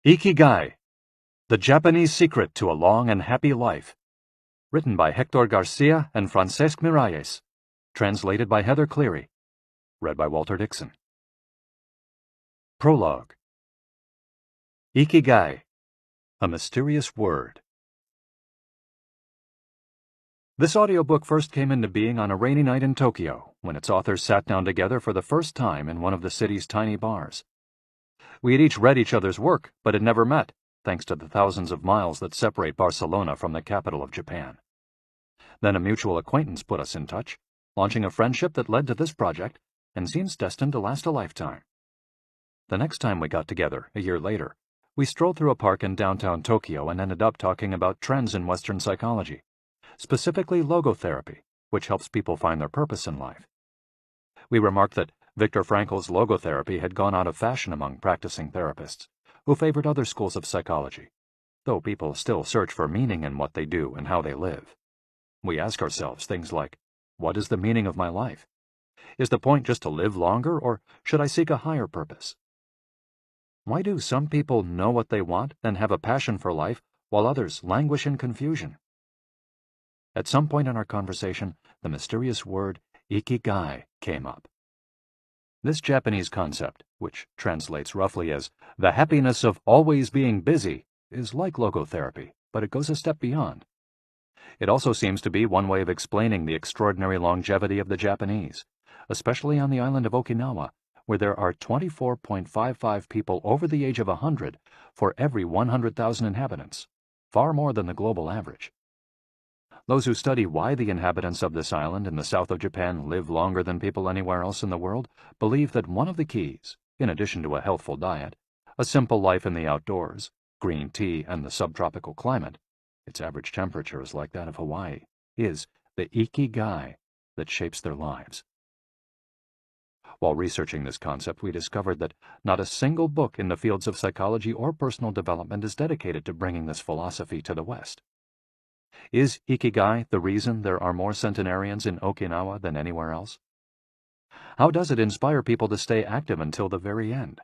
IKIGAI, The Japanese Secret to a Long and Happy Life. Written by Hector Garcia and Francesc Miralles. Translated by Heather Cleary. Read by Walter Dixon. Prologue. IKIGAI, A Mysterious Word. This audiobook first came into being on a rainy night in Tokyo, when its authors sat down together for the first time in one of the city's tiny bars. We had each read each other's work, but had never met, thanks to the thousands of miles that separate Barcelona from the capital of Japan. Then a mutual acquaintance put us in touch, launching a friendship that led to this project and seems destined to last a lifetime. The next time we got together, a year later, we strolled through a park in downtown Tokyo and ended up talking about trends in Western psychology, specifically logotherapy, which helps people find their purpose in life. We remarked that Viktor Frankl's logotherapy had gone out of fashion among practicing therapists, who favored other schools of psychology, though people still search for meaning in what they do and how they live. We ask ourselves things like, what is the meaning of my life? Is the point just to live longer, or should I seek a higher purpose? Why do some people know what they want and have a passion for life, while others languish in confusion? At some point in our conversation, the mysterious word ikigai came up. This Japanese concept, which translates roughly as the happiness of always being busy, is like logotherapy, but it goes a step beyond. It also seems to be one way of explaining the extraordinary longevity of the Japanese, especially on the island of Okinawa, where there are 24.55 people over the age of 100 for every 100,000 inhabitants, far more than the global average. Those who study why the inhabitants of this island in the south of Japan live longer than people anywhere else in the world believe that one of the keys, in addition to a healthful diet, a simple life in the outdoors, green tea, and the subtropical climate, its average temperature is like that of Hawaii, is the ikigai that shapes their lives. While researching this concept, we discovered that not a single book in the fields of psychology or personal development is dedicated to bringing this philosophy to the West. Is ikigai the reason there are more centenarians in Okinawa than anywhere else? How does it inspire people to stay active until the very end?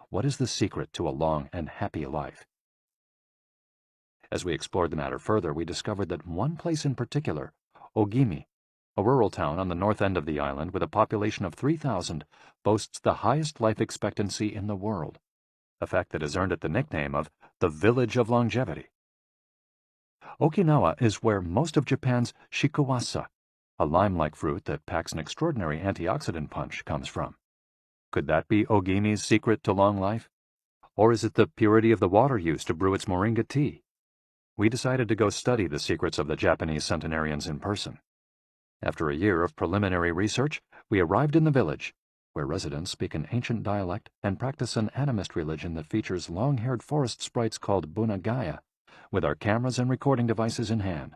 What is the secret to a long and happy life? As we explored the matter further, we discovered that one place in particular, Ogimi, a rural town on the north end of the island with a population of 3,000, boasts the highest life expectancy in the world, a fact that has earned it the nickname of the Village of Longevity. Okinawa is where most of Japan's shikuwasa, a lime-like fruit that packs an extraordinary antioxidant punch, comes from. Could that be Ogimi's secret to long life? Or is it the purity of the water used to brew its moringa tea? We decided to go study the secrets of the Japanese centenarians in person. After a year of preliminary research, we arrived in the village, where residents speak an ancient dialect and practice an animist religion that features long-haired forest sprites called bunagaya, with our cameras and recording devices in hand.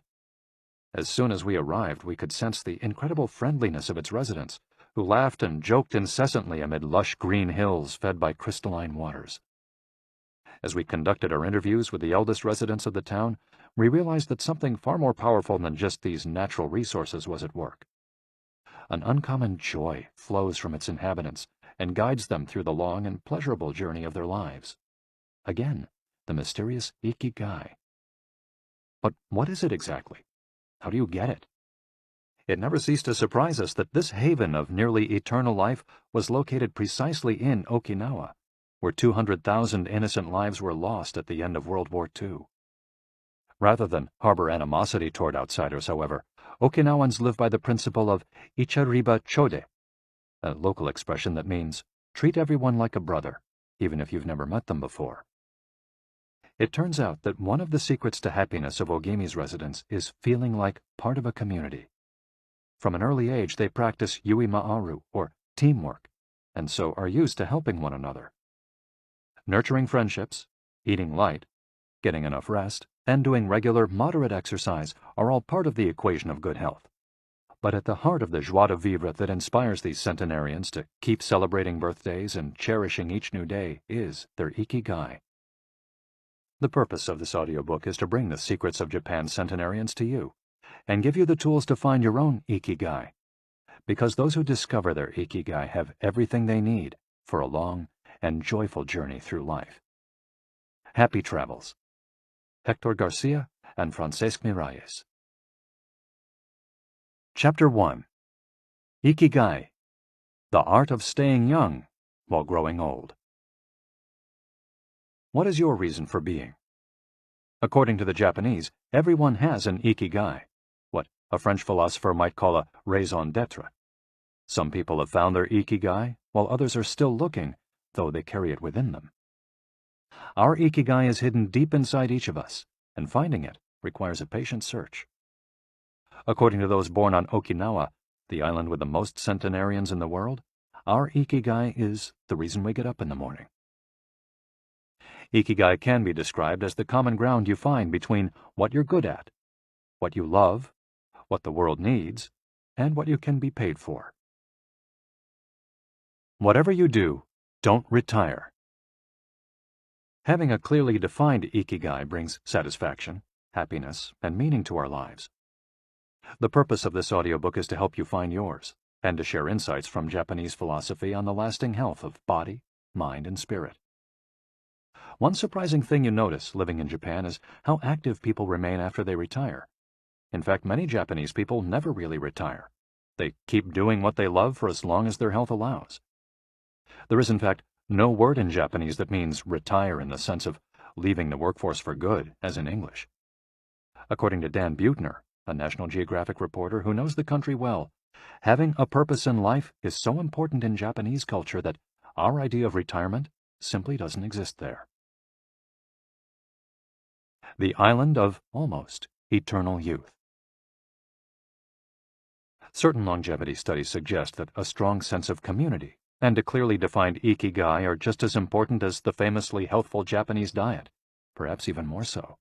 As soon as we arrived, we could sense the incredible friendliness of its residents, who laughed and joked incessantly amid lush green hills fed by crystalline waters. As we conducted our interviews with the eldest residents of the town, we realized that something far more powerful than just these natural resources was at work. An uncommon joy flows from its inhabitants and guides them through the long and pleasurable journey of their lives. Again, the mysterious ikigai. But what is it exactly? How do you get it? It never ceased to surprise us that this haven of nearly eternal life was located precisely in Okinawa, where 200,000 innocent lives were lost at the end of World War II. Rather than harbor animosity toward outsiders, however, Okinawans live by the principle of ichariba chode, a local expression that means treat everyone like a brother, even if you've never met them before. It turns out that one of the secrets to happiness of Ogimi's residents is feeling like part of a community. From an early age, they practice yui ma'aru, or teamwork, and so are used to helping one another. Nurturing friendships, eating light, getting enough rest, and doing regular, moderate exercise are all part of the equation of good health. But at the heart of the joie de vivre that inspires these centenarians to keep celebrating birthdays and cherishing each new day is their ikigai. The purpose of this audiobook is to bring the secrets of Japan's centenarians to you, and give you the tools to find your own ikigai, because those who discover their ikigai have everything they need for a long and joyful journey through life. Happy travels. Hector Garcia and Francesc Miralles. Chapter 1. Ikigai, the art of staying young while growing old. What is your reason for being? According to the Japanese, everyone has an ikigai, what a French philosopher might call a raison d'etre. Some people have found their ikigai, while others are still looking, though they carry it within them. Our ikigai is hidden deep inside each of us, and finding it requires a patient search. According to those born on Okinawa, the island with the most centenarians in the world, our ikigai is the reason we get up in the morning. Ikigai can be described as the common ground you find between what you're good at, what you love, what the world needs, and what you can be paid for. Whatever you do, don't retire. Having a clearly defined ikigai brings satisfaction, happiness, and meaning to our lives. The purpose of this audiobook is to help you find yours, and to share insights from Japanese philosophy on the lasting health of body, mind, and spirit. One surprising thing you notice living in Japan is how active people remain after they retire. In fact, many Japanese people never really retire. They keep doing what they love for as long as their health allows. There is, in fact, no word in Japanese that means retire in the sense of leaving the workforce for good, as in English. According to Dan Buettner, a National Geographic reporter who knows the country well, having a purpose in life is so important in Japanese culture that our idea of retirement simply doesn't exist there. The island of almost eternal youth. Certain longevity studies suggest that a strong sense of community and a clearly defined ikigai are just as important as the famously healthful Japanese diet, perhaps even more so.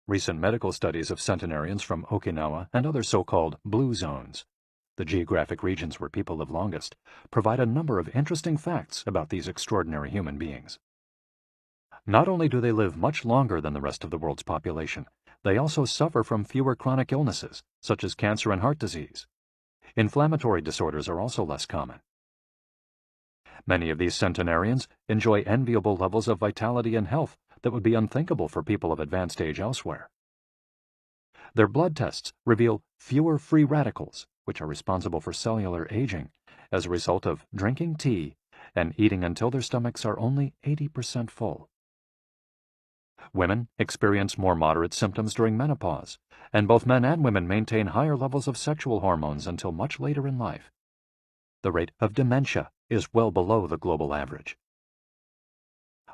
Recent medical studies of centenarians from Okinawa and other so-called blue zones, the geographic regions where people live longest, provide a number of interesting facts about these extraordinary human beings. Not only do they live much longer than the rest of the world's population, they also suffer from fewer chronic illnesses, such as cancer and heart disease. Inflammatory disorders are also less common. Many of these centenarians enjoy enviable levels of vitality and health that would be unthinkable for people of advanced age elsewhere. Their blood tests reveal fewer free radicals, which are responsible for cellular aging, as a result of drinking tea and eating until their stomachs are only 80% full. Women experience more moderate symptoms during menopause, and both men and women maintain higher levels of sexual hormones until much later in life. The rate of dementia is well below the global average.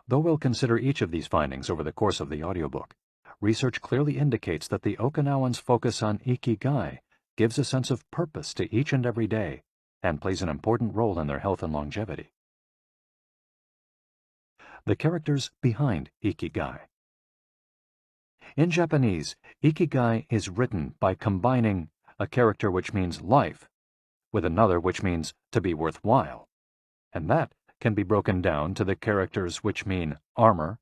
Though we'll consider each of these findings over the course of the audiobook, research clearly indicates that the Okinawans' focus on ikigai gives a sense of purpose to each and every day and plays an important role in their health and longevity. The characters behind ikigai. In Japanese, ikigai is written by combining a character which means life with another which means to be worthwhile, and that can be broken down to the characters which mean armor,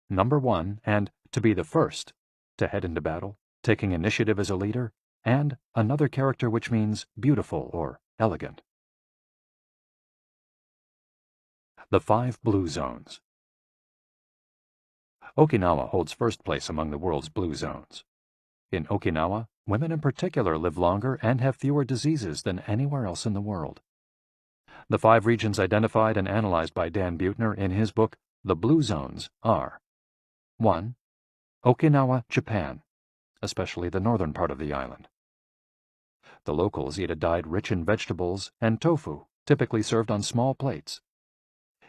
number one, and to be the first, to head into battle, taking initiative as a leader, and another character which means beautiful or elegant. The 5 blue zones. Okinawa holds first place among the world's blue zones. In Okinawa, women in particular live longer and have fewer diseases than anywhere else in the world. The 5 regions identified and analyzed by Dan Buettner in his book, The Blue Zones, are 1. Okinawa, Japan, especially the northern part of the island. The locals eat a diet rich in vegetables and tofu, typically served on small plates.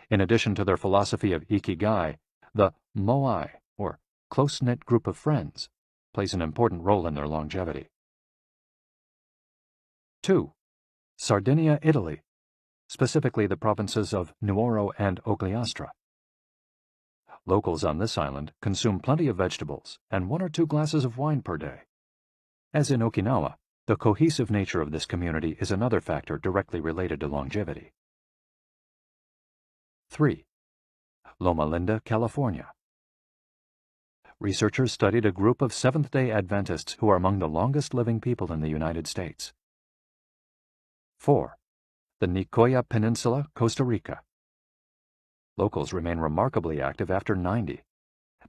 In addition to their philosophy of ikigai, the moai, or close-knit group of friends, plays an important role in their longevity. 2. Sardinia, Italy, specifically the provinces of Nuoro and Ogliastra. Locals on this island consume plenty of vegetables and 1 or 2 glasses of wine per day. As in Okinawa, the cohesive nature of this community is another factor directly related to longevity. 3. Loma Linda, California. Researchers studied a group of Seventh-day Adventists who are among the longest-living people in the United States. 4. The Nicoya Peninsula, Costa Rica. Locals remain remarkably active after 90.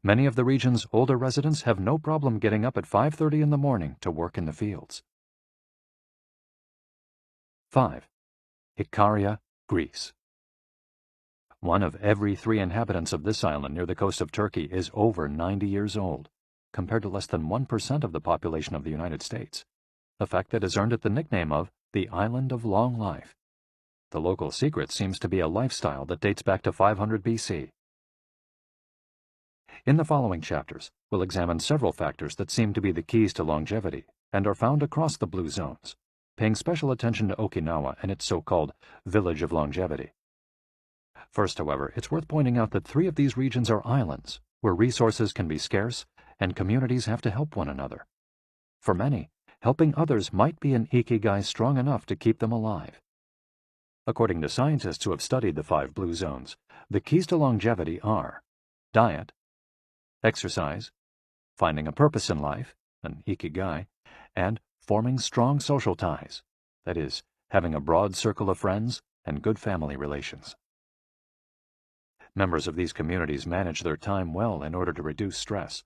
Many of the region's older residents have no problem getting up at 5:30 in the morning to work in the fields. 5. Ikaria, Greece. One of every 3 inhabitants of this island near the coast of Turkey is over 90 years old, compared to less than 1% of the population of the United States, a fact that has earned it the nickname of the Island of Long Life. The local secret seems to be a lifestyle that dates back to 500 BC. In the following chapters, we'll examine several factors that seem to be the keys to longevity and are found across the blue zones, paying special attention to Okinawa and its so-called Village of Longevity. First, however, it's worth pointing out that 3 of these regions are islands, where resources can be scarce and communities have to help one another. For many, helping others might be an ikigai strong enough to keep them alive. According to scientists who have studied the 5 blue zones, the keys to longevity are diet, exercise, finding a purpose in life, an ikigai, and forming strong social ties, that is, having a broad circle of friends and good family relations. Members of these communities manage their time well in order to reduce stress,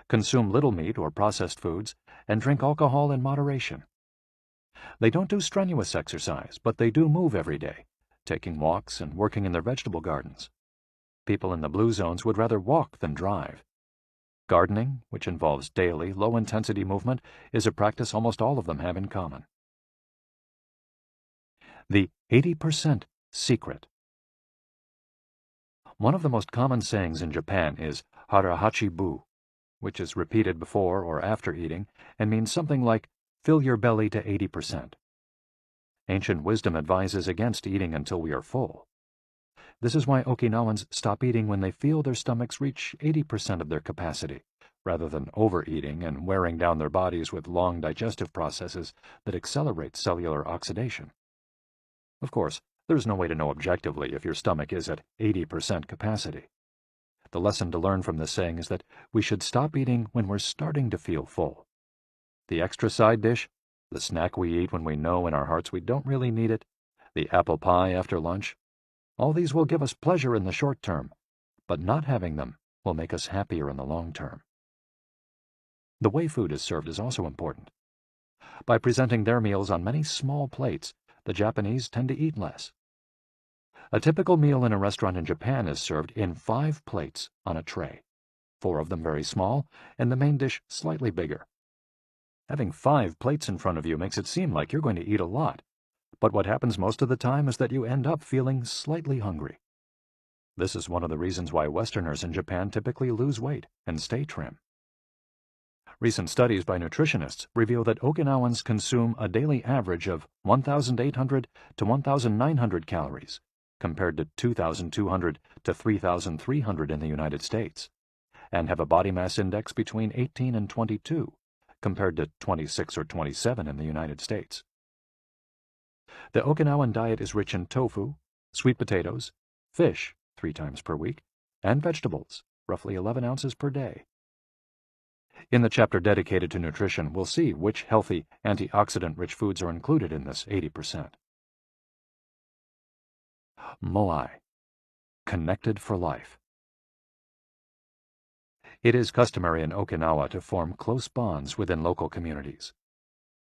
consume little meat or processed foods, and drink alcohol in moderation. They don't do strenuous exercise, but they do move every day, taking walks and working in their vegetable gardens. People in the blue zones would rather walk than drive. Gardening, which involves daily, low-intensity movement, is a practice almost all of them have in common. The 80% secret. One of the most common sayings in Japan is harahachi-bu, which is repeated before or after eating and means something like, fill your belly to 80%. Ancient wisdom advises against eating until we are full. This is why Okinawans stop eating when they feel their stomachs reach 80% of their capacity, rather than overeating and wearing down their bodies with long digestive processes that accelerate cellular oxidation. Of course, there's no way to know objectively if your stomach is at 80% capacity. The lesson to learn from this saying is that we should stop eating when we're starting to feel full. The extra side dish, the snack we eat when we know in our hearts we don't really need it, the apple pie after lunch, all these will give us pleasure in the short term, but not having them will make us happier in the long term. The way food is served is also important. By presenting their meals on many small plates, the Japanese tend to eat less. A typical meal in a restaurant in Japan is served in 5 plates on a tray, 4 of them very small, and the main dish slightly bigger. Having 5 plates in front of you makes it seem like you're going to eat a lot, but what happens most of the time is that you end up feeling slightly hungry. This is one of the reasons why Westerners in Japan typically lose weight and stay trim. Recent studies by nutritionists reveal that Okinawans consume a daily average of 1,800 to 1,900 calories, compared to 2,200 to 3,300 in the United States, and have a body mass index between 18 and 22, compared to 26 or 27 in the United States. The Okinawan diet is rich in tofu, sweet potatoes, fish 3 times per week, and vegetables, roughly 11 ounces per day. In the chapter dedicated to nutrition, we'll see which healthy, antioxidant-rich foods are included in this 80%. Moai, connected for life. It is customary in Okinawa to form close bonds within local communities.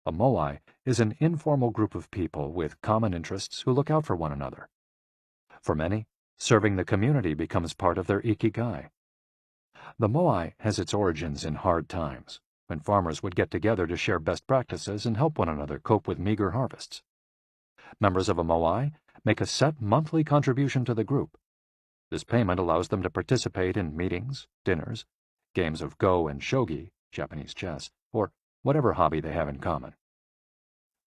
A moai is an informal group of people with common interests who look out for one another. For many, serving the community becomes part of their ikigai. The moai has its origins in hard times, when farmers would get together to share best practices and help one another cope with meager harvests. Members of a moai make a set monthly contribution to the group. This payment allows them to participate in meetings, dinners, games of go and shogi, Japanese chess, or whatever hobby they have in common.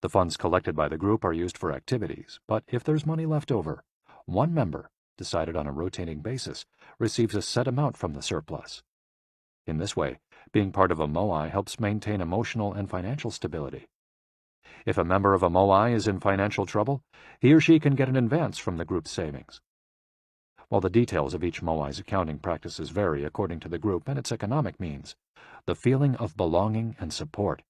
The funds collected by the group are used for activities, but if there's money left over, one member, decided on a rotating basis, receives a set amount from the surplus. In this way, being part of a moai helps maintain emotional and financial stability. If a member of a moai is in financial trouble, he or she can get an advance from the group's savings. While the details of each moai's accounting practices vary according to the group and its economic means, the feeling of belonging and support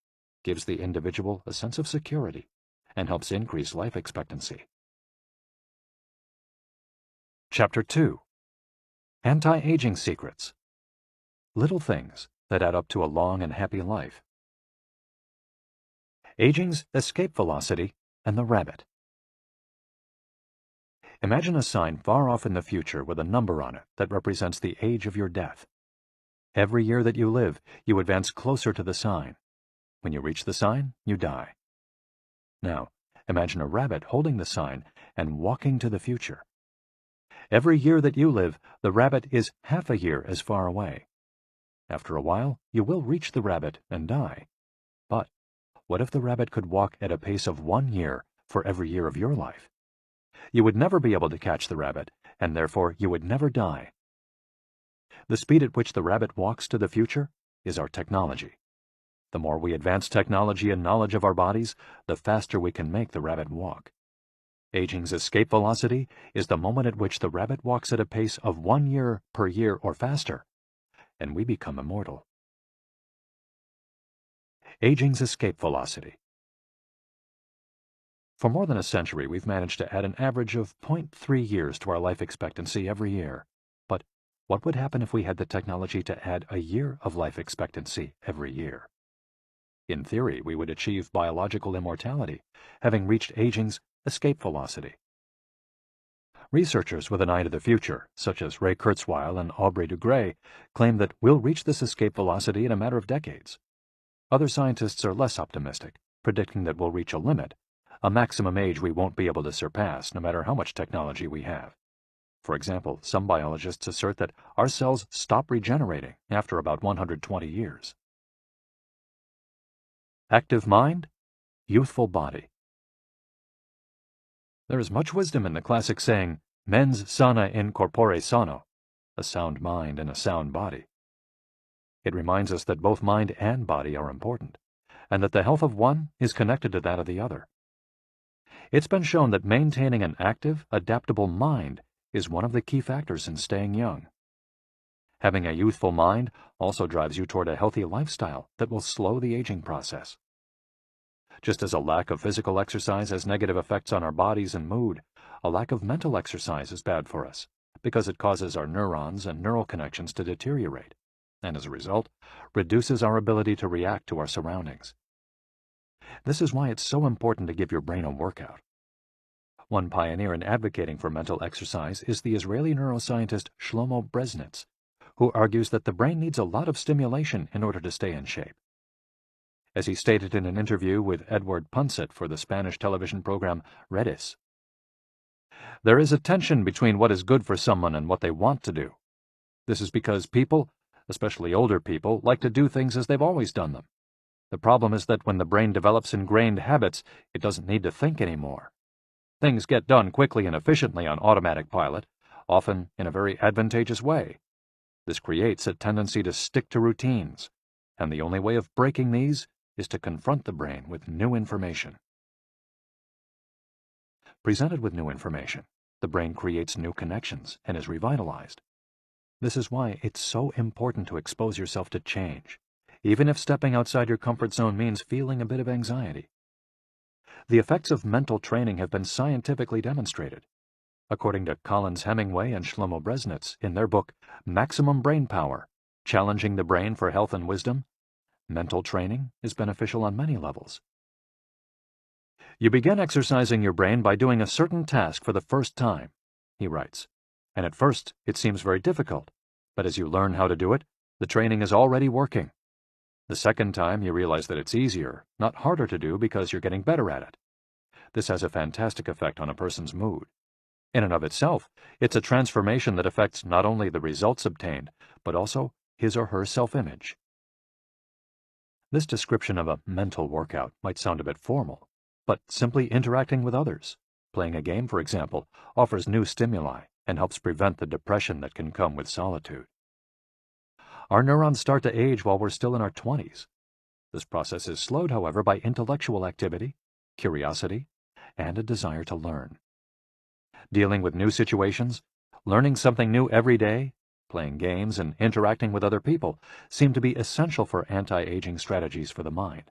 gives the individual a sense of security and helps increase life expectancy. Chapter 2. Anti-Aging Secrets. little things that add up to a long and happy life. Aging's escape velocity and the rabbit. Imagine a sign far off in the future with a number on it that represents the age of your death. Every year that you live, you advance closer to the sign. When you reach the sign, you die. Now, imagine a rabbit holding the sign and walking to the future. Every year that you live, the rabbit is half a year as far away. After a while, you will reach the rabbit and die. But what if the rabbit could walk at a pace of 1 year for every year of your life? You would never be able to catch the rabbit, and therefore you would never die. The speed at which the rabbit walks to the future is our technology. The more we advance technology and knowledge of our bodies, the faster we can make the rabbit walk. Aging's escape velocity is the moment at which the rabbit walks at a pace of 1 year per year or faster, and we become immortal. Aging's escape velocity. For more than a century, we've managed to add an average of 0.3 years to our life expectancy every year. But what would happen if we had the technology to add a year of life expectancy every year? In theory, we would achieve biological immortality, having reached aging's escape velocity. Researchers with an eye to the future, such as Ray Kurzweil and Aubrey de Grey, claim that we'll reach this escape velocity in a matter of decades. Other scientists are less optimistic, predicting that we'll reach a limit, a maximum age we won't be able to surpass no matter how much technology we have. For example, some biologists assert that our cells stop regenerating after about 120 years. Active mind, youthful body. There is much wisdom in the classic saying, mens sana in corpore sano, a sound mind and a sound body. It reminds us that both mind and body are important, and that the health of one is connected to that of the other. It's been shown that maintaining an active, adaptable mind is one of the key factors in staying young. Having a youthful mind also drives you toward a healthy lifestyle that will slow the aging process. Just as a lack of physical exercise has negative effects on our bodies and mood, a lack of mental exercise is bad for us because it causes our neurons and neural connections to deteriorate, and as a result, reduces our ability to react to our surroundings. This is why it's so important to give your brain a workout. One pioneer in advocating for mental exercise is the Israeli neuroscientist Shlomo Bresnitz, who argues that the brain needs a lot of stimulation in order to stay in shape. As he stated in an interview with Edward Punset for the Spanish television program Redis, there is a tension between what is good for someone and what they want to do. This is because people, especially older people, like to do things as they've always done them. The problem is that when the brain develops ingrained habits, it doesn't need to think anymore. Things get done quickly and efficiently on automatic pilot, often in a very advantageous way. This creates a tendency to stick to routines, and the only way of breaking these is to confront the brain with new information. Presented with new information, the brain creates new connections and is revitalized. This is why it's so important to expose yourself to change, even if stepping outside your comfort zone means feeling a bit of anxiety. The effects of mental training have been scientifically demonstrated. According to Collins Hemingway and Shlomo Bresnitz in their book Maximum Brain Power, Challenging the Brain for Health and Wisdom, mental training is beneficial on many levels. You begin exercising your brain by doing a certain task for the first time, he writes, and at first it seems very difficult, but as you learn how to do it, the training is already working. The second time you realize that it's easier, not harder to do because you're getting better at it. This has a fantastic effect on a person's mood. In and of itself, it's a transformation that affects not only the results obtained, but also his or her self-image. This description of a mental workout might sound a bit formal, but simply interacting with others, playing a game, for example, offers new stimuli and helps prevent the depression that can come with solitude. Our neurons start to age while we're still in our 20s. This process is slowed, however, by intellectual activity, curiosity, and a desire to learn. Dealing with new situations, learning something new every day, playing games, and interacting with other people seem to be essential for anti-aging strategies for the mind.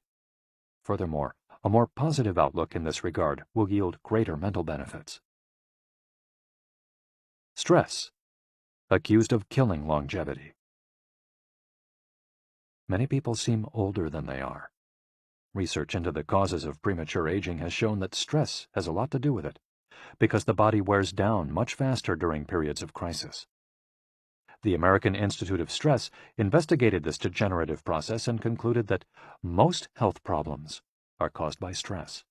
Furthermore, a more positive outlook in this regard will yield greater mental benefits. Stress, accused of killing longevity. Many people seem older than they are. Research into the causes of premature aging has shown that stress has a lot to do with it, because the body wears down much faster during periods of crisis. The American Institute of Stress investigated this degenerative process and concluded that most health problems are caused by stress.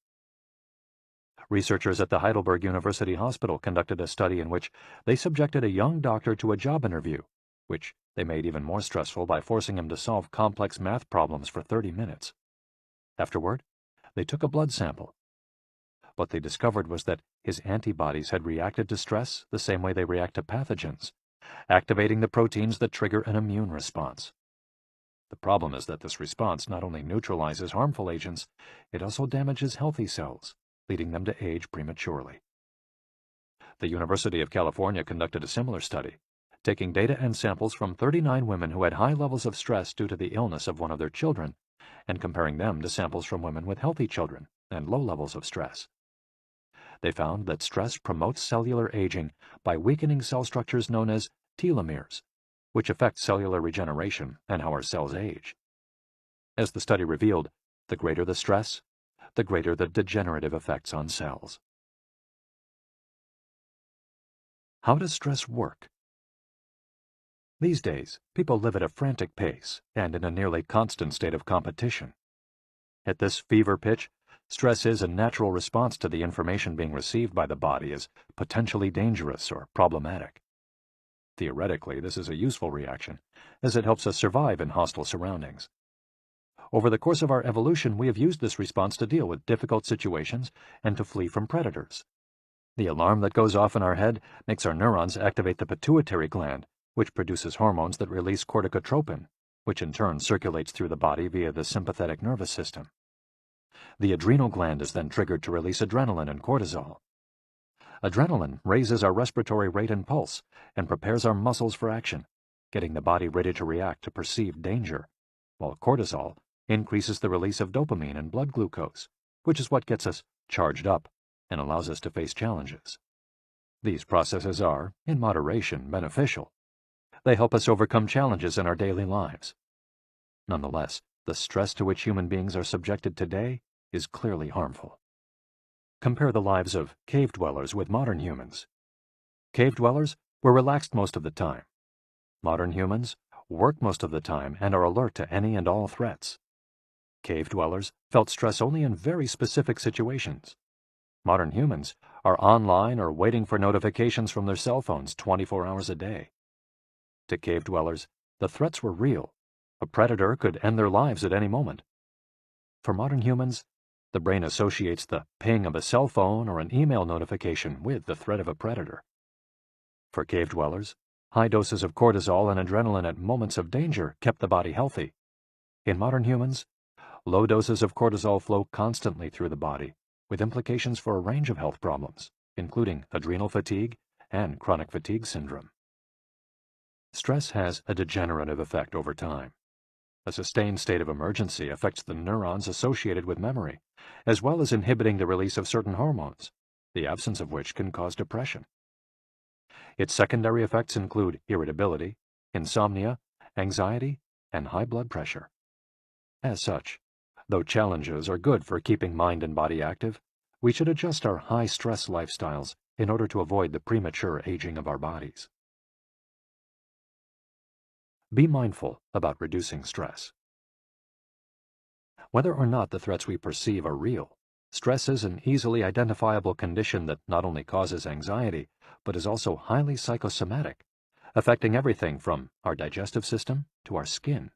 Researchers at the Heidelberg University Hospital conducted a study in which they subjected a young doctor to a job interview, which they made even more stressful by forcing him to solve complex math problems for 30 minutes. Afterward, they took a blood sample. What they discovered was that his antibodies had reacted to stress the same way they react to pathogens, activating the proteins that trigger an immune response. The problem is that this response not only neutralizes harmful agents, it also damages healthy cells, leading them to age prematurely. The University of California conducted a similar study, taking data and samples from 39 women who had high levels of stress due to the illness of one of their children, and comparing them to samples from women with healthy children and low levels of stress. They found that stress promotes cellular aging by weakening cell structures known as telomeres, which affect cellular regeneration and how our cells age. As the study revealed, the greater the stress, the greater the degenerative effects on cells. How does stress work? These days, people live at a frantic pace and in a nearly constant state of competition. At this fever pitch, stress is a natural response to the information being received by the body as potentially dangerous or problematic. Theoretically, this is a useful reaction, as it helps us survive in hostile surroundings. Over the course of our evolution, we have used this response to deal with difficult situations and to flee from predators. The alarm that goes off in our head makes our neurons activate the pituitary gland, which produces hormones that release corticotropin, which in turn circulates through the body via the sympathetic nervous system. The adrenal gland is then triggered to release adrenaline and cortisol. Adrenaline raises our respiratory rate and pulse and prepares our muscles for action, getting the body ready to react to perceived danger, while cortisol increases the release of dopamine and blood glucose, which is what gets us charged up and allows us to face challenges. These processes are, in moderation, beneficial. They help us overcome challenges in our daily lives. Nonetheless, the stress to which human beings are subjected today is clearly harmful. Compare the lives of cave dwellers with modern humans. Cave dwellers were relaxed most of the time. Modern humans work most of the time and are alert to any and all threats. Cave dwellers felt stress only in very specific situations. Modern humans are online or waiting for notifications from their cell phones 24 hours a day. To cave dwellers, the threats were real. A predator could end their lives at any moment. For modern humans, the brain associates the ping of a cell phone or an email notification with the threat of a predator. For cave dwellers, high doses of cortisol and adrenaline at moments of danger kept the body healthy. In modern humans, low doses of cortisol flow constantly through the body, with implications for a range of health problems, including adrenal fatigue and chronic fatigue syndrome. Stress has a degenerative effect over time. A sustained state of emergency affects the neurons associated with memory, as well as inhibiting the release of certain hormones, the absence of which can cause depression. Its secondary effects include irritability, insomnia, anxiety, and high blood pressure. As such, though challenges are good for keeping mind and body active, we should adjust our high-stress lifestyles in order to avoid the premature aging of our bodies. Be mindful about reducing stress. Whether or not the threats we perceive are real, stress is an easily identifiable condition that not only causes anxiety, but is also highly psychosomatic, affecting everything from our digestive system to our skin.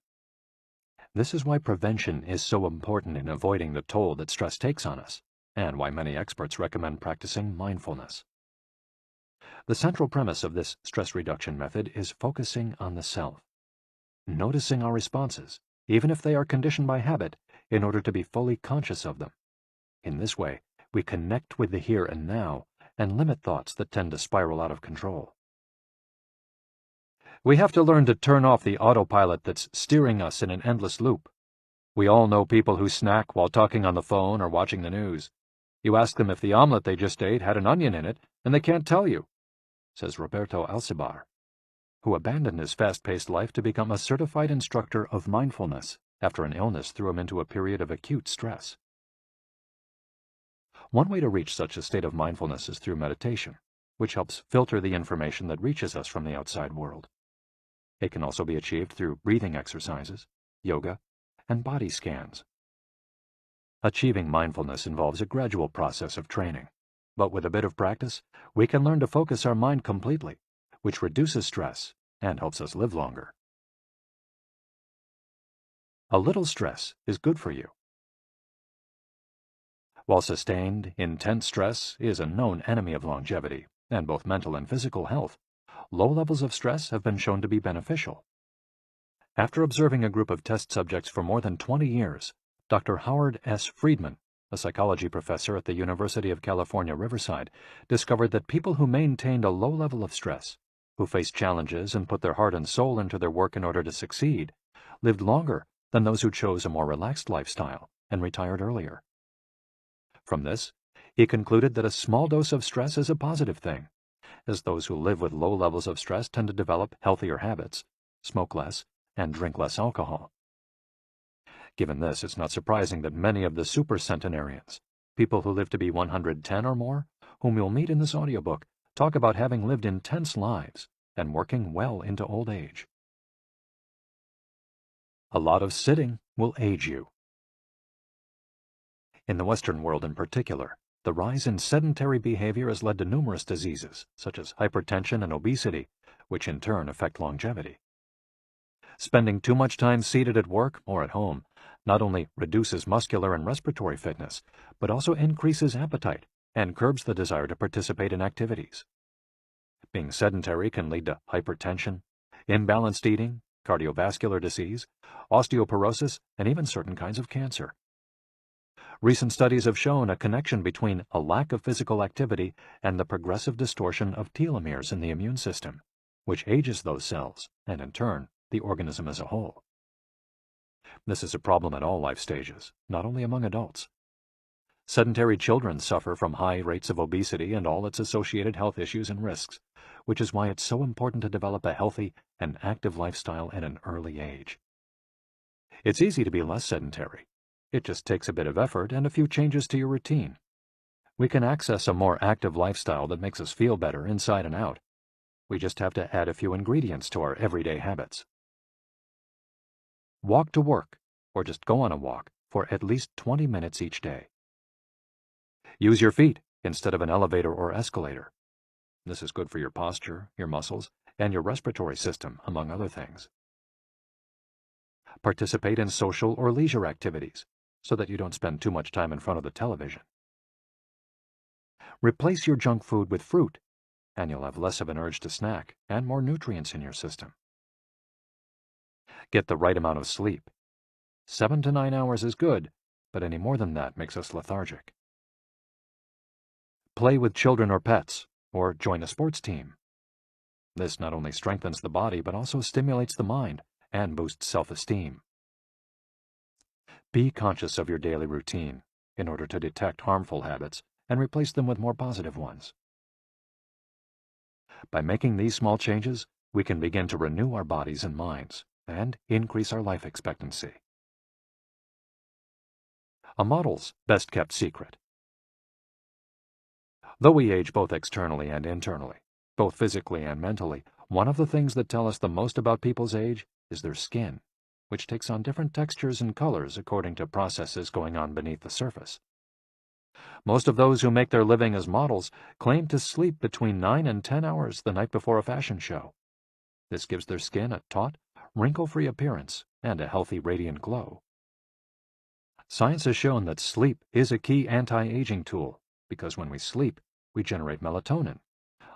This is why prevention is so important in avoiding the toll that stress takes on us, and why many experts recommend practicing mindfulness. The central premise of this stress reduction method is focusing on the self. Noticing our responses, even if they are conditioned by habit, in order to be fully conscious of them. In this way, we connect with the here and now and limit thoughts that tend to spiral out of control. We have to learn to turn off the autopilot that's steering us in an endless loop. We all know people who snack while talking on the phone or watching the news. You ask them if the omelet they just ate had an onion in it, and they can't tell you, says Roberto Alcibar. who abandoned his fast-paced life to become a certified instructor of mindfulness after an illness threw him into a period of acute stress. One way to reach such a state of mindfulness is through meditation, which helps filter the information that reaches us from the outside world. It can also be achieved through breathing exercises, yoga, and body scans. Achieving mindfulness involves a gradual process of training, but with a bit of practice, we can learn to focus our mind completely, which reduces stress and helps us live longer. A little stress is good for you. While sustained, intense stress is a known enemy of longevity and both mental and physical health, low levels of stress have been shown to be beneficial. After observing a group of test subjects for more than 20 years, Dr. Howard S. Friedman, a psychology professor at the University of California, Riverside, discovered that people who maintained a low level of stress, who faced challenges and put their heart and soul into their work in order to succeed, lived longer than those who chose a more relaxed lifestyle and retired earlier. From this, he concluded that a small dose of stress is a positive thing, as those who live with low levels of stress tend to develop healthier habits, smoke less, and drink less alcohol. Given this, it's not surprising that many of the supercentenarians, people who live to be 110 or more, whom you'll meet in this audiobook, talk about having lived intense lives and working well into old age. A lot of sitting will age you. In the Western world in particular, the rise in sedentary behavior has led to numerous diseases, such as hypertension and obesity, which in turn affect longevity. Spending too much time seated at work or at home not only reduces muscular and respiratory fitness, but also increases appetite and curbs the desire to participate in activities. Being sedentary can lead to hypertension, imbalanced eating, cardiovascular disease, osteoporosis, and even certain kinds of cancer. Recent studies have shown a connection between a lack of physical activity and the progressive distortion of telomeres in the immune system, which ages those cells, and in turn, the organism as a whole. This is a problem at all life stages, not only among adults. Sedentary children suffer from high rates of obesity and all its associated health issues and risks, which is why it's so important to develop a healthy and active lifestyle at an early age. It's easy to be less sedentary. It just takes a bit of effort and a few changes to your routine. We can access a more active lifestyle that makes us feel better inside and out. We just have to add a few ingredients to our everyday habits. Walk to work, or just go on a walk, for at least 20 minutes each day. Use your feet instead of an elevator or escalator. This is good for your posture, your muscles, and your respiratory system, among other things. Participate in social or leisure activities, so that you don't spend too much time in front of the television. Replace your junk food with fruit, and you'll have less of an urge to snack and more nutrients in your system. Get the right amount of sleep. 7 to 9 hours is good, but any more than that makes us lethargic. Play with children or pets, or join a sports team. This not only strengthens the body, but also stimulates the mind and boosts self-esteem. Be conscious of your daily routine in order to detect harmful habits and replace them with more positive ones. By making these small changes, we can begin to renew our bodies and minds and increase our life expectancy. A model's best-kept secret. Though we age both externally and internally, both physically and mentally, one of the things that tell us the most about people's age is their skin, which takes on different textures and colors according to processes going on beneath the surface. Most of those who make their living as models claim to sleep between 9 and 10 hours the night before a fashion show. This gives their skin a taut, wrinkle-free appearance and a healthy, radiant glow. Science has shown that sleep is a key anti-aging tool because when we sleep, we generate melatonin,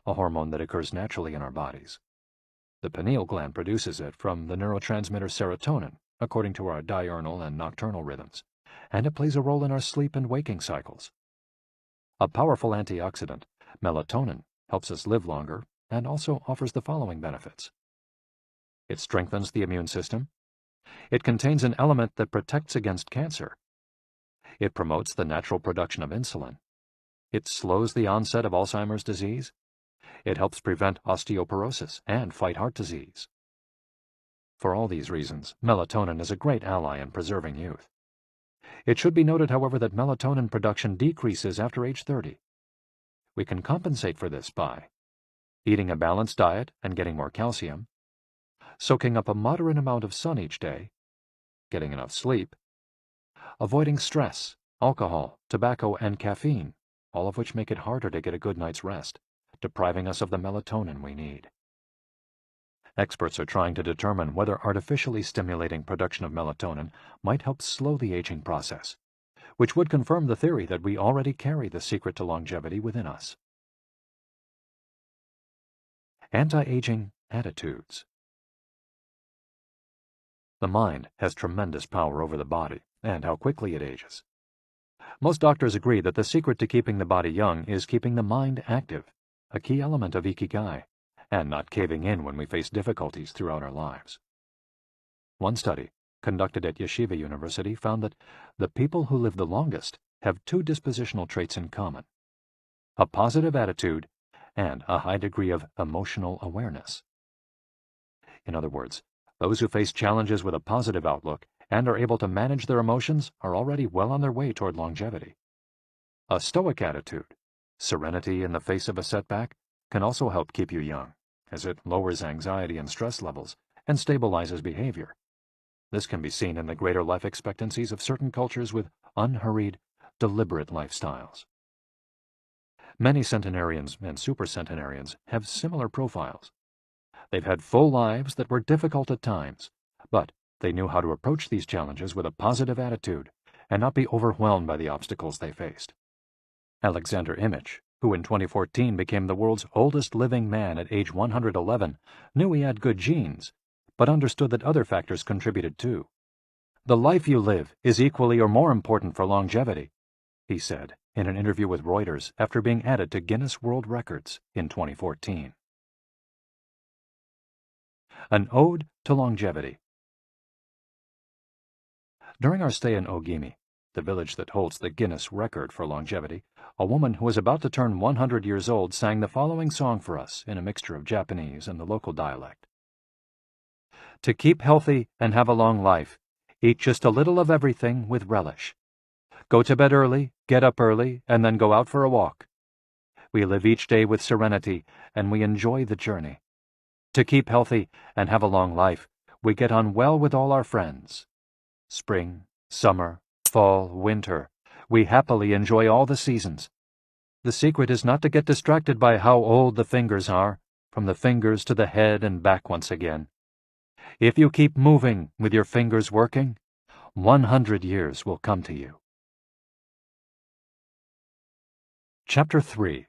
a hormone that occurs naturally in our bodies. The pineal gland produces it from the neurotransmitter serotonin, according to our diurnal and nocturnal rhythms, and it plays a role in our sleep and waking cycles. A powerful antioxidant, melatonin, helps us live longer and also offers the following benefits. It strengthens the immune system. It contains an element that protects against cancer. It promotes the natural production of insulin. It slows the onset of Alzheimer's disease. It helps prevent osteoporosis and fight heart disease. For all these reasons, melatonin is a great ally in preserving youth. It should be noted, however, that melatonin production decreases after age 30. We can compensate for this by eating a balanced diet and getting more calcium, soaking up a moderate amount of sun each day, getting enough sleep, avoiding stress, alcohol, tobacco, and caffeine, all of which make it harder to get a good night's rest, depriving us of the melatonin we need. Experts are trying to determine whether artificially stimulating production of melatonin might help slow the aging process, which would confirm the theory that we already carry the secret to longevity within us. Anti-aging attitudes. The mind has tremendous power over the body and how quickly it ages. Most doctors agree that the secret to keeping the body young is keeping the mind active, a key element of IKIGAI, and not caving in when we face difficulties throughout our lives. One study, conducted at Yeshiva University, found that the people who live the longest have two dispositional traits in common: a positive attitude and a high degree of emotional awareness. In other words, those who face challenges with a positive outlook and are able to manage their emotions are already well on their way toward longevity. A stoic attitude, serenity in the face of a setback, can also help keep you young, as it lowers anxiety and stress levels and stabilizes behavior. This can be seen in the greater life expectancies of certain cultures with unhurried, deliberate lifestyles. Many centenarians and supercentenarians have similar profiles. They've had full lives that were difficult at times, but they knew how to approach these challenges with a positive attitude and not be overwhelmed by the obstacles they faced. Alexander Imich, who in 2014 became the world's oldest living man at age 111, knew he had good genes, but understood that other factors contributed too. "The life you live is equally or more important for longevity," he said in an interview with Reuters after being added to Guinness World Records in 2014. An Ode to Longevity. During our stay in Ogimi, the village that holds the Guinness record for longevity, a woman who was about to turn 100 years old sang the following song for us in a mixture of Japanese and the local dialect. "To keep healthy and have a long life, eat just a little of everything with relish. Go to bed early, get up early, and then go out for a walk. We live each day with serenity, and we enjoy the journey. To keep healthy and have a long life, we get on well with all our friends. Spring, summer, fall, winter, we happily enjoy all the seasons. The secret is not to get distracted by how old the fingers are, from the fingers to the head and back once again. If you keep moving with your fingers working, 100 years will come to you." Chapter 3.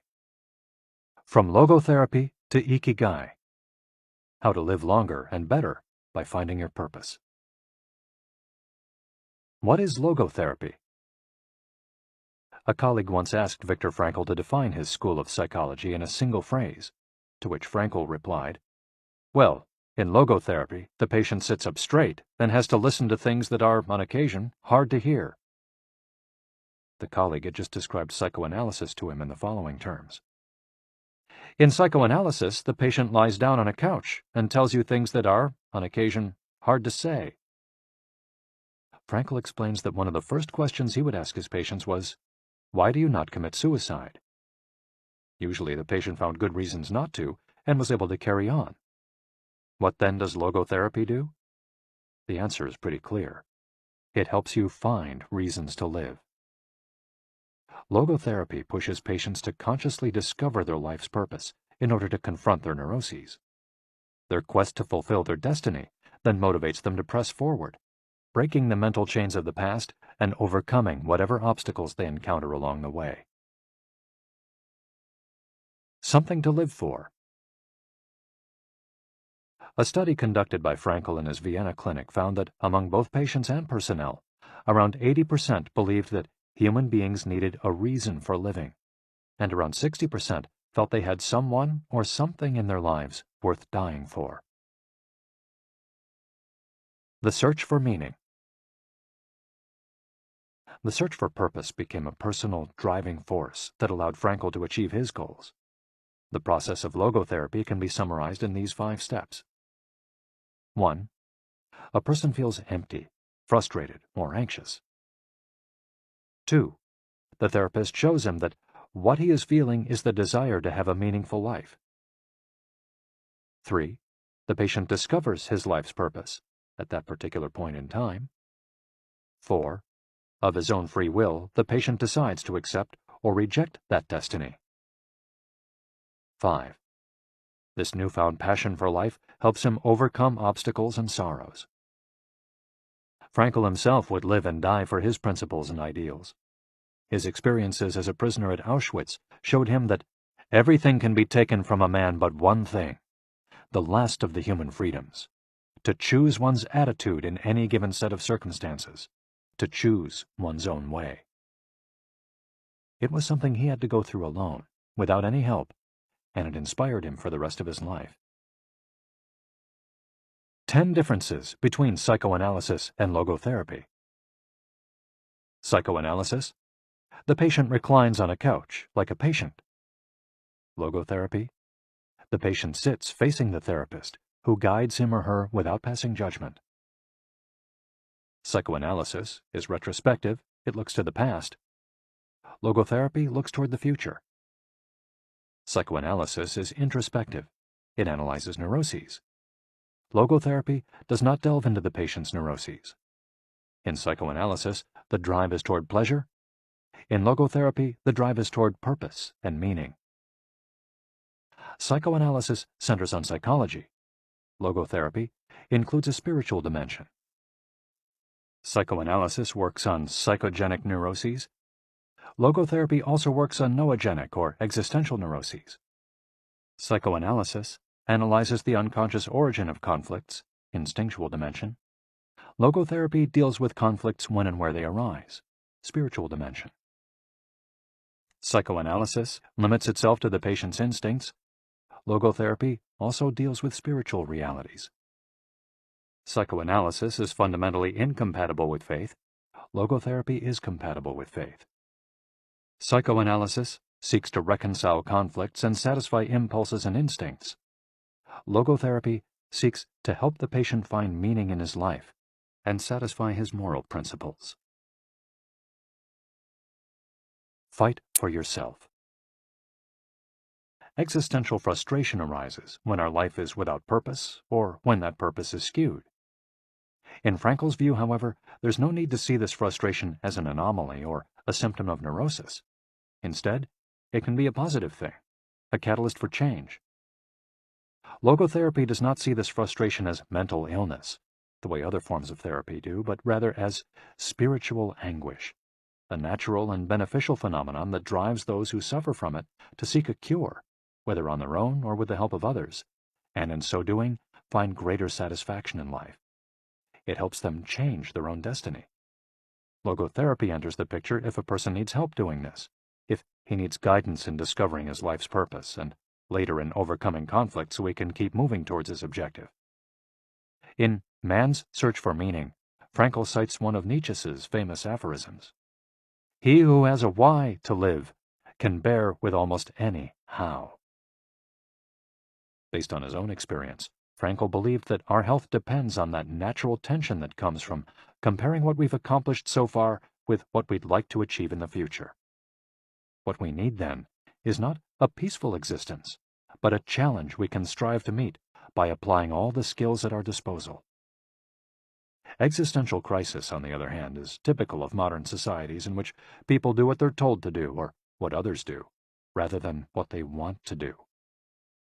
From Logotherapy to Ikigai. How to live longer and better by finding your purpose. What is logotherapy? A colleague once asked Viktor Frankl to define his school of psychology in a single phrase, to which Frankl replied, "Well, in logotherapy, the patient sits up straight and has to listen to things that are, on occasion, hard to hear." The colleague had just described psychoanalysis to him in the following terms. "In psychoanalysis, the patient lies down on a couch and tells you things that are, on occasion, hard to say." Frankl explains that one of the first questions he would ask his patients was, "Why do you not commit suicide?" Usually the patient found good reasons not to and was able to carry on. What then does logotherapy do? The answer is pretty clear. It helps you find reasons to live. Logotherapy pushes patients to consciously discover their life's purpose in order to confront their neuroses. Their quest to fulfill their destiny then motivates them to press forward, breaking the mental chains of the past and overcoming whatever obstacles they encounter along the way. Something to live for. A study conducted by Frankl in his Vienna clinic found that among both patients and personnel, around 80% believed that human beings needed a reason for living, and around 60% felt they had someone or something in their lives worth dying for. The search for meaning. The search for purpose became a personal driving force that allowed Frankl to achieve his goals. The process of logotherapy can be summarized in these 5 steps. 1. A person feels empty, frustrated, or anxious. 2. The therapist shows him that what he is feeling is the desire to have a meaningful life. 3. The patient discovers his life's purpose at that particular point in time. 4. Of his own free will, the patient decides to accept or reject that destiny. 5. This newfound passion for life helps him overcome obstacles and sorrows. Frankl himself would live and die for his principles and ideals. His experiences as a prisoner at Auschwitz showed him that everything can be taken from a man but one thing, the last of the human freedoms: to choose one's attitude in any given set of circumstances, to choose one's own way. It was something he had to go through alone, without any help, and it inspired him for the rest of his life. 10 differences between psychoanalysis and logotherapy. Psychoanalysis: the patient reclines on a couch, like a patient. Logotherapy: the patient sits facing the therapist, who guides him or her without passing judgment. Psychoanalysis is retrospective, it looks to the past. Logotherapy looks toward the future. Psychoanalysis is introspective, it analyzes neuroses. Logotherapy does not delve into the patient's neuroses. In psychoanalysis, the drive is toward pleasure. In logotherapy, the drive is toward purpose and meaning. Psychoanalysis centers on psychology. Logotherapy includes a spiritual dimension. Psychoanalysis works on psychogenic neuroses. Logotherapy also works on noogenic or existential neuroses. Psychoanalysis analyzes the unconscious origin of conflicts, instinctual dimension. Logotherapy deals with conflicts when and where they arise, spiritual dimension. Psychoanalysis limits itself to the patient's instincts. Logotherapy also deals with spiritual realities. Psychoanalysis is fundamentally incompatible with faith. Logotherapy is compatible with faith. Psychoanalysis seeks to reconcile conflicts and satisfy impulses and instincts. Logotherapy seeks to help the patient find meaning in his life and satisfy his moral principles. Fight for yourself. Existential frustration arises when our life is without purpose or when that purpose is skewed. In Frankl's view, however, there's no need to see this frustration as an anomaly or a symptom of neurosis. Instead, it can be a positive thing, a catalyst for change. Logotherapy does not see this frustration as mental illness, the way other forms of therapy do, but rather as spiritual anguish, a natural and beneficial phenomenon that drives those who suffer from it to seek a cure, whether on their own or with the help of others, and in so doing, find greater satisfaction in life. It helps them change their own destiny. Logotherapy enters the picture if a person needs help doing this, if he needs guidance in discovering his life's purpose, and later in overcoming conflict so he can keep moving towards his objective. In Man's Search for Meaning, Frankl cites one of Nietzsche's famous aphorisms: "He who has a why to live can bear with almost any how." Based on his own experience, Frankl believed that our health depends on that natural tension that comes from comparing what we've accomplished so far with what we'd like to achieve in the future. What we need, then, is not a peaceful existence, but a challenge we can strive to meet by applying all the skills at our disposal. Existential crisis, on the other hand, is typical of modern societies in which people do what they're told to do or what others do, rather than what they want to do.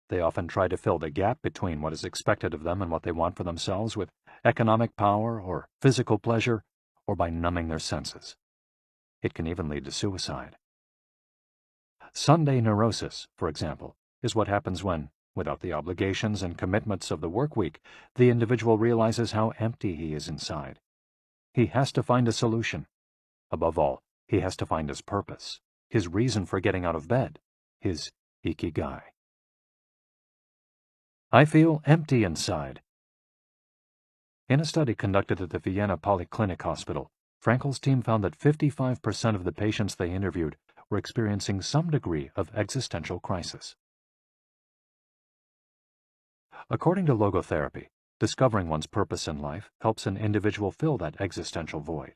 They often try to fill the gap between what is expected of them and what they want for themselves with economic power or physical pleasure, or by numbing their senses. It can even lead to suicide. Sunday neurosis, for example, is what happens when, without the obligations and commitments of the work week, the individual realizes how empty he is inside. He has to find a solution. Above all, he has to find his purpose, his reason for getting out of bed, his IKIGAI. I feel empty inside. In a study conducted at the Vienna Polyclinic Hospital, Frankl's team found that 55% of the patients they interviewed were experiencing some degree of existential crisis. According to logotherapy, discovering one's purpose in life helps an individual fill that existential void.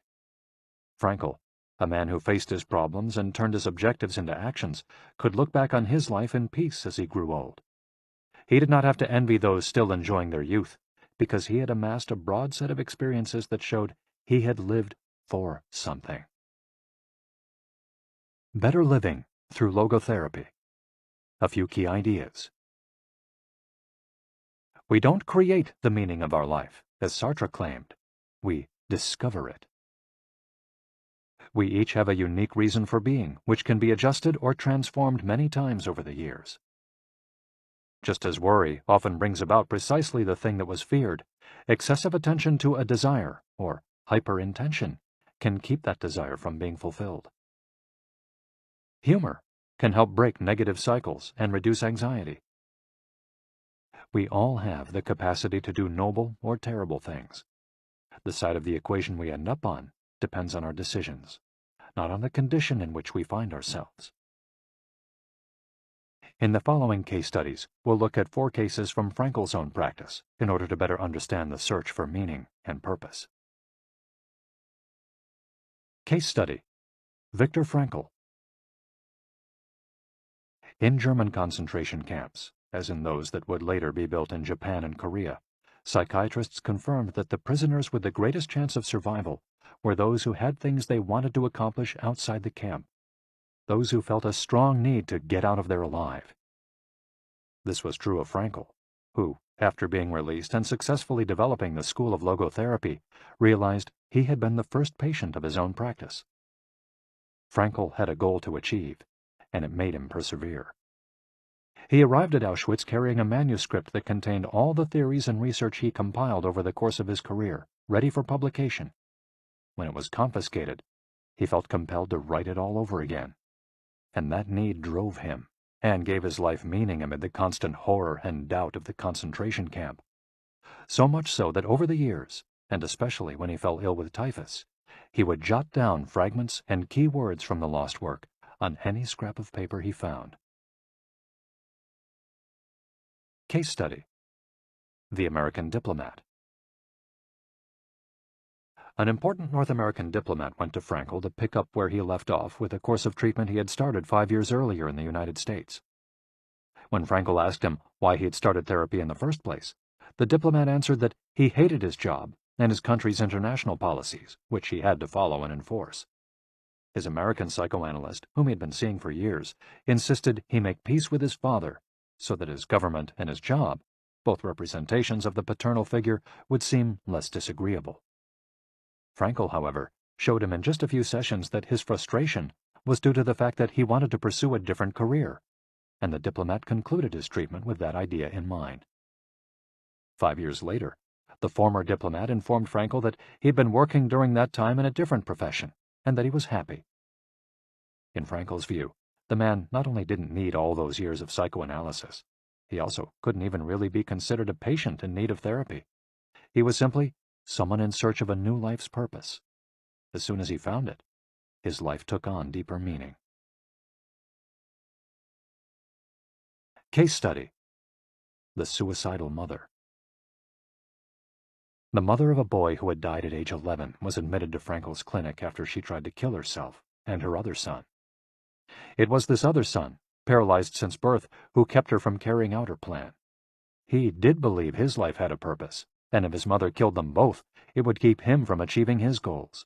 Frankl, a man who faced his problems and turned his objectives into actions, could look back on his life in peace as he grew old. He did not have to envy those still enjoying their youth, because he had amassed a broad set of experiences that showed he had lived for something. Better living through logotherapy. A few key ideas. We don't create the meaning of our life, as Sartre claimed. We discover it. We each have a unique reason for being, which can be adjusted or transformed many times over the years. Just as worry often brings about precisely the thing that was feared, excessive attention to a desire, or hyperintention, can keep that desire from being fulfilled. Humor can help break negative cycles and reduce anxiety. We all have the capacity to do noble or terrible things. The side of the equation we end up on depends on our decisions, not on the condition in which we find ourselves. In the following case studies, we'll look at 4 cases from Frankl's own practice in order to better understand the search for meaning and purpose. Case study: Viktor Frankl. In German concentration camps, as in those that would later be built in Japan and Korea, psychiatrists confirmed that the prisoners with the greatest chance of survival were those who had things they wanted to accomplish outside the camp, those who felt a strong need to get out of there alive. This was true of Frankl, who, after being released and successfully developing the school of logotherapy, realized he had been the first patient of his own practice. Frankl had a goal to achieve, and it made him persevere. He arrived at Auschwitz carrying a manuscript that contained all the theories and research he compiled over the course of his career, ready for publication. When it was confiscated, he felt compelled to write it all over again. And that need drove him, and gave his life meaning amid the constant horror and doubt of the concentration camp. So much so that over the years, and especially when he fell ill with typhus, he would jot down fragments and key words from the lost work on any scrap of paper he found. Case study: The American Diplomat. An important North American diplomat went to Frankl to pick up where he left off with a course of treatment he had started 5 years earlier in the United States. When Frankl asked him why he had started therapy in the first place, the diplomat answered that he hated his job and his country's international policies, which he had to follow and enforce. His American psychoanalyst, whom he had been seeing for years, insisted he make peace with his father so that his government and his job, both representations of the paternal figure, would seem less disagreeable. Frankl, however, showed him in just a few sessions that his frustration was due to the fact that he wanted to pursue a different career, and the diplomat concluded his treatment with that idea in mind. 5 years later, the former diplomat informed Frankl that he had been working during that time in a different profession, and that he was happy. In Frankl's view, the man not only didn't need all those years of psychoanalysis, he also couldn't even really be considered a patient in need of therapy. He was simply someone in search of a new life's purpose. As soon as he found it, his life took on deeper meaning. Case study: The Suicidal Mother. The mother of a boy who had died at age 11 was admitted to Frankl's clinic after she tried to kill herself and her other son. It was this other son, paralyzed since birth, who kept her from carrying out her plan. He did believe his life had a purpose, and if his mother killed them both, it would keep him from achieving his goals.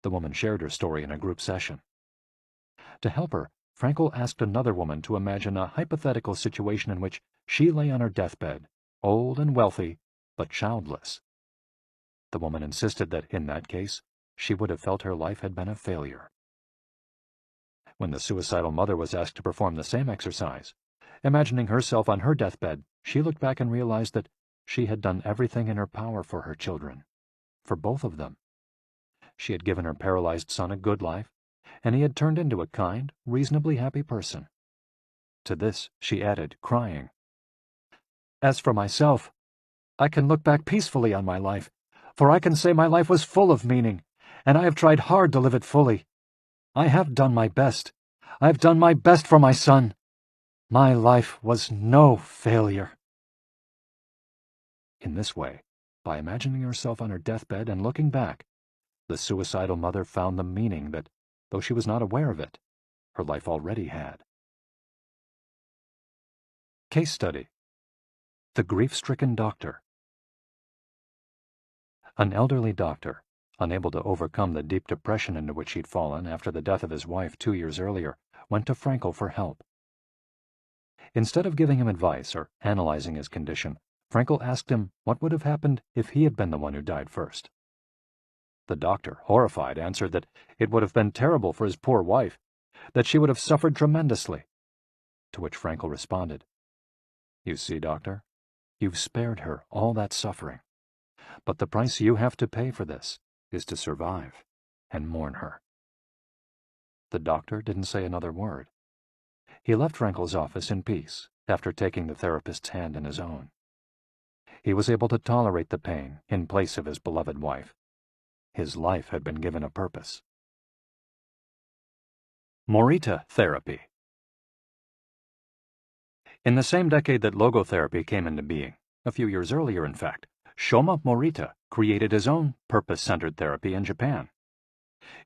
The woman shared her story in a group session. To help her, Frankl asked another woman to imagine a hypothetical situation in which she lay on her deathbed, old and wealthy, but childless. The woman insisted that, in that case, she would have felt her life had been a failure. When the suicidal mother was asked to perform the same exercise, imagining herself on her deathbed, she looked back and realized that she had done everything in her power for her children, for both of them. She had given her paralyzed son a good life, and he had turned into a kind, reasonably happy person. To this she added, crying, "As for myself, I can look back peacefully on my life, for I can say my life was full of meaning, and I have tried hard to live it fully. I have done my best. I have done my best for my son. My life was no failure." In this way, by imagining herself on her deathbed and looking back, the suicidal mother found the meaning that, though she was not aware of it, her life already had. Case study: The grief-stricken doctor. An elderly doctor, unable to overcome the deep depression into which he'd fallen after the death of his wife 2 years earlier, went to Frankel for help. Instead of giving him advice or analyzing his condition, Frankel asked him what would have happened if he had been the one who died first. The doctor, horrified, answered that it would have been terrible for his poor wife, that she would have suffered tremendously. To which Frankel responded, "You see, doctor, you've spared her all that suffering, but the price you have to pay for this is to survive and mourn her." The doctor didn't say another word. He left Frankel's office in peace after taking the therapist's hand in his own. He was able to tolerate the pain in place of his beloved wife. His life had been given a purpose. Morita therapy. In the same decade that logotherapy came into being, a few years earlier in fact, Shoma Morita created his own purpose-centered therapy in Japan.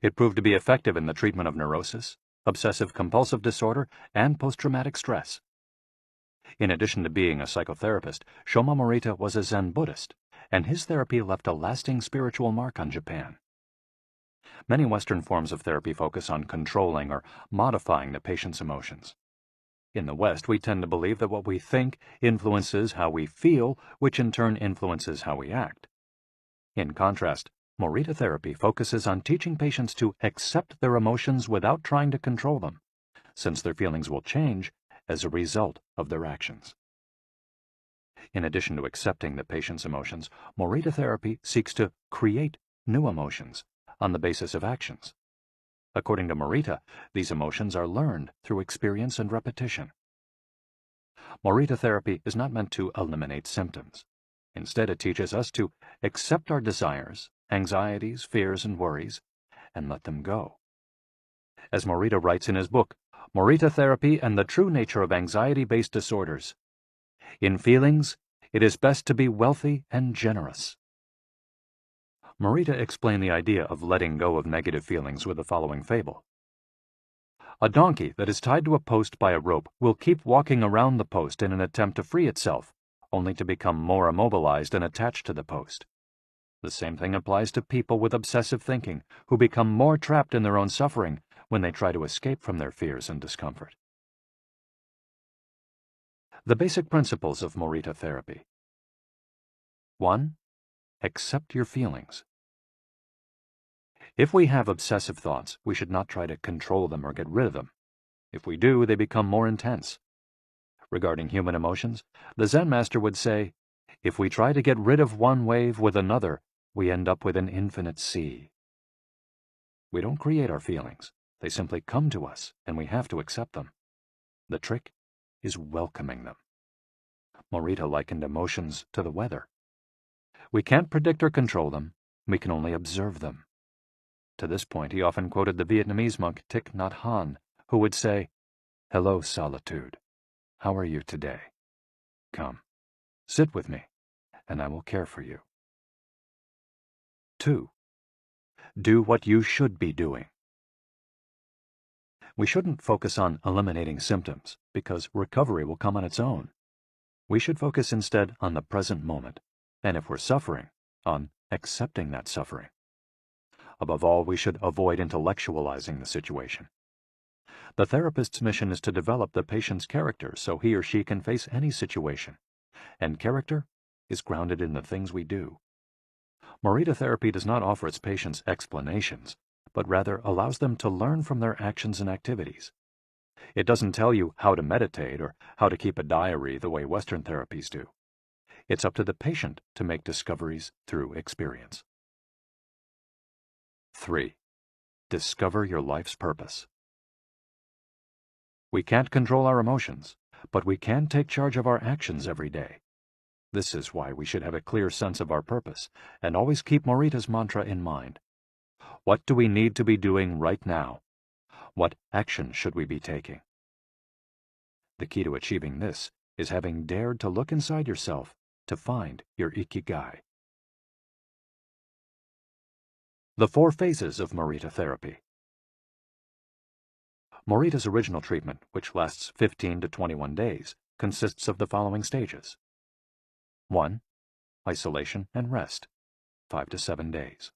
It proved to be effective in the treatment of neurosis, obsessive-compulsive disorder, and post-traumatic stress. In addition to being a psychotherapist, Shoma Morita was a Zen Buddhist, and his therapy left a lasting spiritual mark on Japan. Many Western forms of therapy focus on controlling or modifying the patient's emotions. In the West, we tend to believe that what we think influences how we feel, which in turn influences how we act. In contrast, Morita therapy focuses on teaching patients to accept their emotions without trying to control them, since their feelings will change as a result of their actions. In addition to accepting the patient's emotions, Morita therapy seeks to create new emotions on the basis of actions. According to Morita, these emotions are learned through experience and repetition. Morita therapy is not meant to eliminate symptoms. Instead, it teaches us to accept our desires, anxieties, fears, and worries, and let them go. As Morita writes in his book, Morita Therapy and the True Nature of Anxiety-Based Disorders, in feelings, it is best to be wealthy and generous. Morita explained the idea of letting go of negative feelings with the following fable. A donkey that is tied to a post by a rope will keep walking around the post in an attempt to free itself, only to become more immobilized and attached to the post. The same thing applies to people with obsessive thinking, who become more trapped in their own suffering when they try to escape from their fears and discomfort. The basic principles of Morita therapy. 1. Accept your feelings. If we have obsessive thoughts, we should not try to control them or get rid of them. If we do, they become more intense. Regarding human emotions, the Zen master would say, if we try to get rid of one wave with another, we end up with an infinite sea. We don't create our feelings. They simply come to us, and we have to accept them. The trick is welcoming them. Morita likened emotions to the weather. We can't predict or control them. We can only observe them. To this point, he often quoted the Vietnamese monk Thich Nhat Hanh, who would say, "Hello, solitude. How are you today? Come, sit with me, and I will care for you." 2. Do what you should be doing. We shouldn't focus on eliminating symptoms, because recovery will come on its own. We should focus instead on the present moment, and if we're suffering, on accepting that suffering. Above all, we should avoid intellectualizing the situation. The therapist's mission is to develop the patient's character so he or she can face any situation, and character is grounded in the things we do. Morita therapy does not offer its patients explanations, but rather allows them to learn from their actions and activities. It doesn't tell you how to meditate or how to keep a diary the way Western therapies do. It's up to the patient to make discoveries through experience. 3. Discover your life's purpose. We can't control our emotions, but we can take charge of our actions every day. This is why we should have a clear sense of our purpose and always keep Morita's mantra in mind. What do we need to be doing right now? What action should we be taking? The key to achieving this is having dared to look inside yourself to find your Ikigai. The 4 phases of Morita therapy. Morita's original treatment, which lasts 15 to 21 days, consists of the following stages. 1. Isolation and rest, 5 to 7 days.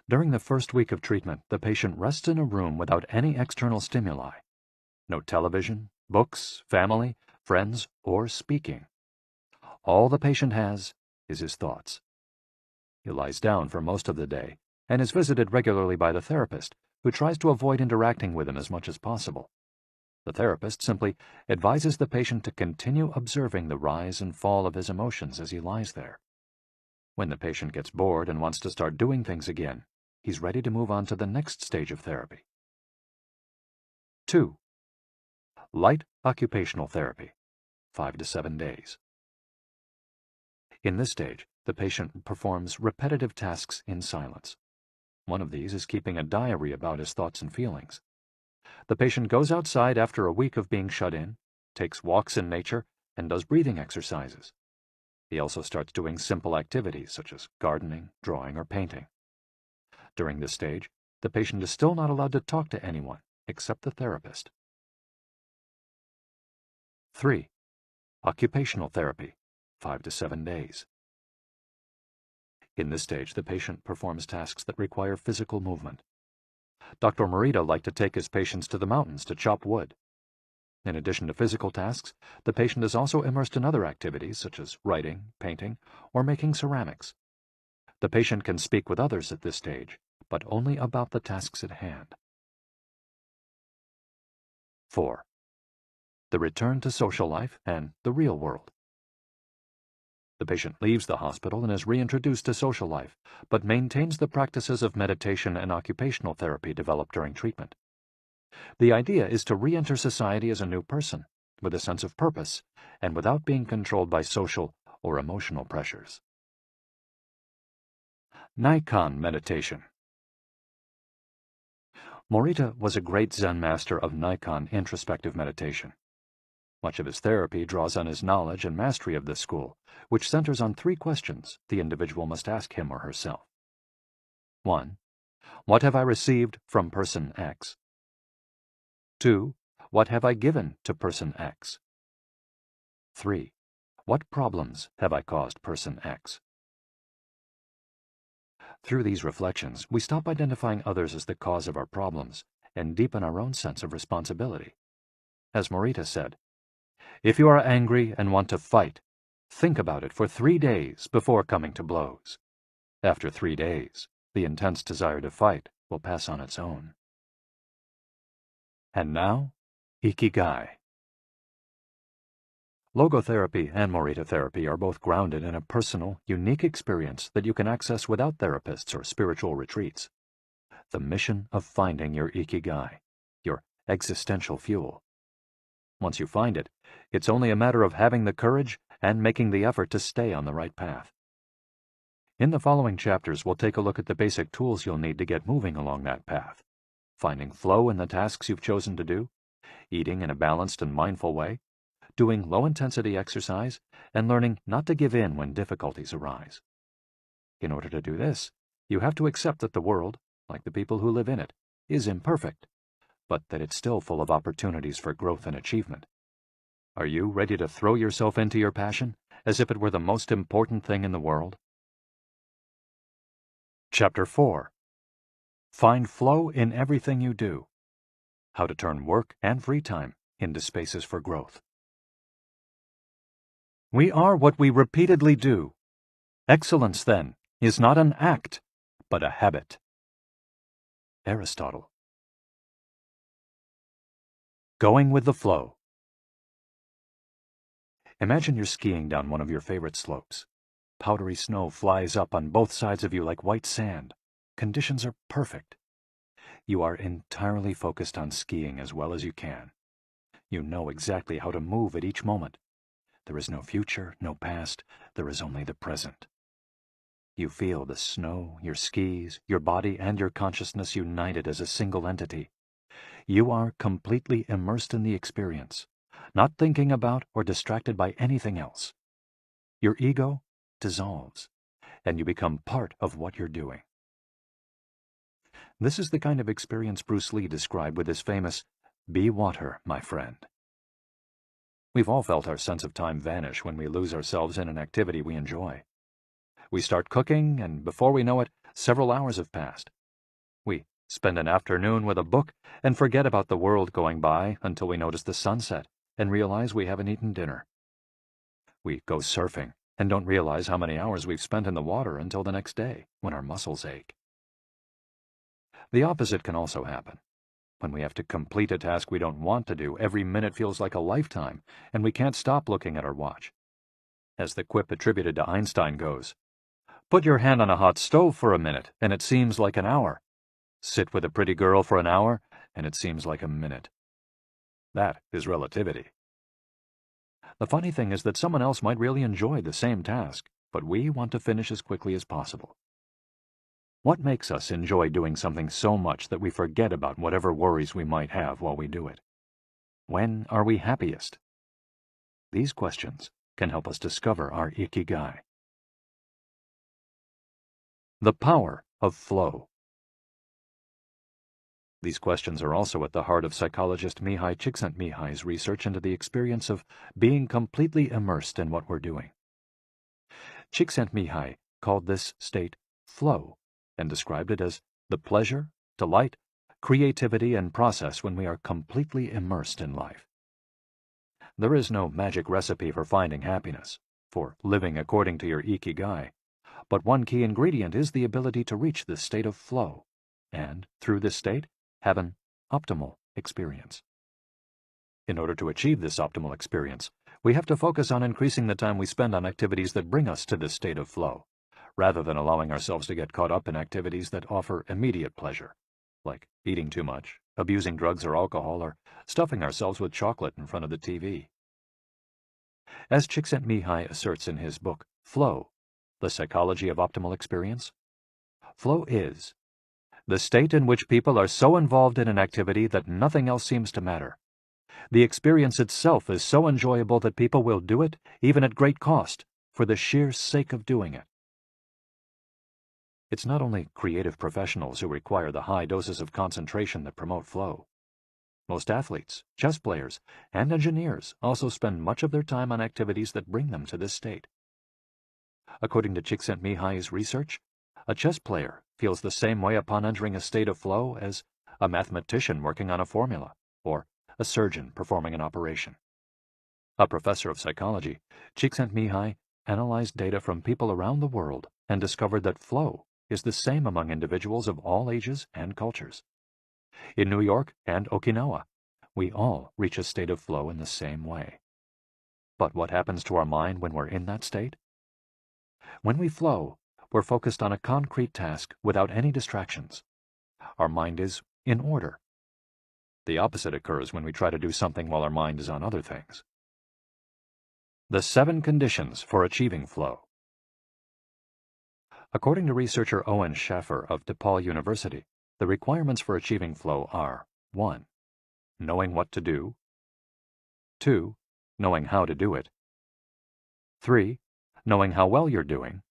During the first week of treatment, the patient rests in a room without any external stimuli. No television, books, family, friends, or speaking. All the patient has is his thoughts. He lies down for most of the day and is visited regularly by the therapist, who tries to avoid interacting with him as much as possible. The therapist simply advises the patient to continue observing the rise and fall of his emotions as he lies there. When the patient gets bored and wants to start doing things again, he's ready to move on to the next stage of therapy. 2. Light occupational therapy, 5 to 7 days. In this stage, the patient performs repetitive tasks in silence. One of these is keeping a diary about his thoughts and feelings. The patient goes outside after a week of being shut in, takes walks in nature, and does breathing exercises. He also starts doing simple activities such as gardening, drawing, or painting. During this stage, the patient is still not allowed to talk to anyone except the therapist. 3. Occupational therapy, 5 to 7 days. In this stage, the patient performs tasks that require physical movement. Dr. Morita liked to take his patients to the mountains to chop wood. In addition to physical tasks, the patient is also immersed in other activities such as writing, painting, or making ceramics. The patient can speak with others at this stage, but only about the tasks at hand. 4. The return to social life and the real world. The patient leaves the hospital and is reintroduced to social life, but maintains the practices of meditation and occupational therapy developed during treatment. The idea is to re-enter society as a new person, with a sense of purpose, and without being controlled by social or emotional pressures. Nikon meditation. Morita was a great Zen master of Nikon introspective meditation. Much of his therapy draws on his knowledge and mastery of this school, which centers on 3 questions the individual must ask him or herself. 1. What have I received from person X? 2. What have I given to person X? 3. What problems have I caused person X? Through these reflections, we stop identifying others as the cause of our problems and deepen our own sense of responsibility. As Morita said, if you are angry and want to fight, think about it for 3 days before coming to blows. After 3 days, the intense desire to fight will pass on its own. And now, Ikigai. Logotherapy and Morita therapy are both grounded in a personal, unique experience that you can access without therapists or spiritual retreats. The mission of finding your Ikigai, your existential fuel. Once you find it, it's only a matter of having the courage and making the effort to stay on the right path. In the following chapters, we'll take a look at the basic tools you'll need to get moving along that path. Finding flow in the tasks you've chosen to do, eating in a balanced and mindful way, doing low-intensity exercise, and learning not to give in when difficulties arise. In order to do this, you have to accept that the world, like the people who live in it, is imperfect, but that it's still full of opportunities for growth and achievement. Are you ready to throw yourself into your passion as if it were the most important thing in the world? Chapter 4. Find flow in everything you do. How to turn work and free time into spaces for growth. We are what we repeatedly do. Excellence, then, is not an act, but a habit. Aristotle. Going with the flow. Imagine you're skiing down one of your favorite slopes. Powdery snow flies up on both sides of you like white sand. Conditions are perfect. You are entirely focused on skiing as well as you can. You know exactly how to move at each moment. There is no future, no past, there is only the present. You feel the snow, your skis, your body, and your consciousness united as a single entity. You are completely immersed in the experience, not thinking about or distracted by anything else. your ego dissolves, and you become part of what you're doing. This is the kind of experience Bruce Lee described with his famous, "Be water, my friend." We've all felt our sense of time vanish when we lose ourselves in an activity we enjoy. We start cooking, and before we know it, several hours have passed. We spend an afternoon with a book and forget about the world going by until we notice the sunset and realize we haven't eaten dinner. We go surfing and don't realize how many hours we've spent in the water until the next day, when our muscles ache. The opposite can also happen. When we have to complete a task we don't want to do, every minute feels like a lifetime, and we can't stop looking at our watch. As the quip attributed to Einstein goes, "Put your hand on a hot stove for a minute, and it seems like an hour. Sit with a pretty girl for an hour, and it seems like a minute." That is relativity. The funny thing is that someone else might really enjoy the same task, but we want to finish as quickly as possible. What makes us enjoy doing something so much that we forget about whatever worries we might have while we do it? When are we happiest? These questions can help us discover our Ikigai. The power of flow. These questions are also at the heart of psychologist Mihai Csikszentmihalyi's research into the experience of being completely immersed in what we're doing. Csikszentmihalyi called this state flow and described it as the pleasure, delight, creativity, and process when we are completely immersed in life. There is no magic recipe for finding happiness, for living according to your Ikigai, but one key ingredient is the ability to reach this state of flow, and, through this state, have an optimal experience. In order to achieve this optimal experience, we have to focus on increasing the time we spend on activities that bring us to this state of flow, rather than allowing ourselves to get caught up in activities that offer immediate pleasure, like eating too much, abusing drugs or alcohol, or stuffing ourselves with chocolate in front of the TV. As Csikszentmihalyi asserts in his book, Flow, The Psychology of Optimal Experience, flow is the state in which people are so involved in an activity that nothing else seems to matter. The experience itself is so enjoyable that people will do it, even at great cost, for the sheer sake of doing it. It's not only creative professionals who require the high doses of concentration that promote flow. Most athletes, chess players, and engineers also spend much of their time on activities that bring them to this state. According to Csikszentmihalyi's research, a chess player feels the same way upon entering a state of flow as a mathematician working on a formula, or a surgeon performing an operation. A professor of psychology, Csikszentmihalyi analyzed data from people around the world and discovered that flow is the same among individuals of all ages and cultures. In New York and Okinawa, we all reach a state of flow in the same way. But what happens to our mind when we're in that state? When we flow, we're focused on a concrete task without any distractions. Our mind is in order. The opposite occurs when we try to do something while our mind is on other things. The 7 conditions for achieving flow. According to researcher Owen Schaffer of DePaul University, the requirements for achieving flow are 1. Knowing what to do. 2. Knowing how to do it. 3. Knowing how well you're doing.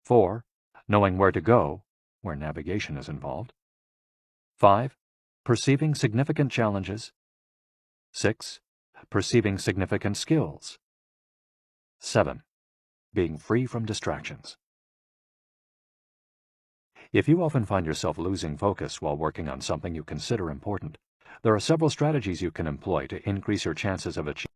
4. Knowing where to go, where navigation is involved. 5. Perceiving significant challenges. 6. Perceiving significant skills. 7. Being free from distractions. If you often find yourself losing focus while working on something you consider important, there are several strategies you can employ to increase your chances of achieving.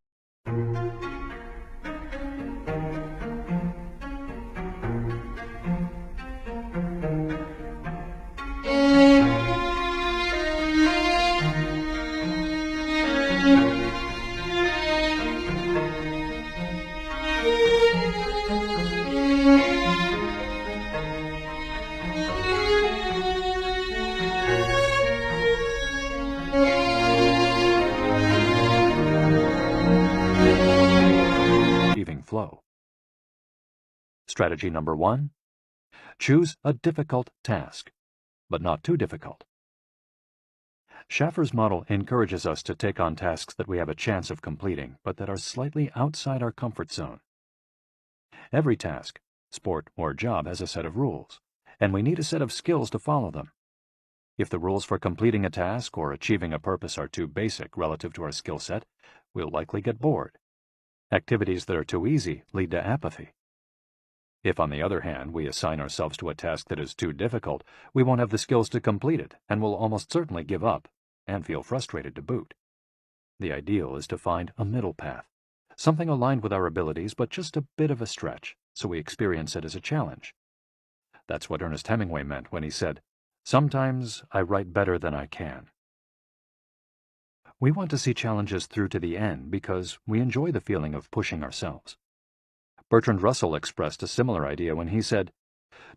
Flow. Strategy number 1. Choose a difficult task, but not too difficult. Schaffer's model encourages us to take on tasks that we have a chance of completing, but that are slightly outside our comfort zone. Every task, sport, or job has a set of rules, and we need a set of skills to follow them. If the rules for completing a task or achieving a purpose are too basic relative to our skill set, we'll likely get bored. Activities that are too easy lead to apathy. If, on the other hand, we assign ourselves to a task that is too difficult, we won't have the skills to complete it and will almost certainly give up and feel frustrated to boot. The ideal is to find a middle path, something aligned with our abilities but just a bit of a stretch, so we experience it as a challenge. That's what Ernest Hemingway meant when he said, "Sometimes I write better than I can." We want to see challenges through to the end because we enjoy the feeling of pushing ourselves. Bertrand Russell expressed a similar idea when he said,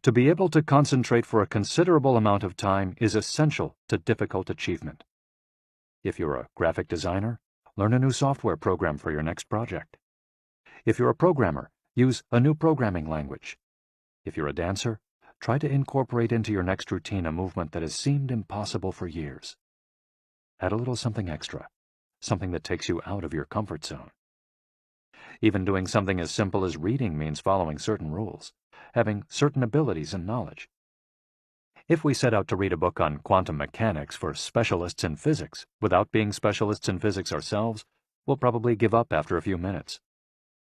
"To be able to concentrate for a considerable amount of time is essential to difficult achievement." If you're a graphic designer, learn a new software program for your next project. If you're a programmer, use a new programming language. If you're a dancer, try to incorporate into your next routine a movement that has seemed impossible for years. Add a little something extra, something that takes you out of your comfort zone. Even doing something as simple as reading means following certain rules, having certain abilities and knowledge. If we set out to read a book on quantum mechanics for specialists in physics without being specialists in physics ourselves, we'll probably give up after a few minutes.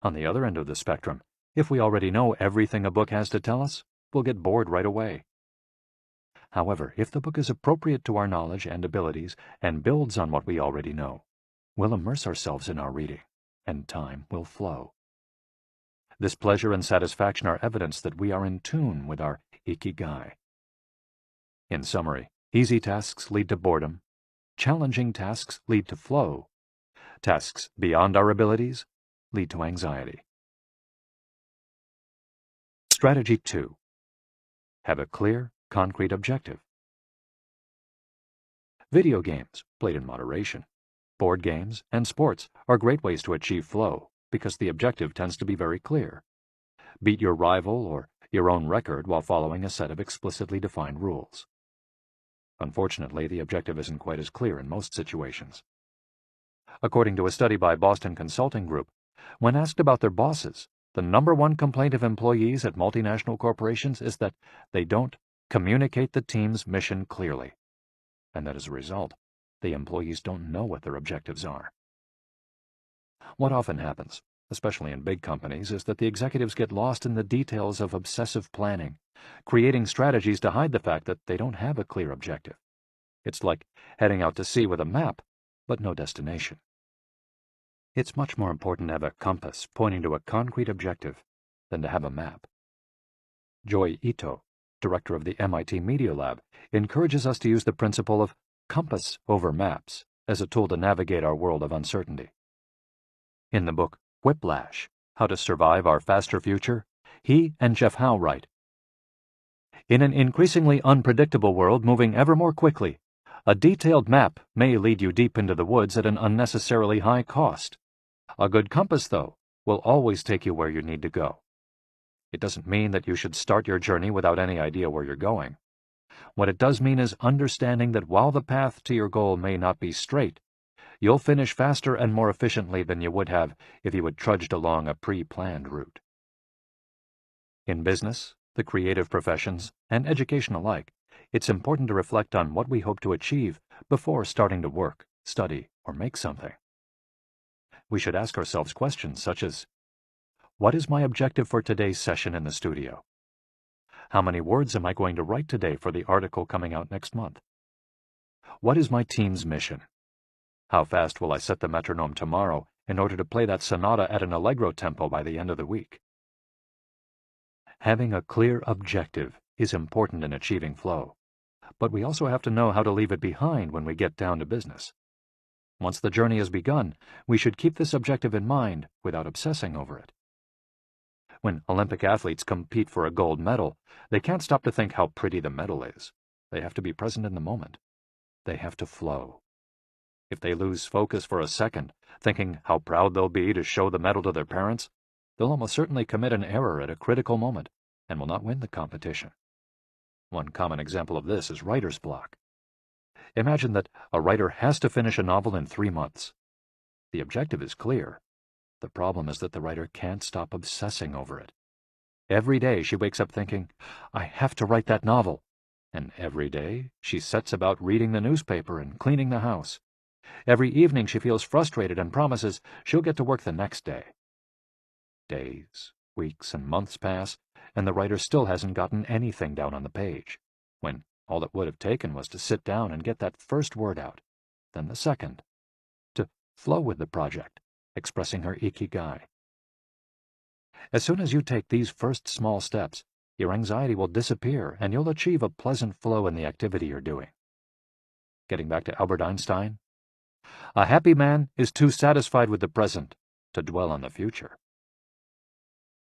On the other end of the spectrum, if we already know everything a book has to tell us, we'll get bored right away. However, if the book is appropriate to our knowledge and abilities and builds on what we already know, we'll immerse ourselves in our reading, and time will flow. This pleasure and satisfaction are evidence that we are in tune with our IKIGAI. In summary, easy tasks lead to boredom, challenging tasks lead to flow, tasks beyond our abilities lead to anxiety. Strategy 2. Have a clear, concrete objective. Video games, played in moderation, board games, and sports are great ways to achieve flow because the objective tends to be very clear. Beat your rival or your own record while following a set of explicitly defined rules. Unfortunately, the objective isn't quite as clear in most situations. According to a study by Boston Consulting Group, when asked about their bosses, the #1 complaint of employees at multinational corporations is that they don't communicate the team's mission clearly, and that as a result, the employees don't know what their objectives are. What often happens, especially in big companies, is that the executives get lost in the details of obsessive planning, creating strategies to hide the fact that they don't have a clear objective. It's like heading out to sea with a map, but no destination. It's much more important to have a compass pointing to a concrete objective than to have a map. Joy Ito, director of the MIT Media Lab, encourages us to use the principle of compass over maps as a tool to navigate our world of uncertainty. In the book Whiplash, How to Survive Our Faster Future, he and Jeff Howe write, "In an increasingly unpredictable world moving ever more quickly, a detailed map may lead you deep into the woods at an unnecessarily high cost. A good compass, though, will always take you where you need to go. It doesn't mean that you should start your journey without any idea where you're going. What it does mean is understanding that while the path to your goal may not be straight, you'll finish faster and more efficiently than you would have if you had trudged along a pre-planned route." In business, the creative professions, and education alike, it's important to reflect on what we hope to achieve before starting to work, study, or make something. We should ask ourselves questions such as, what is my objective for today's session in the studio? How many words am I going to write today for the article coming out next month? What is my team's mission? How fast will I set the metronome tomorrow in order to play that sonata at an allegro tempo by the end of the week? Having a clear objective is important in achieving flow, but we also have to know how to leave it behind when we get down to business. Once the journey has begun, we should keep this objective in mind without obsessing over it. When Olympic athletes compete for a gold medal, they can't stop to think how pretty the medal is. They have to be present in the moment. They have to flow. If they lose focus for a second, thinking how proud they'll be to show the medal to their parents, they'll almost certainly commit an error at a critical moment and will not win the competition. One common example of this is writer's block. Imagine that a writer has to finish a novel in 3 months. The objective is clear. The problem is that the writer can't stop obsessing over it, Every day she wakes up thinking, I have to write that novel. And every day she sets about reading the newspaper and cleaning the house. Every evening she feels frustrated and promises she'll get to work the next day. Days, weeks, and months pass, and the writer still hasn't gotten anything down on the page, when all it would have taken was to sit down and get that first word out, then the second, to flow with the project, expressing her ikigai. As soon as you take these first small steps, your anxiety will disappear and you'll achieve a pleasant flow in the activity you're doing. Getting back to Albert Einstein, a happy man is too satisfied with the present to dwell on the future.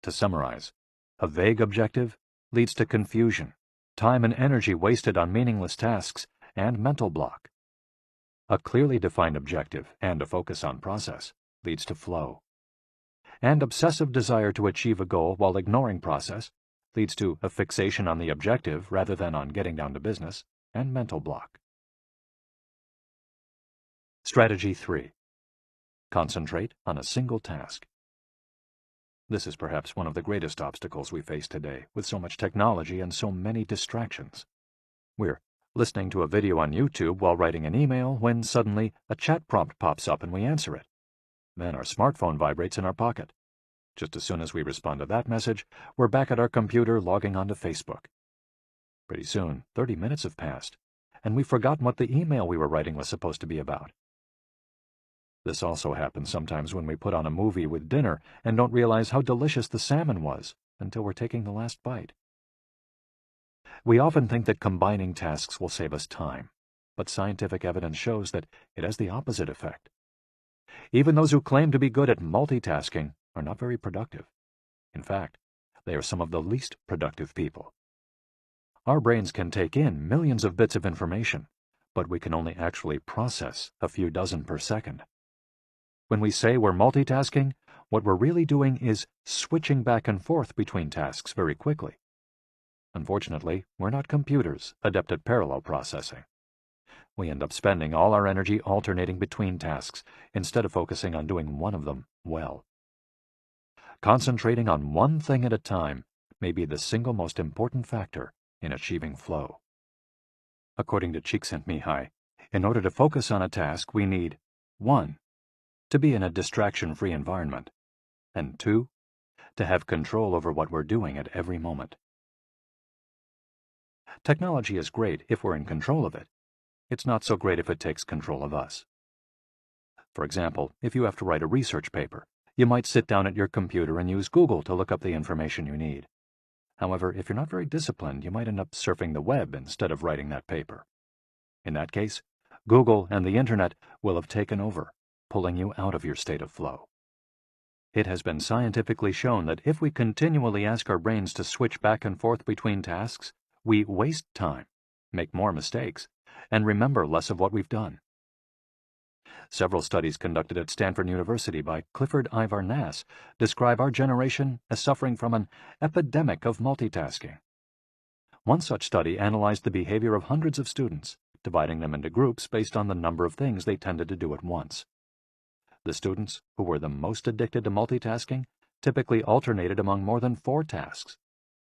To summarize, a vague objective leads to confusion, time and energy wasted on meaningless tasks, and mental block. A clearly defined objective and a focus on process leads to flow. And obsessive desire to achieve a goal while ignoring process leads to a fixation on the objective rather than on getting down to business, and mental block. Strategy 3. Concentrate on a single task. This is perhaps one of the greatest obstacles we face today, with so much technology and so many distractions. We're listening to a video on YouTube while writing an email when suddenly a chat prompt pops up and we answer it. Then our smartphone vibrates in our pocket. Just as soon as we respond to that message, we're back at our computer logging onto Facebook. Pretty soon, 30 minutes have passed, and we've forgotten what the email we were writing was supposed to be about. This also happens sometimes when we put on a movie with dinner and don't realize how delicious the salmon was until we're taking the last bite. We often think that combining tasks will save us time, but scientific evidence shows that it has the opposite effect. Even those who claim to be good at multitasking are not very productive. In fact, they are some of the least productive people. Our brains can take in millions of bits of information, but we can only actually process a few dozen per second. When we say we're multitasking, what we're really doing is switching back and forth between tasks very quickly. Unfortunately, we're not computers adept at parallel processing. We end up spending all our energy alternating between tasks instead of focusing on doing one of them well. Concentrating on one thing at a time may be the single most important factor in achieving flow. According to Csikszentmihalyi, in order to focus on a task, we need 1. To be in a distraction-free environment, and 2. To have control over what we're doing at every moment. Technology is great if we're in control of it. It's not so great if it takes control of us. For example, if you have to write a research paper, you might sit down at your computer and use Google to look up the information you need. However, if you're not very disciplined, you might end up surfing the web instead of writing that paper. In that case, Google and the Internet will have taken over, pulling you out of your state of flow. It has been scientifically shown that if we continually ask our brains to switch back and forth between tasks, we waste time, make more mistakes, and remember less of what we've done. Several studies conducted at Stanford University by Clifford Ivar Nass describe our generation as suffering from an epidemic of multitasking. One such study analyzed the behavior of hundreds of students, dividing them into groups based on the number of things they tended to do at once. The students who were the most addicted to multitasking typically alternated among more than 4 tasks.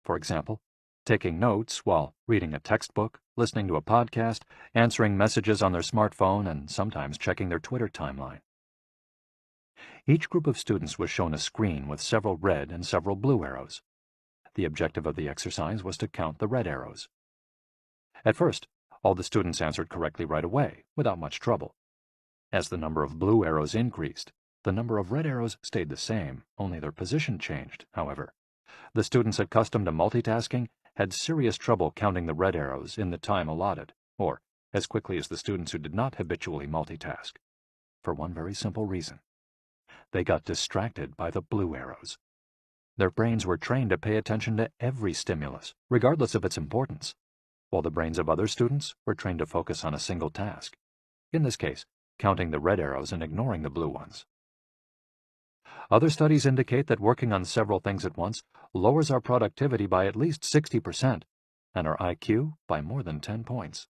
For example, taking notes while reading a textbook, listening to a podcast, answering messages on their smartphone, and sometimes checking their Twitter timeline. Each group of students was shown a screen with several red and several blue arrows. The objective of the exercise was to count the red arrows. At first, all the students answered correctly right away, without much trouble. As the number of blue arrows increased, the number of red arrows stayed the same, only their position changed, however. The students accustomed to multitasking had serious trouble counting the red arrows in the time allotted, or as quickly as the students who did not habitually multitask, for one very simple reason. They got distracted by the blue arrows. Their brains were trained to pay attention to every stimulus, regardless of its importance, while the brains of other students were trained to focus on a single task. In this case, counting the red arrows and ignoring the blue ones. Other studies indicate that working on several things at once lowers our productivity by at least 60% and our IQ by more than 10 points.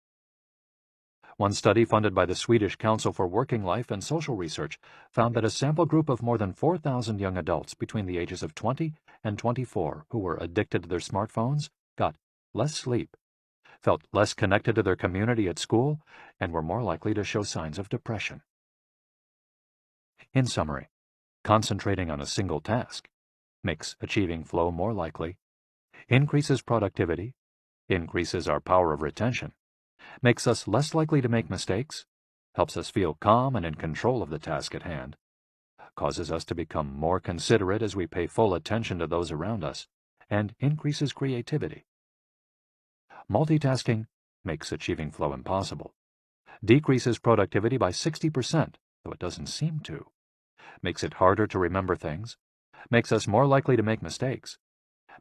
One study funded by the Swedish Council for Working Life and Social Research found that a sample group of more than 4,000 young adults between the ages of 20 and 24 who were addicted to their smartphones got less sleep, felt less connected to their community at school, and were more likely to show signs of depression. In summary, concentrating on a single task makes achieving flow more likely, increases productivity, increases our power of retention, makes us less likely to make mistakes, helps us feel calm and in control of the task at hand, causes us to become more considerate as we pay full attention to those around us, and increases creativity. Multitasking makes achieving flow impossible, decreases productivity by 60%, though it doesn't seem to, makes it harder to remember things, makes us more likely to make mistakes,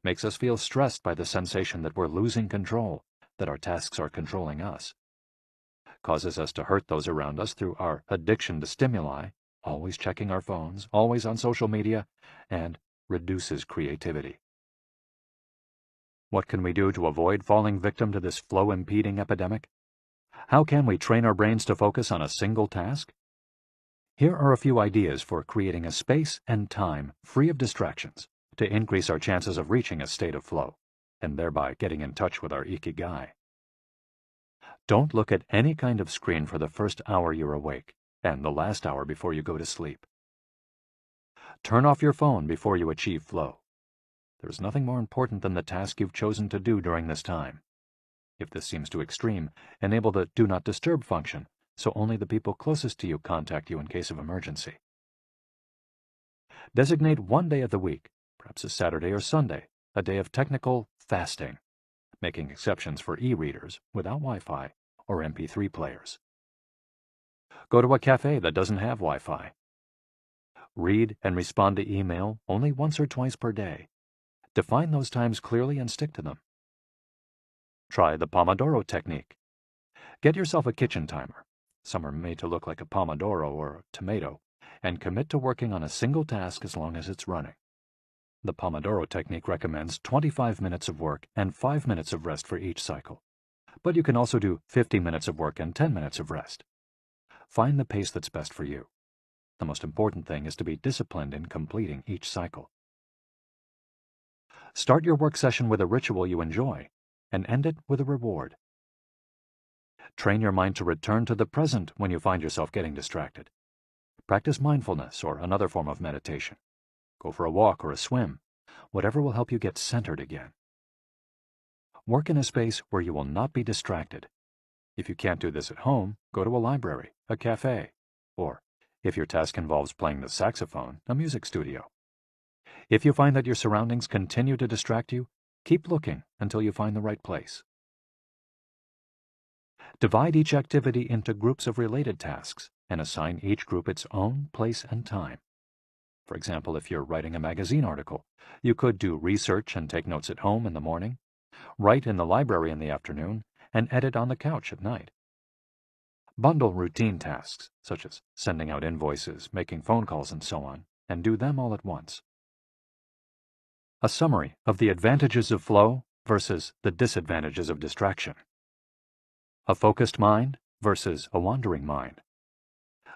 makes us feel stressed by the sensation that we're losing control, that our tasks are controlling us, causes us to hurt those around us through our addiction to stimuli, always checking our phones, always on social media, and reduces creativity. What can we do to avoid falling victim to this flow-impeding epidemic? How can we train our brains to focus on a single task? Here are a few ideas for creating a space and time free of distractions to increase our chances of reaching a state of flow, and thereby getting in touch with our IKIGAI. Don't look at any kind of screen for the first hour you're awake, and the last hour before you go to sleep. Turn off your phone before you achieve flow. There is nothing more important than the task you've chosen to do during this time. If this seems too extreme, enable the Do Not Disturb function, so only the people closest to you contact you in case of emergency. Designate one day of the week, perhaps a Saturday or Sunday, a day of technical fasting, making exceptions for e-readers without Wi-Fi or MP3 players. Go to a cafe that doesn't have Wi-Fi. Read and respond to email only once or twice per day. Define those times clearly and stick to them. Try the Pomodoro technique. Get yourself a kitchen timer. Some are made to look like a pomodoro or a tomato, and commit to working on a single task as long as it's running. The Pomodoro technique recommends 25 minutes of work and 5 minutes of rest for each cycle, but you can also do 50 minutes of work and 10 minutes of rest. Find the pace that's best for you. The most important thing is to be disciplined in completing each cycle. Start your work session with a ritual you enjoy, and end it with a reward. Train your mind to return to the present when you find yourself getting distracted. Practice mindfulness or another form of meditation. Go for a walk or a swim, whatever will help you get centered again. Work in a space where you will not be distracted. If you can't do this at home, go to a library, a cafe, or, if your task involves playing the saxophone, a music studio. If you find that your surroundings continue to distract you, keep looking until you find the right place. Divide each activity into groups of related tasks and assign each group its own place and time. For example, if you're writing a magazine article, you could do research and take notes at home in the morning, write in the library in the afternoon, and edit on the couch at night. Bundle routine tasks, such as sending out invoices, making phone calls, and so on, and do them all at once. A summary of the advantages of flow versus the disadvantages of distraction. A focused mind versus a wandering mind.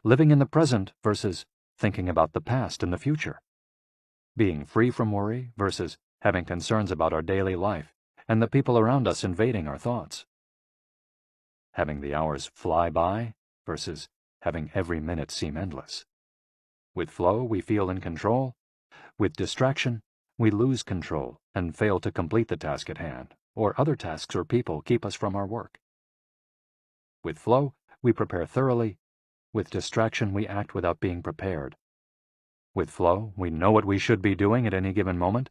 Living in the present versus thinking about the past and the future. Being free from worry versus having concerns about our daily life and the people around us invading our thoughts. Having the hours fly by versus having every minute seem endless. With flow, we feel in control. With distraction, we lose control and fail to complete the task at hand, or other tasks or people keep us from our work. With flow, we prepare thoroughly. With distraction, we act without being prepared. With flow, we know what we should be doing at any given moment.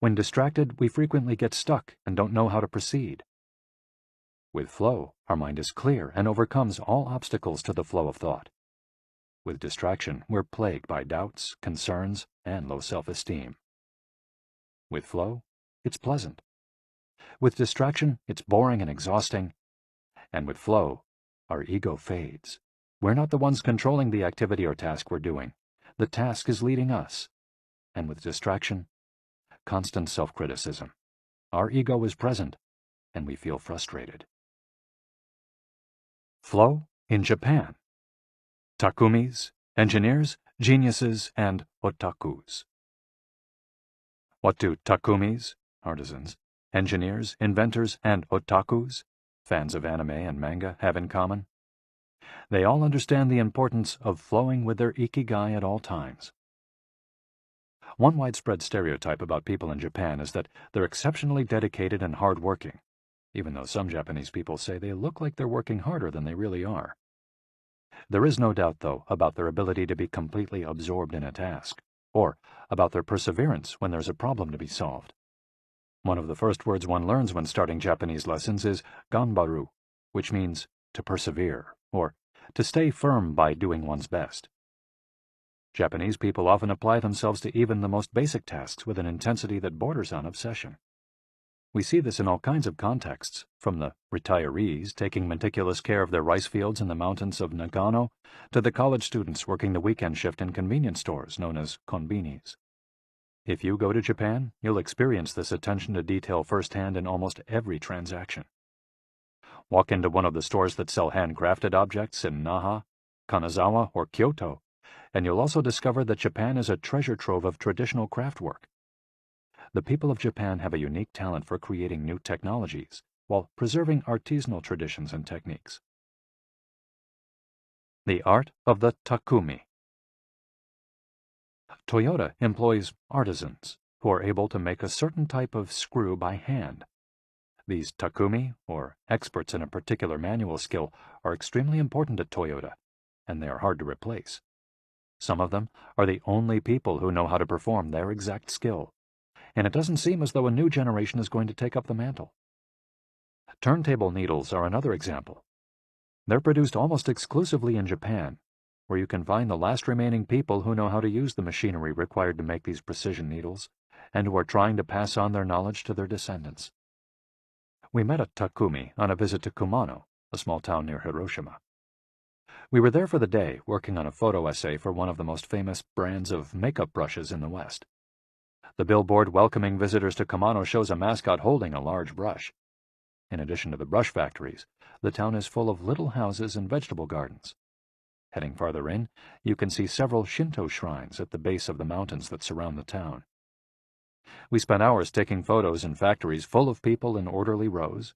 When distracted, we frequently get stuck and don't know how to proceed. With flow, our mind is clear and overcomes all obstacles to the flow of thought. With distraction, we're plagued by doubts, concerns, and low self-esteem. With flow, it's pleasant. With distraction, it's boring and exhausting. And with flow, our ego fades. We're not the ones controlling the activity or task we're doing. The task is leading us. And with distraction, constant self-criticism. Our ego is present, and we feel frustrated. Flow in Japan. Takumis, engineers, geniuses, and otakus. What do takumis, artisans, engineers, inventors, and otakus, fans of anime and manga, have in common? They all understand the importance of flowing with their ikigai at all times. One widespread stereotype about people in Japan is that they're exceptionally dedicated and hard-working, even though some Japanese people say they look like they're working harder than they really are. There is no doubt, though, about their ability to be completely absorbed in a task, or about their perseverance when there's a problem to be solved. One of the first words one learns when starting Japanese lessons is ganbaru, which means to persevere, or to stay firm by doing one's best. Japanese people often apply themselves to even the most basic tasks with an intensity that borders on obsession. We see this in all kinds of contexts, from the retirees taking meticulous care of their rice fields in the mountains of Nagano to the college students working the weekend shift in convenience stores known as konbinis. If you go to Japan, you'll experience this attention to detail firsthand in almost every transaction. Walk into one of the stores that sell handcrafted objects in Naha, Kanazawa, or Kyoto, and you'll also discover that Japan is a treasure trove of traditional craftwork. The people of Japan have a unique talent for creating new technologies while preserving artisanal traditions and techniques. The art of the takumi. Toyota employs artisans who are able to make a certain type of screw by hand. These takumi, or experts in a particular manual skill, are extremely important at Toyota, and they are hard to replace. Some of them are the only people who know how to perform their exact skill, and it doesn't seem as though a new generation is going to take up the mantle. Turntable needles are another example. They're produced almost exclusively in Japan, where you can find the last remaining people who know how to use the machinery required to make these precision needles, and who are trying to pass on their knowledge to their descendants. We met a takumi on a visit to Kumano, a small town near Hiroshima. We were there for the day, working on a photo essay for one of the most famous brands of makeup brushes in the West. The billboard welcoming visitors to Kumano shows a mascot holding a large brush. In addition to the brush factories, the town is full of little houses and vegetable gardens. Heading farther in, you can see several Shinto shrines at the base of the mountains that surround the town. We spent hours taking photos in factories full of people in orderly rows,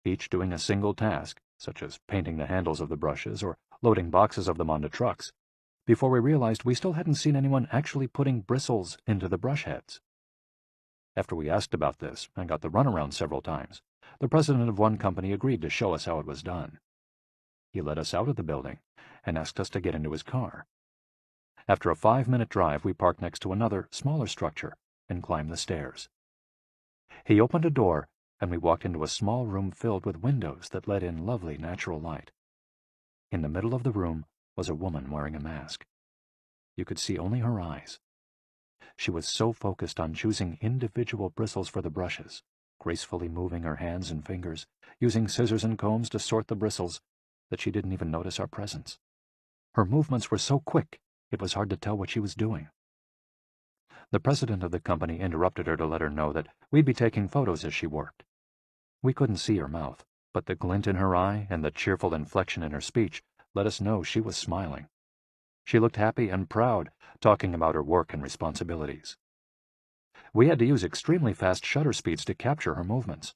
each doing a single task, such as painting the handles of the brushes or loading boxes of them onto trucks, before we realized we still hadn't seen anyone actually putting bristles into the brush heads. After we asked about this and got the runaround several times, the president of one company agreed to show us how it was done. He led us out of the building and asked us to get into his car. After a 5-minute drive, we parked next to another, smaller structure and climbed the stairs. He opened a door, and we walked into a small room filled with windows that let in lovely natural light. In the middle of the room was a woman wearing a mask. You could see only her eyes. She was so focused on choosing individual bristles for the brushes, gracefully moving her hands and fingers, using scissors and combs to sort the bristles, that she didn't even notice our presence. Her movements were so quick, it was hard to tell what she was doing. The president of the company interrupted her to let her know that we'd be taking photos as she worked. We couldn't see her mouth, but the glint in her eye and the cheerful inflection in her speech let us know she was smiling. She looked happy and proud, talking about her work and responsibilities. We had to use extremely fast shutter speeds to capture her movements.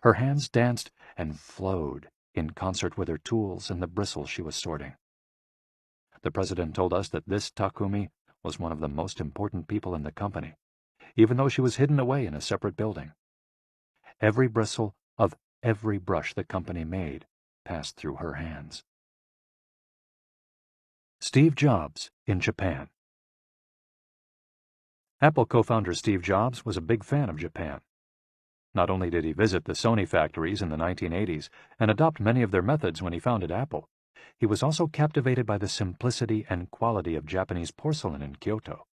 Her hands danced and flowed in concert with her tools and the bristles she was sorting. The president told us that this takumi was one of the most important people in the company, even though she was hidden away in a separate building. Every bristle of every brush the company made passed through her hands. Steve Jobs in Japan. Apple co-founder Steve Jobs was a big fan of Japan. Not only did he visit the Sony factories in the 1980s and adopt many of their methods when he founded Apple, he was also captivated by the simplicity and quality of Japanese porcelain in Kyoto.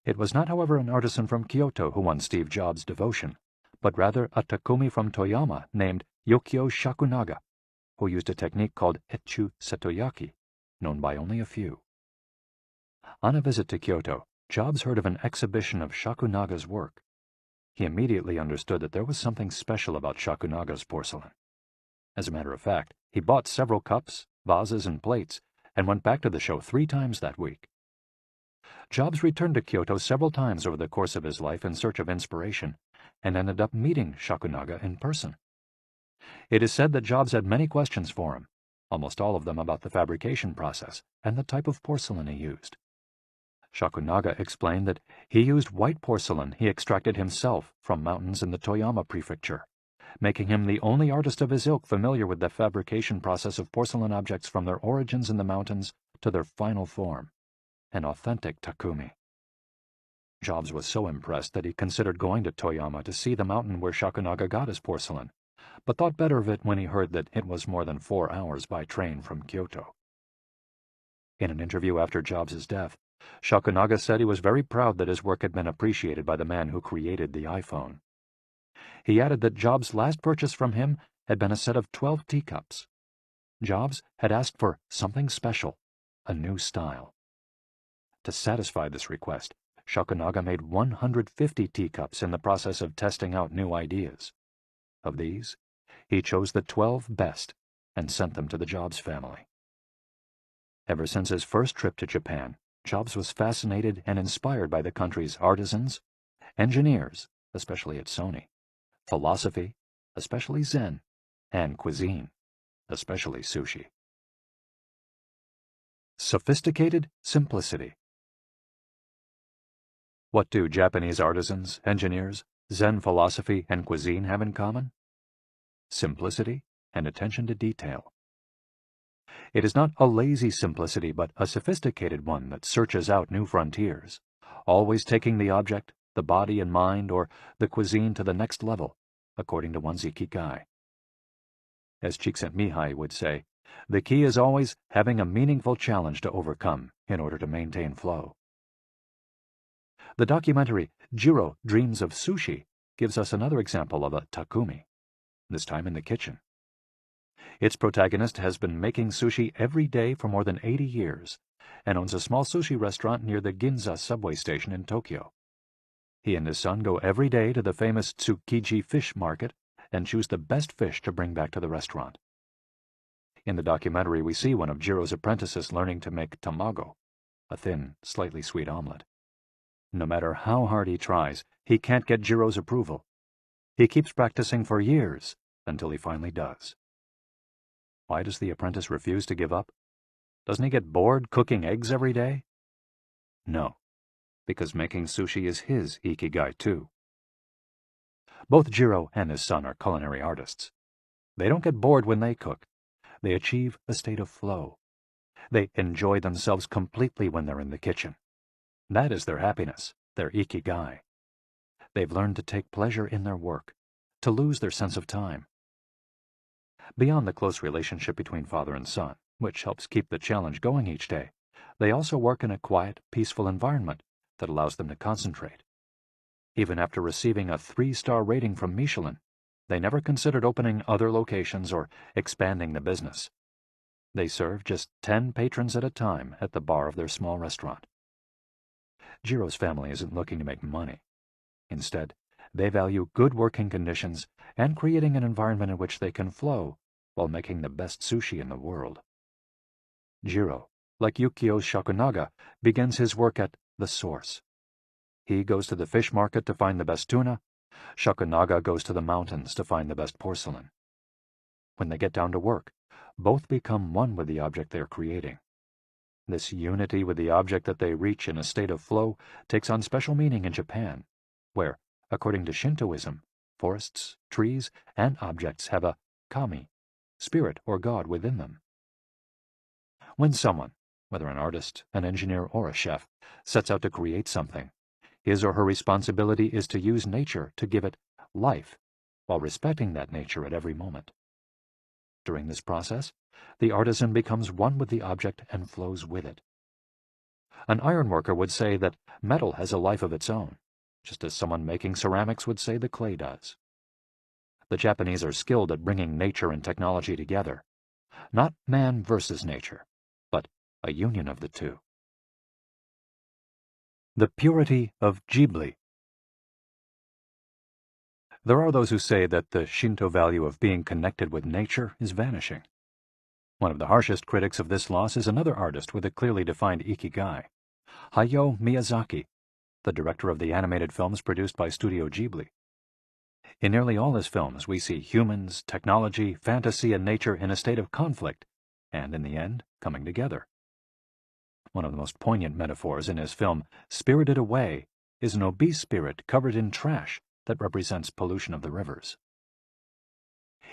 It was not, however, an artisan from Kyoto who won Steve Jobs' devotion, but rather a takumi from Toyama named Yokio Shakunaga, who used a technique called Echu Setoyaki, known by only a few. On a visit to Kyoto, Jobs heard of an exhibition of Shakunaga's work. He immediately understood that there was something special about Shakunaga's porcelain. As a matter of fact, he bought several cups, vases, and plates, and went back to the show 3 times that week. Jobs returned to Kyoto several times over the course of his life in search of inspiration, and ended up meeting Shakunaga in person. It is said that Jobs had many questions for him, almost all of them about the fabrication process and the type of porcelain he used. Shakunaga explained that he used white porcelain he extracted himself from mountains in the Toyama prefecture, making him the only artist of his ilk familiar with the fabrication process of porcelain objects from their origins in the mountains to their final form, an authentic takumi. Jobs was so impressed that he considered going to Toyama to see the mountain where Shakunaga got his porcelain, but thought better of it when he heard that it was more than 4 hours by train from Kyoto. In an interview after Jobs' death, Shakunaga said he was very proud that his work had been appreciated by the man who created the iPhone. He added that Jobs' last purchase from him had been a set of 12 teacups. Jobs had asked for something special, a new style. To satisfy this request, Shakunaga made 150 teacups in the process of testing out new ideas. Of these, he chose the 12 best and sent them to the Jobs family. Ever since his first trip to Japan, Jobs was fascinated and inspired by the country's artisans, engineers, especially at Sony, philosophy, especially Zen, and cuisine, especially sushi. Sophisticated simplicity. What do Japanese artisans, engineers, Zen philosophy, and cuisine have in common? Simplicity and attention to detail. It is not a lazy simplicity, but a sophisticated one that searches out new frontiers, always taking the object, the body and mind, or the cuisine to the next level, according to one's IKIGAI. As Csikszentmihalyi would say, the key is always having a meaningful challenge to overcome in order to maintain flow. The documentary Jiro Dreams of Sushi gives us another example of a takumi, this time in the kitchen. Its protagonist has been making sushi every day for more than 80 years and owns a small sushi restaurant near the Ginza subway station in Tokyo. He and his son go every day to the famous Tsukiji fish market and choose the best fish to bring back to the restaurant. In the documentary, we see one of Jiro's apprentices learning to make tamago, a thin, slightly sweet omelet. No matter how hard he tries, he can't get Jiro's approval. He keeps practicing for years until he finally does. Why does the apprentice refuse to give up? Doesn't he get bored cooking eggs every day? No, because making sushi is his ikigai too. Both Jiro and his son are culinary artists. They don't get bored when they cook. They achieve a state of flow. They enjoy themselves completely when they're in the kitchen. That is their happiness, their ikigai. They've learned to take pleasure in their work, to lose their sense of time. Beyond the close relationship between father and son, which helps keep the challenge going each day, they also work in a quiet, peaceful environment that allows them to concentrate. Even after receiving a 3-star rating from Michelin, they never considered opening other locations or expanding the business. They serve just 10 patrons at a time at the bar of their small restaurant. Jiro's family isn't looking to make money. Instead, they value good working conditions and creating an environment in which they can flow while making the best sushi in the world. Jiro, like Yukio Shakunaga, begins his work at the source. He goes to the fish market to find the best tuna. Shakunaga goes to the mountains to find the best porcelain. When they get down to work, both become one with the object they are creating. This unity with the object that they reach in a state of flow takes on special meaning in Japan, where, according to Shintoism, forests, trees, and objects have a kami, spirit or god within them. When someone, whether an artist, an engineer, or a chef, sets out to create something, his or her responsibility is to use nature to give it life, while respecting that nature at every moment. During this process, the artisan becomes one with the object and flows with it. An ironworker would say that metal has a life of its own, just as someone making ceramics would say the clay does. The Japanese are skilled at bringing nature and technology together, not man versus nature, but a union of the two. The purity of Ghibli. There are those who say that the Shinto value of being connected with nature is vanishing. One of the harshest critics of this loss is another artist with a clearly defined ikigai, Hayao Miyazaki, the director of the animated films produced by Studio Ghibli. In nearly all his films, we see humans, technology, fantasy, and nature in a state of conflict, and in the end, coming together. One of the most poignant metaphors in his film, Spirited Away, is an obese spirit covered in trash that represents pollution of the rivers.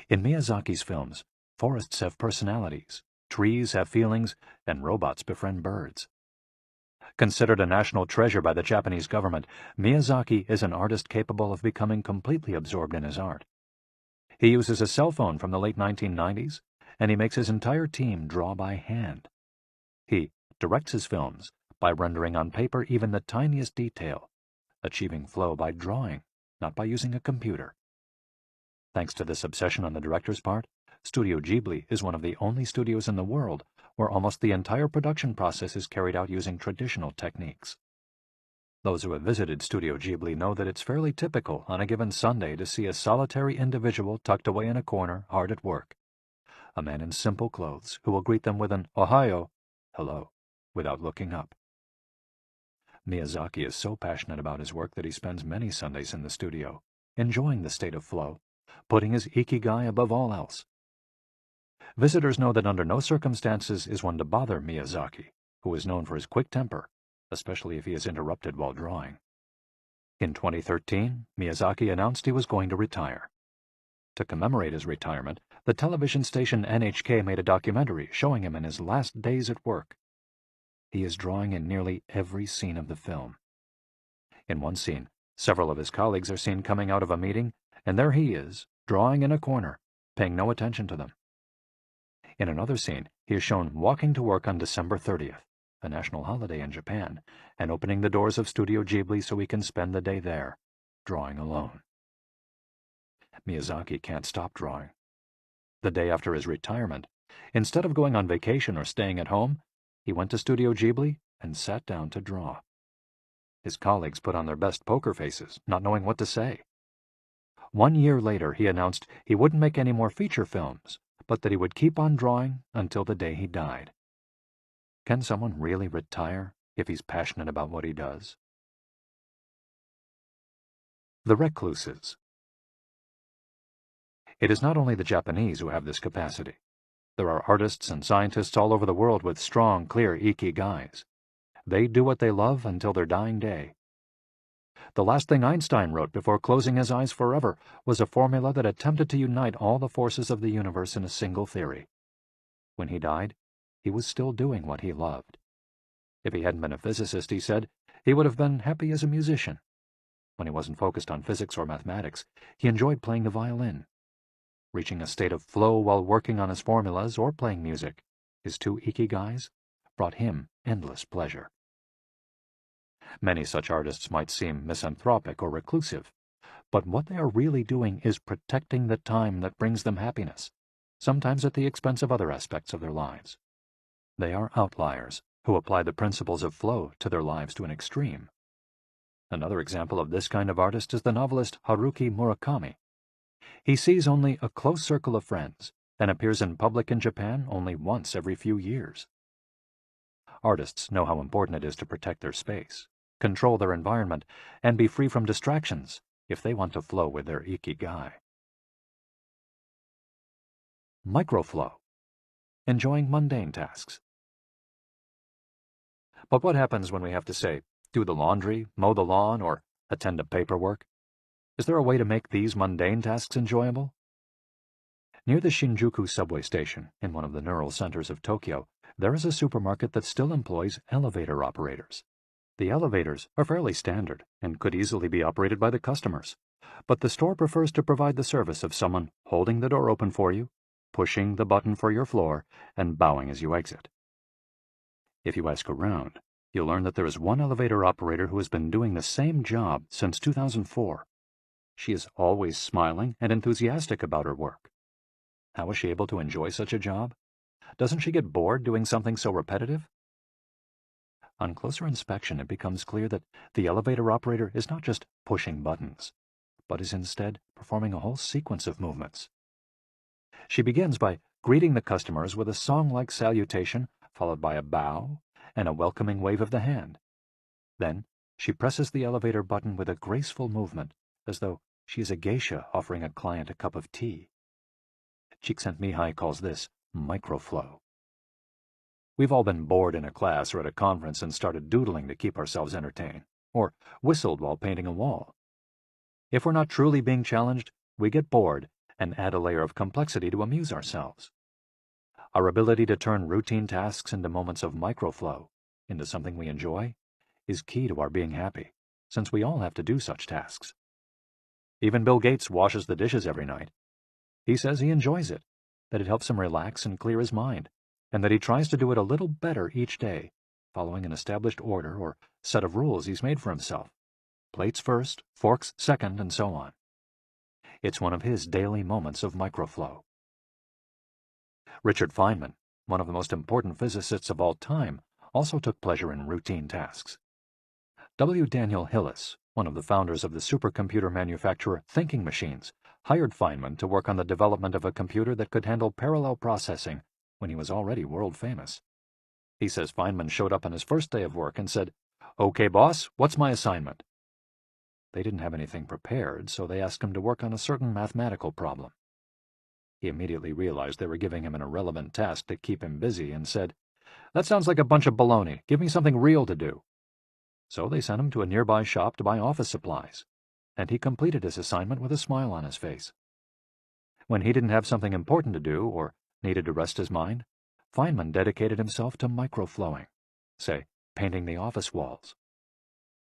In Miyazaki's films, forests have personalities, trees have feelings, and robots befriend birds. Considered a national treasure by the Japanese government, Miyazaki is an artist capable of becoming completely absorbed in his art. He uses a cell phone from the late 1990s, and he makes his entire team draw by hand. He directs his films by rendering on paper even the tiniest detail, achieving flow by drawing, not by using a computer. Thanks to this obsession on the director's part, Studio Ghibli is one of the only studios in the world where almost the entire production process is carried out using traditional techniques. Those who have visited Studio Ghibli know that it's fairly typical on a given Sunday to see a solitary individual tucked away in a corner, hard at work. A man in simple clothes who will greet them with an "Ohayo," hello, without looking up. Miyazaki is so passionate about his work that he spends many Sundays in the studio, enjoying the state of flow, putting his ikigai above all else. Visitors know that under no circumstances is one to bother Miyazaki, who is known for his quick temper, especially if he is interrupted while drawing. In 2013, Miyazaki announced he was going to retire. To commemorate his retirement, the television station NHK made a documentary showing him in his last days at work. He is drawing in nearly every scene of the film. In one scene, several of his colleagues are seen coming out of a meeting, and there he is, drawing in a corner, paying no attention to them. In another scene, he is shown walking to work on December 30th, a national holiday in Japan, and opening the doors of Studio Ghibli so he can spend the day there, drawing alone. Miyazaki can't stop drawing. The day after his retirement, instead of going on vacation or staying at home, he went to Studio Ghibli and sat down to draw. His colleagues put on their best poker faces, not knowing what to say. 1 year later, he announced he wouldn't make any more feature films, but that he would keep on drawing until the day he died. Can someone really retire if he's passionate about what he does? The Recluses. It is not only the Japanese who have this capacity. There are artists and scientists all over the world with strong, clear ikigais. They do what they love until their dying day. The last thing Einstein wrote before closing his eyes forever was a formula that attempted to unite all the forces of the universe in a single theory. When he died, he was still doing what he loved. If he hadn't been a physicist, he said, he would have been happy as a musician. When he wasn't focused on physics or mathematics, he enjoyed playing the violin. Reaching a state of flow while working on his formulas or playing music, his two ikigais, brought him endless pleasure. Many such artists might seem misanthropic or reclusive, but what they are really doing is protecting the time that brings them happiness, sometimes at the expense of other aspects of their lives. They are outliers who apply the principles of flow to their lives to an extreme. Another example of this kind of artist is the novelist Haruki Murakami. He sees only a close circle of friends and appears in public in Japan only once every few years. Artists know how important it is to protect their space, control their environment, and be free from distractions if they want to flow with their ikigai. Microflow. Enjoying mundane tasks. But what happens when we have to, say, do the laundry, mow the lawn, or attend to paperwork? Is there a way to make these mundane tasks enjoyable? Near the Shinjuku subway station, in one of the neural centers of Tokyo, there is a supermarket that still employs elevator operators. The elevators are fairly standard and could easily be operated by the customers, but the store prefers to provide the service of someone holding the door open for you, pushing the button for your floor, and bowing as you exit. If you ask around, you'll learn that there is one elevator operator who has been doing the same job since 2004. She is always smiling and enthusiastic about her work. How is she able to enjoy such a job? Doesn't she get bored doing something so repetitive? On closer inspection, it becomes clear that the elevator operator is not just pushing buttons, but is instead performing a whole sequence of movements. She begins by greeting the customers with a song-like salutation, followed by a bow and a welcoming wave of the hand. Then, she presses the elevator button with a graceful movement, as though she is a geisha offering a client a cup of tea. Csikszentmihalyi calls this microflow. We've all been bored in a class or at a conference and started doodling to keep ourselves entertained, or whistled while painting a wall. If we're not truly being challenged, we get bored and add a layer of complexity to amuse ourselves. Our ability to turn routine tasks into moments of microflow, into something we enjoy, is key to our being happy, since we all have to do such tasks. Even Bill Gates washes the dishes every night. He says he enjoys it, that it helps him relax and clear his mind, and that he tries to do it a little better each day, following an established order or set of rules he's made for himself. Plates first, forks second, and so on. It's one of his daily moments of microflow. Richard Feynman, one of the most important physicists of all time, also took pleasure in routine tasks. W. Daniel Hillis, one of the founders of the supercomputer manufacturer Thinking Machines, hired Feynman to work on the development of a computer that could handle parallel processing when he was already world famous. He says Feynman showed up on his first day of work and said, "Okay, boss, what's my assignment?" They didn't have anything prepared, so they asked him to work on a certain mathematical problem. He immediately realized they were giving him an irrelevant task to keep him busy and said, "That sounds like a bunch of baloney. Give me something real to do." So they sent him to a nearby shop to buy office supplies, and he completed his assignment with a smile on his face. When he didn't have something important to do or needed to rest his mind, Feynman dedicated himself to microflowing, say, painting the office walls.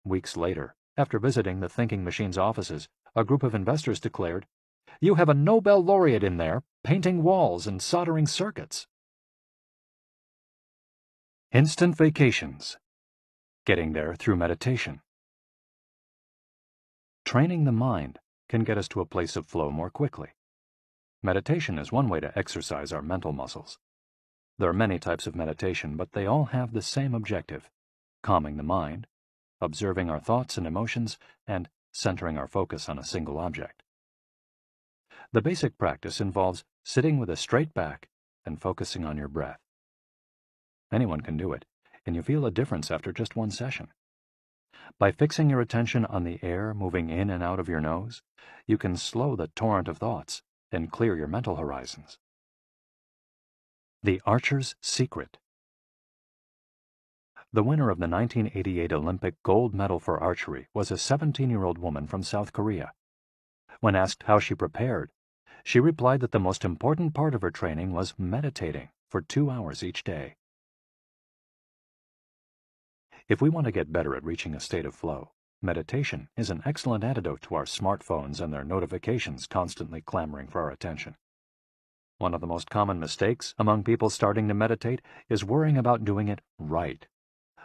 Weeks later, after visiting the Thinking Machines offices, a group of investors declared, "You have a Nobel laureate in there, painting walls and soldering circuits." Instant vacations. Getting there through meditation. Training the mind can get us to a place of flow more quickly. Meditation is one way to exercise our mental muscles. There are many types of meditation, but they all have the same objective: calming the mind, observing our thoughts and emotions, and centering our focus on a single object. The basic practice involves sitting with a straight back and focusing on your breath. Anyone can do it, and you feel a difference after just one session. By fixing your attention on the air moving in and out of your nose, you can slow the torrent of thoughts and clear your mental horizons. The Archer's Secret. The winner of the 1988 Olympic gold medal for archery was a 17-year-old woman from South Korea. When asked how she prepared, she replied that the most important part of her training was meditating for 2 hours each day. If we want to get better at reaching a state of flow, meditation is an excellent antidote to our smartphones and their notifications constantly clamoring for our attention. One of the most common mistakes among people starting to meditate is worrying about doing it right,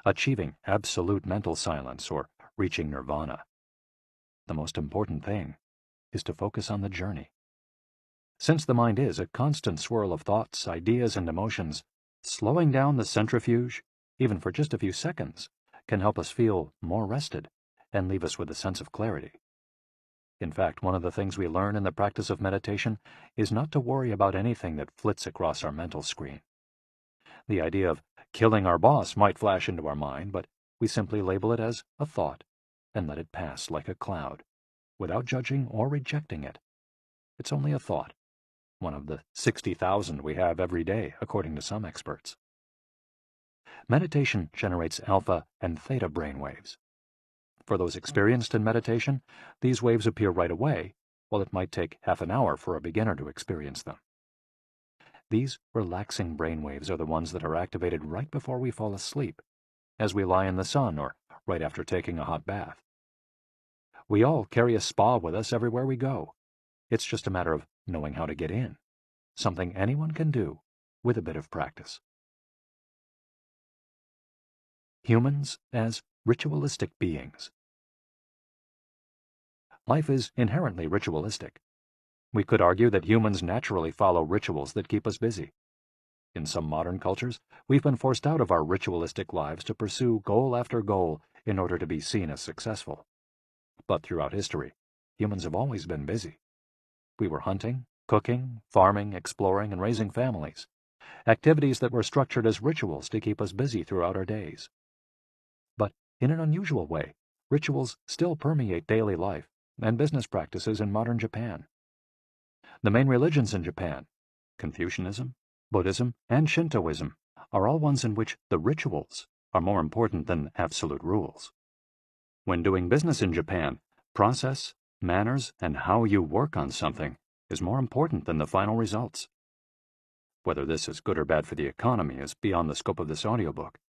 achieving absolute mental silence or reaching nirvana. The most important thing is to focus on the journey. Since the mind is a constant swirl of thoughts, ideas, and emotions, slowing down the centrifuge, even for just a few seconds, can help us feel more rested and leave us with a sense of clarity. In fact, one of the things we learn in the practice of meditation is not to worry about anything that flits across our mental screen. The idea of killing our boss might flash into our mind, but we simply label it as a thought and let it pass like a cloud, without judging or rejecting it. It's only a thought, one of the 60,000 we have every day, according to some experts. Meditation generates alpha and theta brainwaves. For those experienced in meditation, these waves appear right away, while it might take half an hour for a beginner to experience them. These relaxing brainwaves are the ones that are activated right before we fall asleep, as we lie in the sun or right after taking a hot bath. We all carry a spa with us everywhere we go. It's just a matter of knowing how to get in, something anyone can do with a bit of practice. Humans as ritualistic beings. Life is inherently ritualistic. We could argue that humans naturally follow rituals that keep us busy. In some modern cultures, we've been forced out of our ritualistic lives to pursue goal after goal in order to be seen as successful. But throughout history, humans have always been busy. We were hunting, cooking, farming, exploring, and raising families, activities that were structured as rituals to keep us busy throughout our days. But in an unusual way, rituals still permeate daily life and business practices in modern Japan. The main religions in Japan, Confucianism, Buddhism, and Shintoism, are all ones in which the rituals are more important than absolute rules. When doing business in Japan, process, manners, and how you work on something is more important than the final results. Whether this is good or bad for the economy is beyond the scope of this audiobook.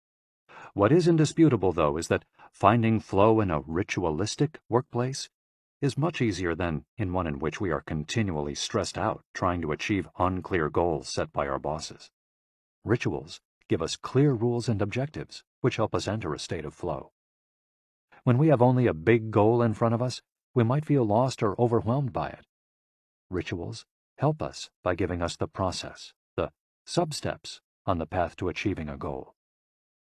What is indisputable, though, is that finding flow in a ritualistic workplace is much easier than in one in which we are continually stressed out trying to achieve unclear goals set by our bosses. Rituals give us clear rules and objectives, which help us enter a state of flow. When we have only a big goal in front of us, we might feel lost or overwhelmed by it. Rituals help us by giving us the process, the sub-steps on the path to achieving a goal.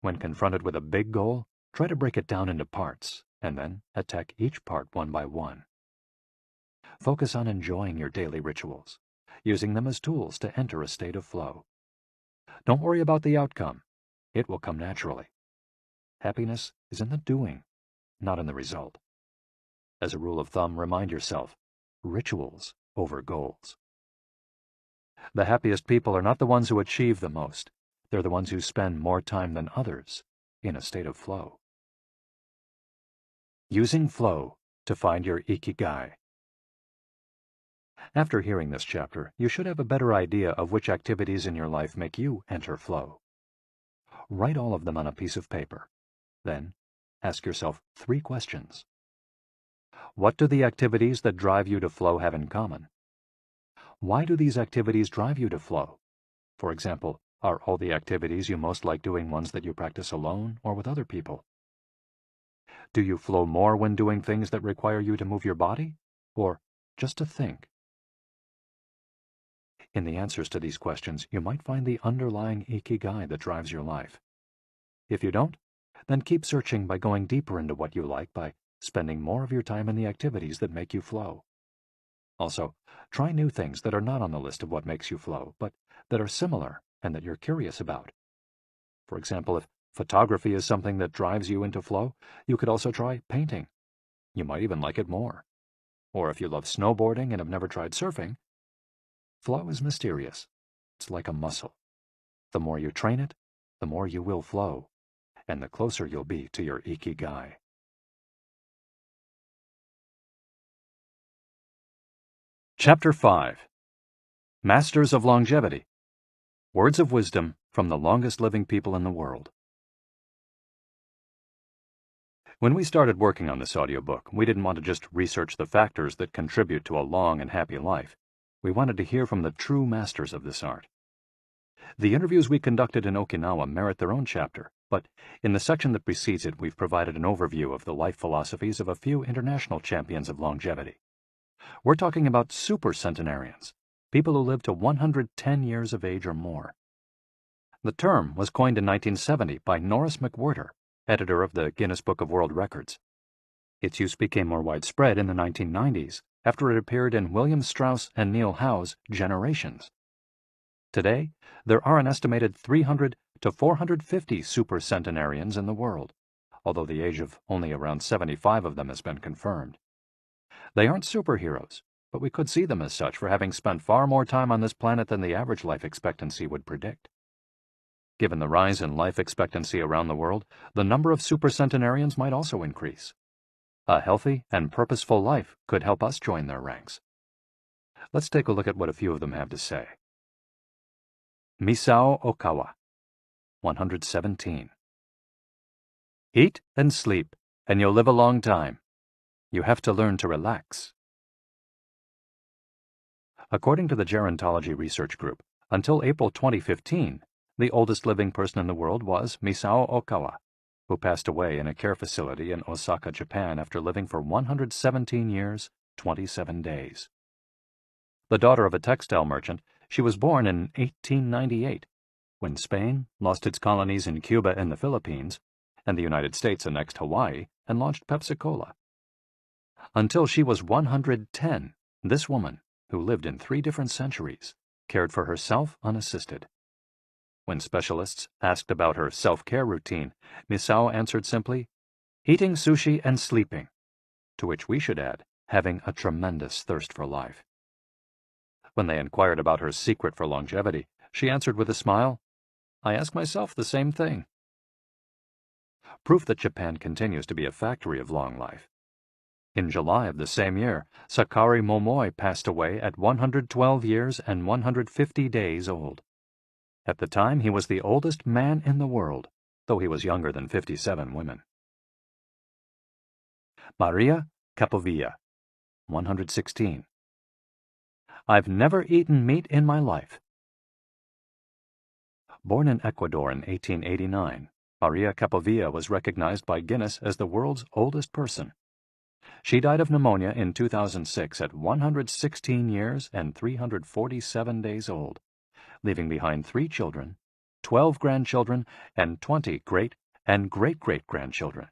When confronted with a big goal, try to break it down into parts, and then attack each part one by one. Focus on enjoying your daily rituals, using them as tools to enter a state of flow. Don't worry about the outcome. It will come naturally. Happiness is in the doing, not in the result. As a rule of thumb, remind yourself, rituals over goals. The happiest people are not the ones who achieve the most. They're the ones who spend more time than others in a state of flow. Using flow to find your IKIGAI. After hearing this chapter, you should have a better idea of which activities in your life make you enter flow. Write all of them on a piece of paper. Then, ask yourself 3 questions. What do the activities that drive you to flow have in common? Why do these activities drive you to flow? For example, are all the activities you most like doing ones that you practice alone or with other people? Do you flow more when doing things that require you to move your body, or just to think? In the answers to these questions, you might find the underlying IKIGAI that drives your life. If you don't, then keep searching by going deeper into what you like by spending more of your time in the activities that make you flow. Also, try new things that are not on the list of what makes you flow, but that are similar and that you're curious about. For example, if photography is something that drives you into flow, you could also try painting. You might even like it more. Or if you love snowboarding and have never tried surfing, flow is mysterious. It's like a muscle. The more you train it, the more you will flow, and the closer you'll be to your IKIGAI. Chapter 5. Masters of Longevity. Words of wisdom from the longest living people in the world. When we started working on this audiobook, we didn't want to just research the factors that contribute to a long and happy life. We wanted to hear from the true masters of this art. The interviews we conducted in Okinawa merit their own chapter, but in the section that precedes it, we've provided an overview of the life philosophies of a few international champions of longevity. We're talking about super centenarians, people who live to 110 years of age or more. The term was coined in 1970 by Norris McWhirter, editor of the Guinness Book of World Records. Its use became more widespread in the 1990s after it appeared in William Strauss and Neil Howe's Generations. Today, there are an estimated 300 to 450 supercentenarians in the world, although the age of only around 75 of them has been confirmed. They aren't superheroes, but we could see them as such for having spent far more time on this planet than the average life expectancy would predict. Given the rise in life expectancy around the world, the number of supercentenarians might also increase. A healthy and purposeful life could help us join their ranks. Let's take a look at what a few of them have to say. Misao Okawa, 117. Eat and sleep, and you'll live a long time. You have to learn to relax. According to the Gerontology Research Group, until April 2015, the oldest living person in the world was Misao Okawa, who passed away in a care facility in Osaka, Japan after living for 117 years, 27 days. The daughter of a textile merchant, she was born in 1898, when Spain lost its colonies in Cuba and the Philippines, and the United States annexed Hawaii and launched Pepsi-Cola. Until she was 110, this woman, who lived in 3 different centuries, cared for herself unassisted. When specialists asked about her self-care routine, Misao answered simply, eating sushi and sleeping, to which we should add, having a tremendous thirst for life. When they inquired about her secret for longevity, she answered with a smile, I ask myself the same thing. Proof that Japan continues to be a factory of long life. In July of the same year, Sakari Momoi passed away at 112 years and 150 days old. At the time, he was the oldest man in the world, though he was younger than 57 women. Maria Capovilla, 116. I've never eaten meat in my life. Born in Ecuador in 1889, Maria Capovilla was recognized by Guinness as the world's oldest person. She died of pneumonia in 2006 at 116 years and 347 days old, leaving behind 3 children, 12 grandchildren, and 20 great and great-great-grandchildren.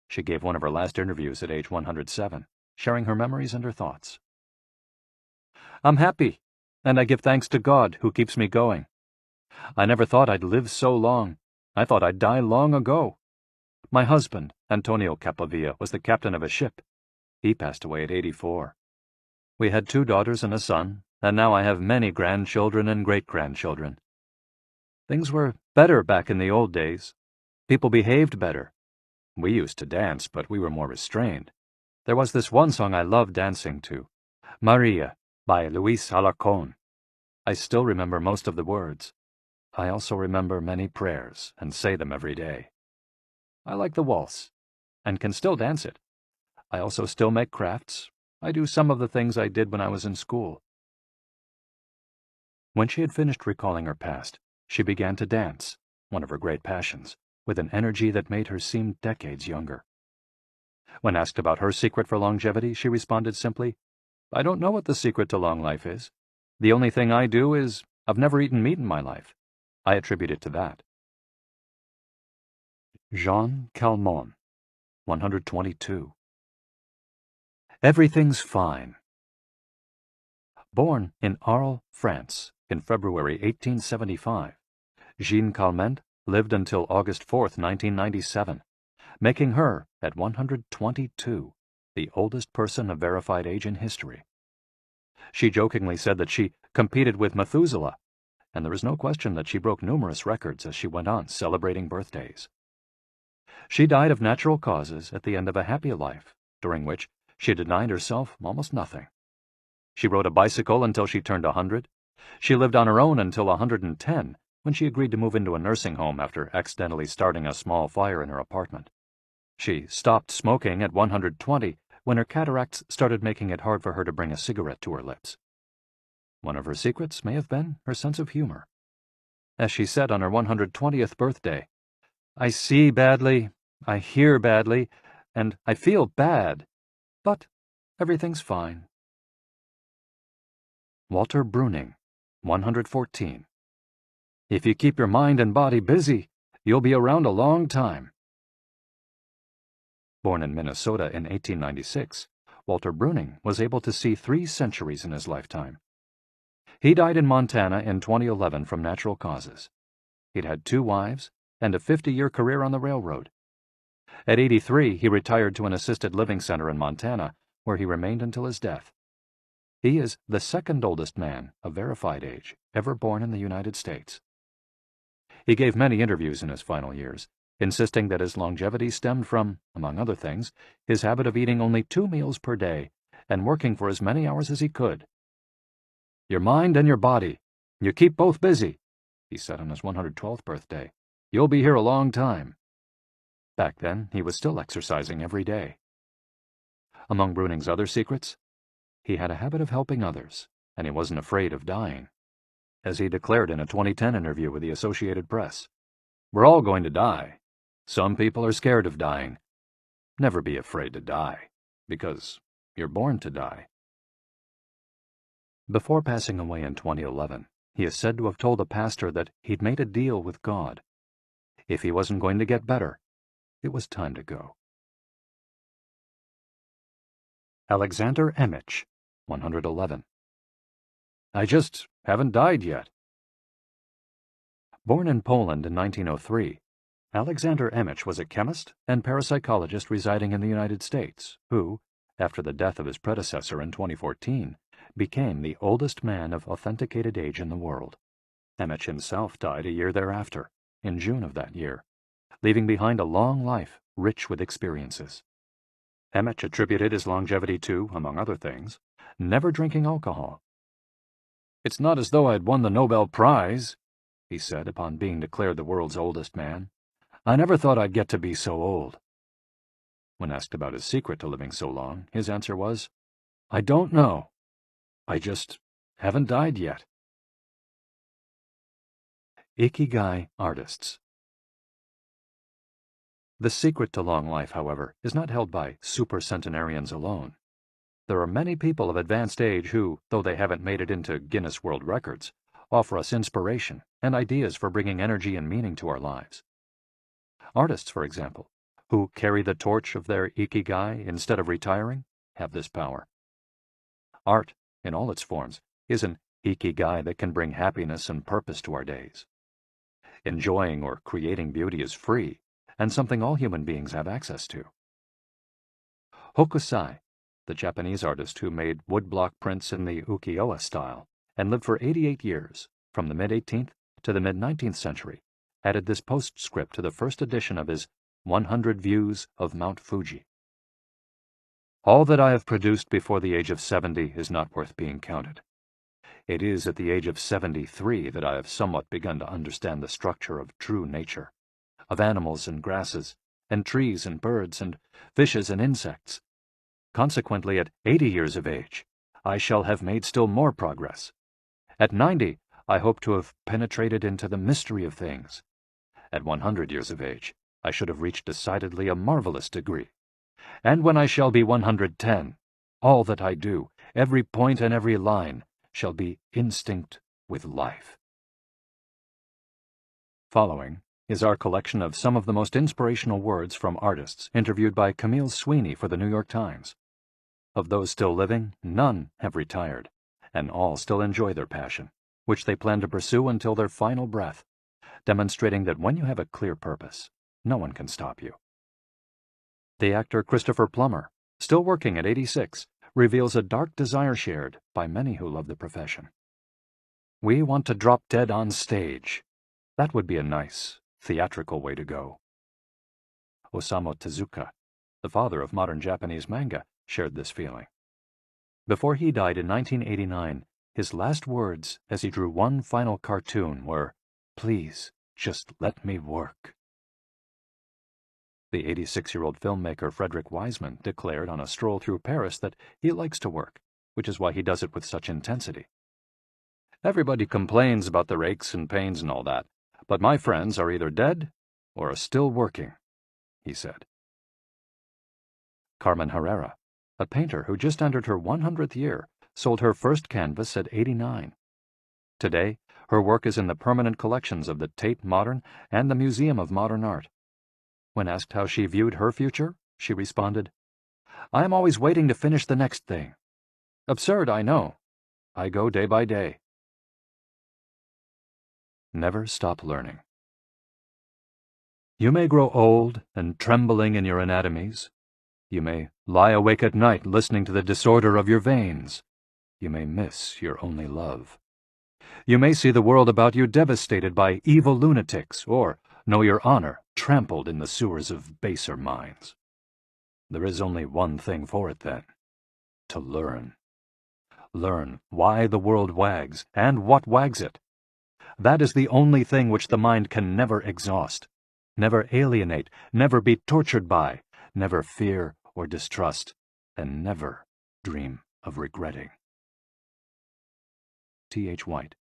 She gave one of her last interviews at age 107, sharing her memories and her thoughts. I'm happy, and I give thanks to God who keeps me going. I never thought I'd live so long. I thought I'd die long ago. My husband, Antonio Capovilla, was the captain of a ship. He passed away at 84. We had 2 daughters and a son, and now I have many grandchildren and great-grandchildren. Things were better back in the old days. People behaved better. We used to dance, but we were more restrained. There was this one song I loved dancing to, Maria, by Luis Alarcón. I still remember most of the words. I also remember many prayers and say them every day. I like the waltz, and can still dance it. I also still make crafts. I do some of the things I did when I was in school. When she had finished recalling her past, she began to dance, one of her great passions, with an energy that made her seem decades younger. When asked about her secret for longevity, she responded simply, I don't know what the secret to long life is. The only thing I do is I've never eaten meat in my life. I attribute it to that. Jean Calment, 122. Everything's fine. Born in Arles, France, in February 1875, Jean Calment lived until August 4, 1997, making her, at 122, the oldest person of verified age in history. She jokingly said that she competed with Methuselah, and there is no question that she broke numerous records as she went on celebrating birthdays. She died of natural causes at the end of a happy life, during which she denied herself almost nothing. She rode a bicycle until she turned 100. She lived on her own until 110, when she agreed to move into a nursing home after accidentally starting a small fire in her apartment. She stopped smoking at 120, when her cataracts started making it hard for her to bring a cigarette to her lips. One of her secrets may have been her sense of humor. As she said on her 120th birthday, I see badly, I hear badly, and I feel bad, but everything's fine. Walter Bruning, 114. If you keep your mind and body busy, you'll be around a long time. Born in Minnesota in 1896, Walter Bruning was able to see 3 centuries in his lifetime. He died in Montana in 2011 from natural causes. He'd had 2 wives and a 50-year career on the railroad. At 83, he retired to an assisted living center in Montana, where he remained until his death. He is the 2nd oldest man of verified age ever born in the United States. He gave many interviews in his final years, insisting that his longevity stemmed from, among other things, his habit of eating only 2 meals per day and working for as many hours as he could. Your mind and your body, you keep both busy, he said on his 112th birthday. You'll be here a long time. Back then, he was still exercising every day. Among Bruning's other secrets, he had a habit of helping others, and he wasn't afraid of dying. As he declared in a 2010 interview with the Associated Press, we're all going to die. Some people are scared of dying. Never be afraid to die, because you're born to die. Before passing away in 2011, he is said to have told a pastor that he'd made a deal with God. If he wasn't going to get better, it was time to go. Alexander Emich, 111. I just haven't died yet. Born in Poland in 1903, Alexander Emich was a chemist and parapsychologist residing in the United States who, after the death of his predecessor in 2014, became the oldest man of authenticated age in the world. Emich himself died a year thereafter, in June of that year, leaving behind a long life rich with experiences. Emich attributed his longevity to, among other things, never drinking alcohol. "It's not as though I had won the Nobel Prize," he said upon being declared the world's oldest man. "I never thought I'd get to be so old." When asked about his secret to living so long, his answer was, "I don't know. I just haven't died yet." Ikigai artists. The secret to long life, however, is not held by supercentenarians alone. There are many people of advanced age who, though they haven't made it into Guinness World Records, offer us inspiration and ideas for bringing energy and meaning to our lives. Artists, for example, who carry the torch of their Ikigai instead of retiring, have this power. Art, in all its forms, is an Ikigai that can bring happiness and purpose to our days. Enjoying or creating beauty is free, and something all human beings have access to. Hokusai, the Japanese artist who made woodblock prints in the ukiyo-e style and lived for 88 years, from the mid-18th to the mid-19th century, added this postscript to the first edition of his 100 Views of Mount Fuji. "All that I have produced before the age of 70 is not worth being counted. It is at the age of 73 that I have somewhat begun to understand the structure of true nature, of animals and grasses, and trees and birds, and fishes and insects. Consequently, at 80 years of age, I shall have made still more progress. At 90, I hope to have penetrated into the mystery of things. At 100 years of age, I should have reached decidedly a marvelous degree. And when I shall be 110, all that I do, every point and every line, shall be instinct with life." Following is our collection of some of the most inspirational words from artists interviewed by Camille Sweeney for the New York Times. Of those still living, none have retired, and all still enjoy their passion, which they plan to pursue until their final breath, demonstrating that when you have a clear purpose, no one can stop you. The actor Christopher Plummer, still working at 86, reveals a dark desire shared by many who love the profession. "We want to drop dead on stage. That would be a nice, theatrical way to go." Osamu Tezuka, the father of modern Japanese manga, shared this feeling. Before he died in 1989, his last words as he drew one final cartoon were, "Please, just let me work." The 86-year-old filmmaker Frederick Wiseman declared on a stroll through Paris that he likes to work, which is why he does it with such intensity. "Everybody complains about the aches and pains and all that, but my friends are either dead or are still working," he said. Carmen Herrera, a painter who just entered her 100th year, sold her first canvas at 89. Today, her work is in the permanent collections of the Tate Modern and the Museum of Modern Art. When asked how she viewed her future, she responded, "I am always waiting to finish the next thing. Absurd, I know. I go day by day." Never stop learning. You may grow old and trembling in your anatomies. You may lie awake at night listening to the disorder of your veins. You may miss your only love. You may see the world about you devastated by evil lunatics, or know your honor trampled in the sewers of baser minds. There is only one thing for it then: to learn. Learn why the world wags, and what wags it. That is the only thing which the mind can never exhaust, never alienate, never be tortured by, never fear or distrust, and never dream of regretting. T.H. White,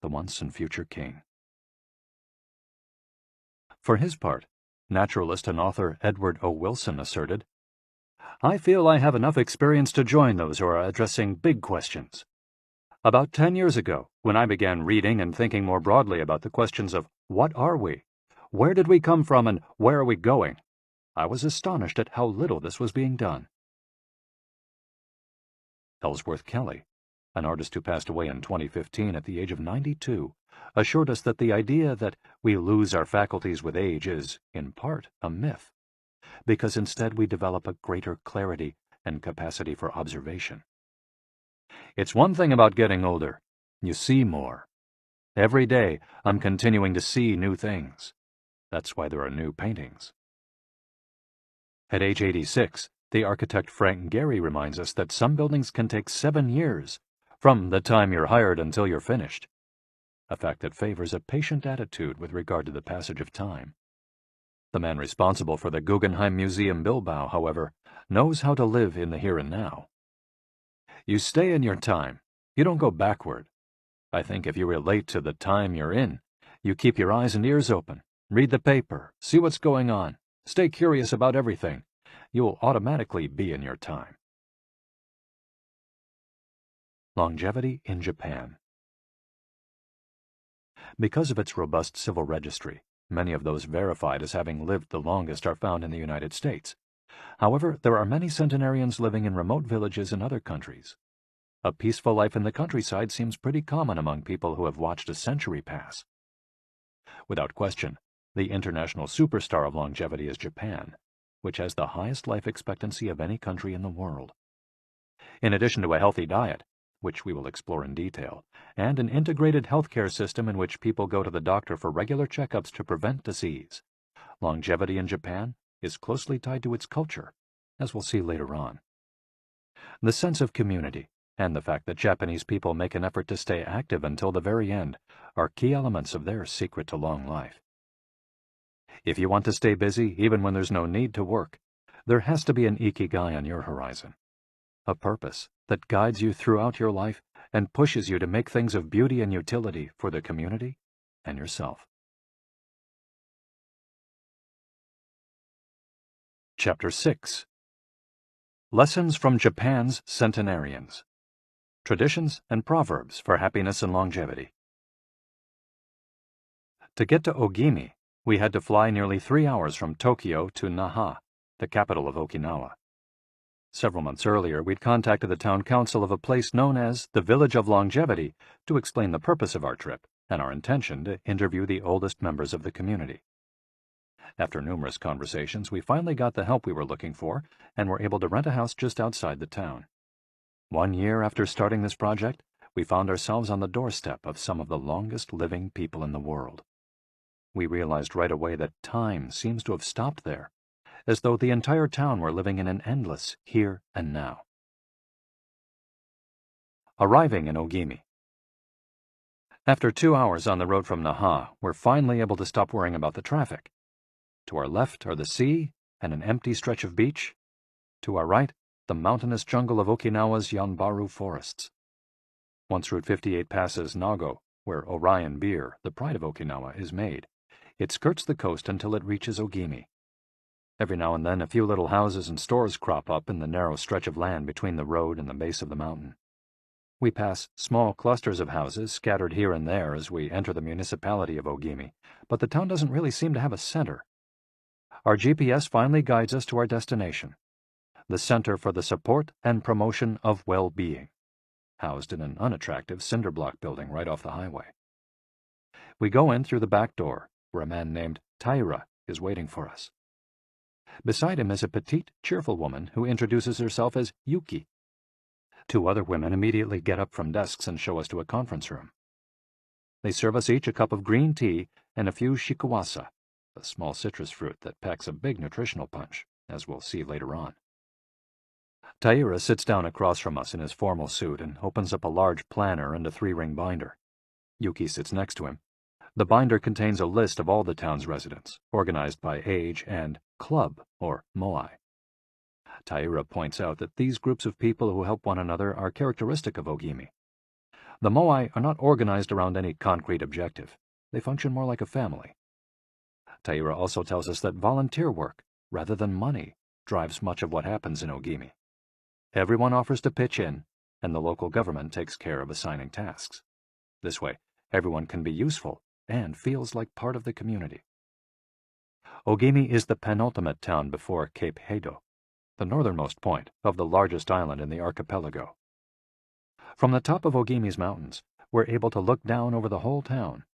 the once and future king. For his part, naturalist and author Edward O. Wilson asserted, "I feel I have enough experience to join those who are addressing big questions. About 10 years ago, when I began reading and thinking more broadly about the questions of what are we, where did we come from, and where are we going, I was astonished at how little this was being done." Ellsworth Kelly, an artist who passed away in 2015 at the age of 92, assured us that the idea that we lose our faculties with age is, in part, a myth, because instead we develop a greater clarity and capacity for observation. It's one thing about getting older. You see more. Every day, I'm continuing to see new things. That's why there are new paintings. At age 86, the architect Frank Gehry reminds us that some buildings can take 7 years, from the time you're hired until you're finished, a fact that favors a patient attitude with regard to the passage of time. The man responsible for the Guggenheim Museum Bilbao, however, knows how to live in the here and now. You stay in your time. You don't go backward. I think if you relate to the time you're in, you keep your eyes and ears open, read the paper, see what's going on, stay curious about everything, you'll automatically be in your time. Longevity in Japan. Because of its robust civil registry, many of those verified as having lived the longest are found in the United States. However, there are many centenarians living in remote villages in other countries. A peaceful life in the countryside seems pretty common among people who have watched a century pass. Without question, the international superstar of longevity is Japan, which has the highest life expectancy of any country in the world. In addition to a healthy diet, which we will explore in detail, and an integrated healthcare system in which people go to the doctor for regular checkups to prevent disease, longevity in Japan is closely tied to its culture, as we'll see later on. The sense of community and the fact that Japanese people make an effort to stay active until the very end are key elements of their secret to long life. If you want to stay busy even when there's no need to work, there has to be an IKIGAI on your horizon, a purpose that guides you throughout your life and pushes you to make things of beauty and utility for the community and yourself. Chapter 6. Lessons from Japan's Centenarians. Traditions and Proverbs for Happiness and Longevity. To get to Ogimi, we had to fly nearly 3 hours from Tokyo to Naha, the capital of Okinawa. Several months earlier, we'd contacted the town council of a place known as the Village of Longevity to explain the purpose of our trip and our intention to interview the oldest members of the community. After numerous conversations, we finally got the help we were looking for and were able to rent a house just outside the town. 1 year after starting this project, we found ourselves on the doorstep of some of the longest living people in the world. We realized right away that time seems to have stopped there, as though the entire town were living in an endless here and now. Arriving in Ogimi. After 2 hours on the road from Naha, we're finally able to stop worrying about the traffic. To our left are the sea and an empty stretch of beach. To our right, the mountainous jungle of Okinawa's Yanbaru forests. Once Route 58 passes Nago, where Orion beer, the pride of Okinawa, is made, it skirts the coast until it reaches Ogimi. Every now and then a few little houses and stores crop up in the narrow stretch of land between the road and the base of the mountain. We pass small clusters of houses scattered here and there as we enter the municipality of Ogimi, but the town doesn't really seem to have a center. Our GPS finally guides us to our destination, the Center for the Support and Promotion of Well-Being, housed in an unattractive cinder block building right off the highway. We go in through the back door, where a man named Taira is waiting for us. Beside him is a petite, cheerful woman who introduces herself as Yuki. 2 other women immediately get up from desks and show us to a conference room. They serve us each a cup of green tea and a few shikuwasa, a small citrus fruit that packs a big nutritional punch, as we'll see later on. Taira sits down across from us in his formal suit and opens up a large planner and a 3-ring binder. Yuki sits next to him. The binder contains a list of all the town's residents, organized by age and club, or moai. Taira points out that these groups of people who help one another are characteristic of Ogimi. The moai are not organized around any concrete objective. They function more like a family. Taira also tells us that volunteer work, rather than money, drives much of what happens in Ogimi. Everyone offers to pitch in, and the local government takes care of assigning tasks. This way, everyone can be useful and feels like part of the community. Ogimi is the penultimate town before Cape Hedo, the northernmost point of the largest island in the archipelago. From the top of Ogimi's mountains, we're able to look down over the whole town.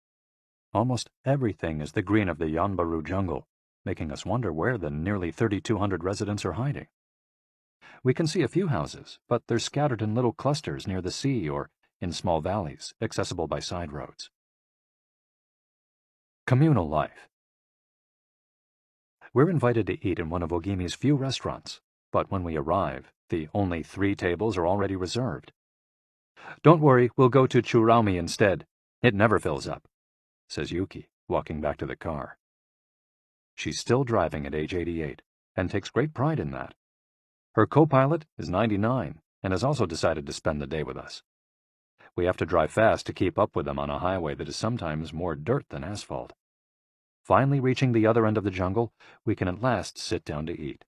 Almost everything is the green of the Yanbaru jungle, making us wonder where the nearly 3,200 residents are hiding. We can see a few houses, but they're scattered in little clusters near the sea or in small valleys, accessible by side roads. Communal life. We're invited to eat in one of Ogimi's few restaurants, but when we arrive, the only 3 tables are already reserved. "Don't worry, we'll go to Churaumi instead. It never fills up," says Yuki, walking back to the car. She's still driving at age 88, and takes great pride in that. Her co-pilot is 99, and has also decided to spend the day with us. We have to drive fast to keep up with them on a highway that is sometimes more dirt than asphalt. Finally reaching the other end of the jungle, we can at last sit down to eat.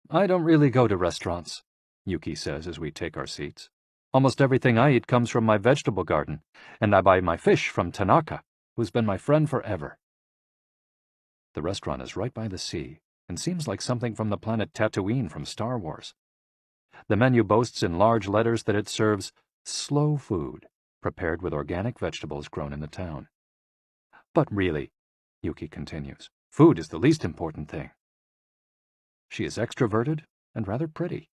"I don't really go to restaurants," Yuki says as we take our seats. "Almost everything I eat comes from my vegetable garden, and I buy my fish from Tanaka, who's been my friend forever." The restaurant is right by the sea, and seems like something from the planet Tatooine from Star Wars. The menu boasts in large letters that it serves slow food, prepared with organic vegetables grown in the town. "But really," Yuki continues, "food is the least important thing." She is extroverted and rather pretty.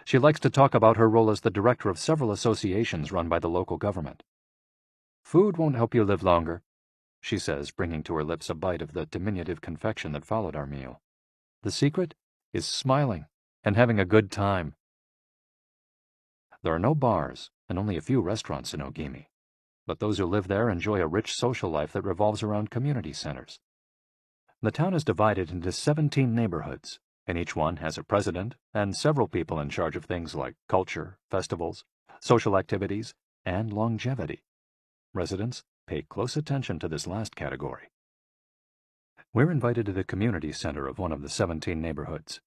She likes to talk about her role as the director of several associations run by the local government. "Food won't help you live longer," she says, bringing to her lips a bite of the diminutive confection that followed our meal. "The secret is smiling and having a good time." There are no bars and only a few restaurants in Ogimi, but those who live there enjoy a rich social life that revolves around community centers. The town is divided into 17 neighborhoods, and each one has a president and several people in charge of things like culture, festivals, social activities, and longevity. Residents pay close attention to this last category. We're invited to the community center of one of the 17 neighborhoods.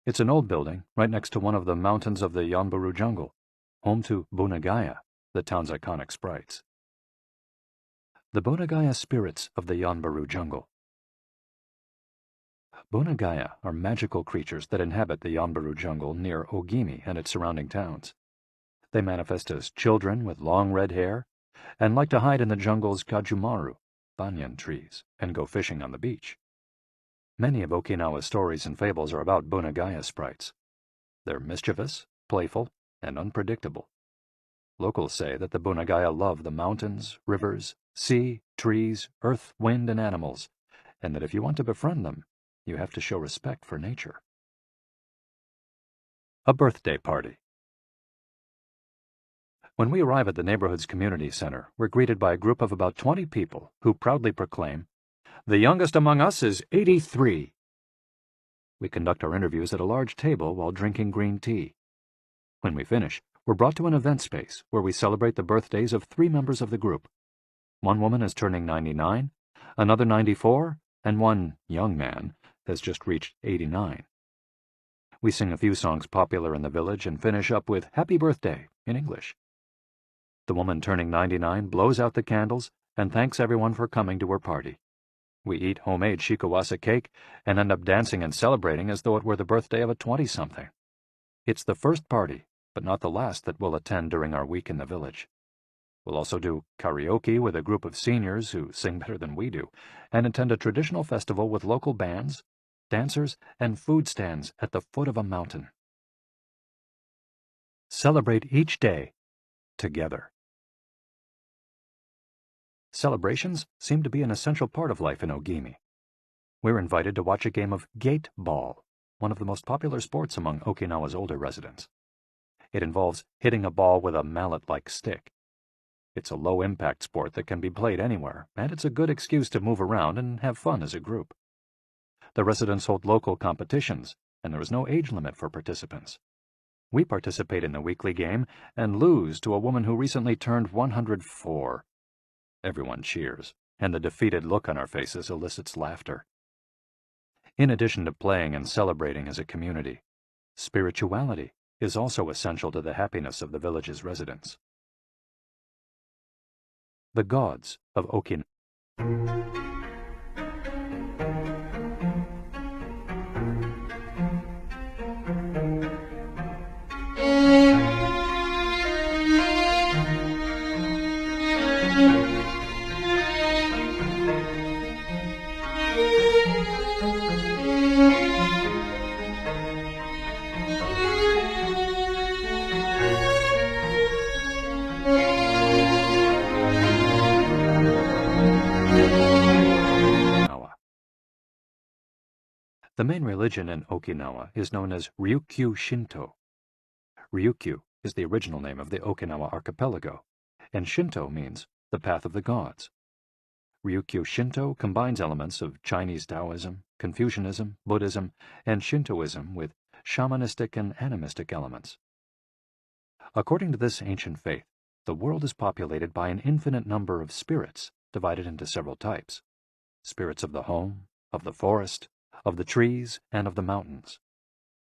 It's an old building right next to one of the mountains of the Yanbaru jungle, home to Bunagaya, the town's iconic sprites. The Bunagaya spirits of the Yanbaru jungle. Bunagaya are magical creatures that inhabit the Yanbaru jungle near Ogimi and its surrounding towns. They manifest as children with long red hair and like to hide in the jungle's kajumaru, banyan trees, and go fishing on the beach. Many of Okinawa's stories and fables are about Bunagaya sprites. They're mischievous, playful, and unpredictable. Locals say that the Bunagaya love the mountains, rivers, sea, trees, earth, wind, and animals, and that if you want to befriend them, you have to show respect for nature. A birthday party. When we arrive at the neighborhood's community center, we're greeted by a group of about 20 people who proudly proclaim, "The youngest among us is 83. We conduct our interviews at a large table while drinking green tea. When we finish, we're brought to an event space where we celebrate the birthdays of 3 members of the group. One woman is turning 99, another 94, and one young man has just reached 89. We sing a few songs popular in the village and finish up with "Happy Birthday" in English. The woman turning 99 blows out the candles and thanks everyone for coming to her party. We eat homemade shikawasa cake and end up dancing and celebrating as though it were the birthday of a 20-something. It's the first party, but not the last that we'll attend during our week in the village. We'll also do karaoke with a group of seniors who sing better than we do, and attend a traditional festival with local bands, dancers, and food stands at the foot of a mountain. Celebrate each day together. Celebrations seem to be an essential part of life in Ogimi. We're invited to watch a game of gate ball, one of the most popular sports among Okinawa's older residents. It involves hitting a ball with a mallet-like stick. It's a low-impact sport that can be played anywhere, and it's a good excuse to move around and have fun as a group. The residents hold local competitions, and there is no age limit for participants. We participate in the weekly game and lose to a woman who recently turned 104. Everyone cheers, and the defeated look on our faces elicits laughter. In addition to playing and celebrating as a community, spirituality is also essential to the happiness of the village's residents. The gods of Okinawa. The main religion in Okinawa is known as Ryukyu Shinto. Ryukyu is the original name of the Okinawa archipelago, and Shinto means the path of the gods. Ryukyu Shinto combines elements of Chinese Taoism, Confucianism, Buddhism, and Shintoism with shamanistic and animistic elements. According to this ancient faith, the world is populated by an infinite number of spirits divided into several types: spirits of the home, of the forest, of the trees, and of the mountains.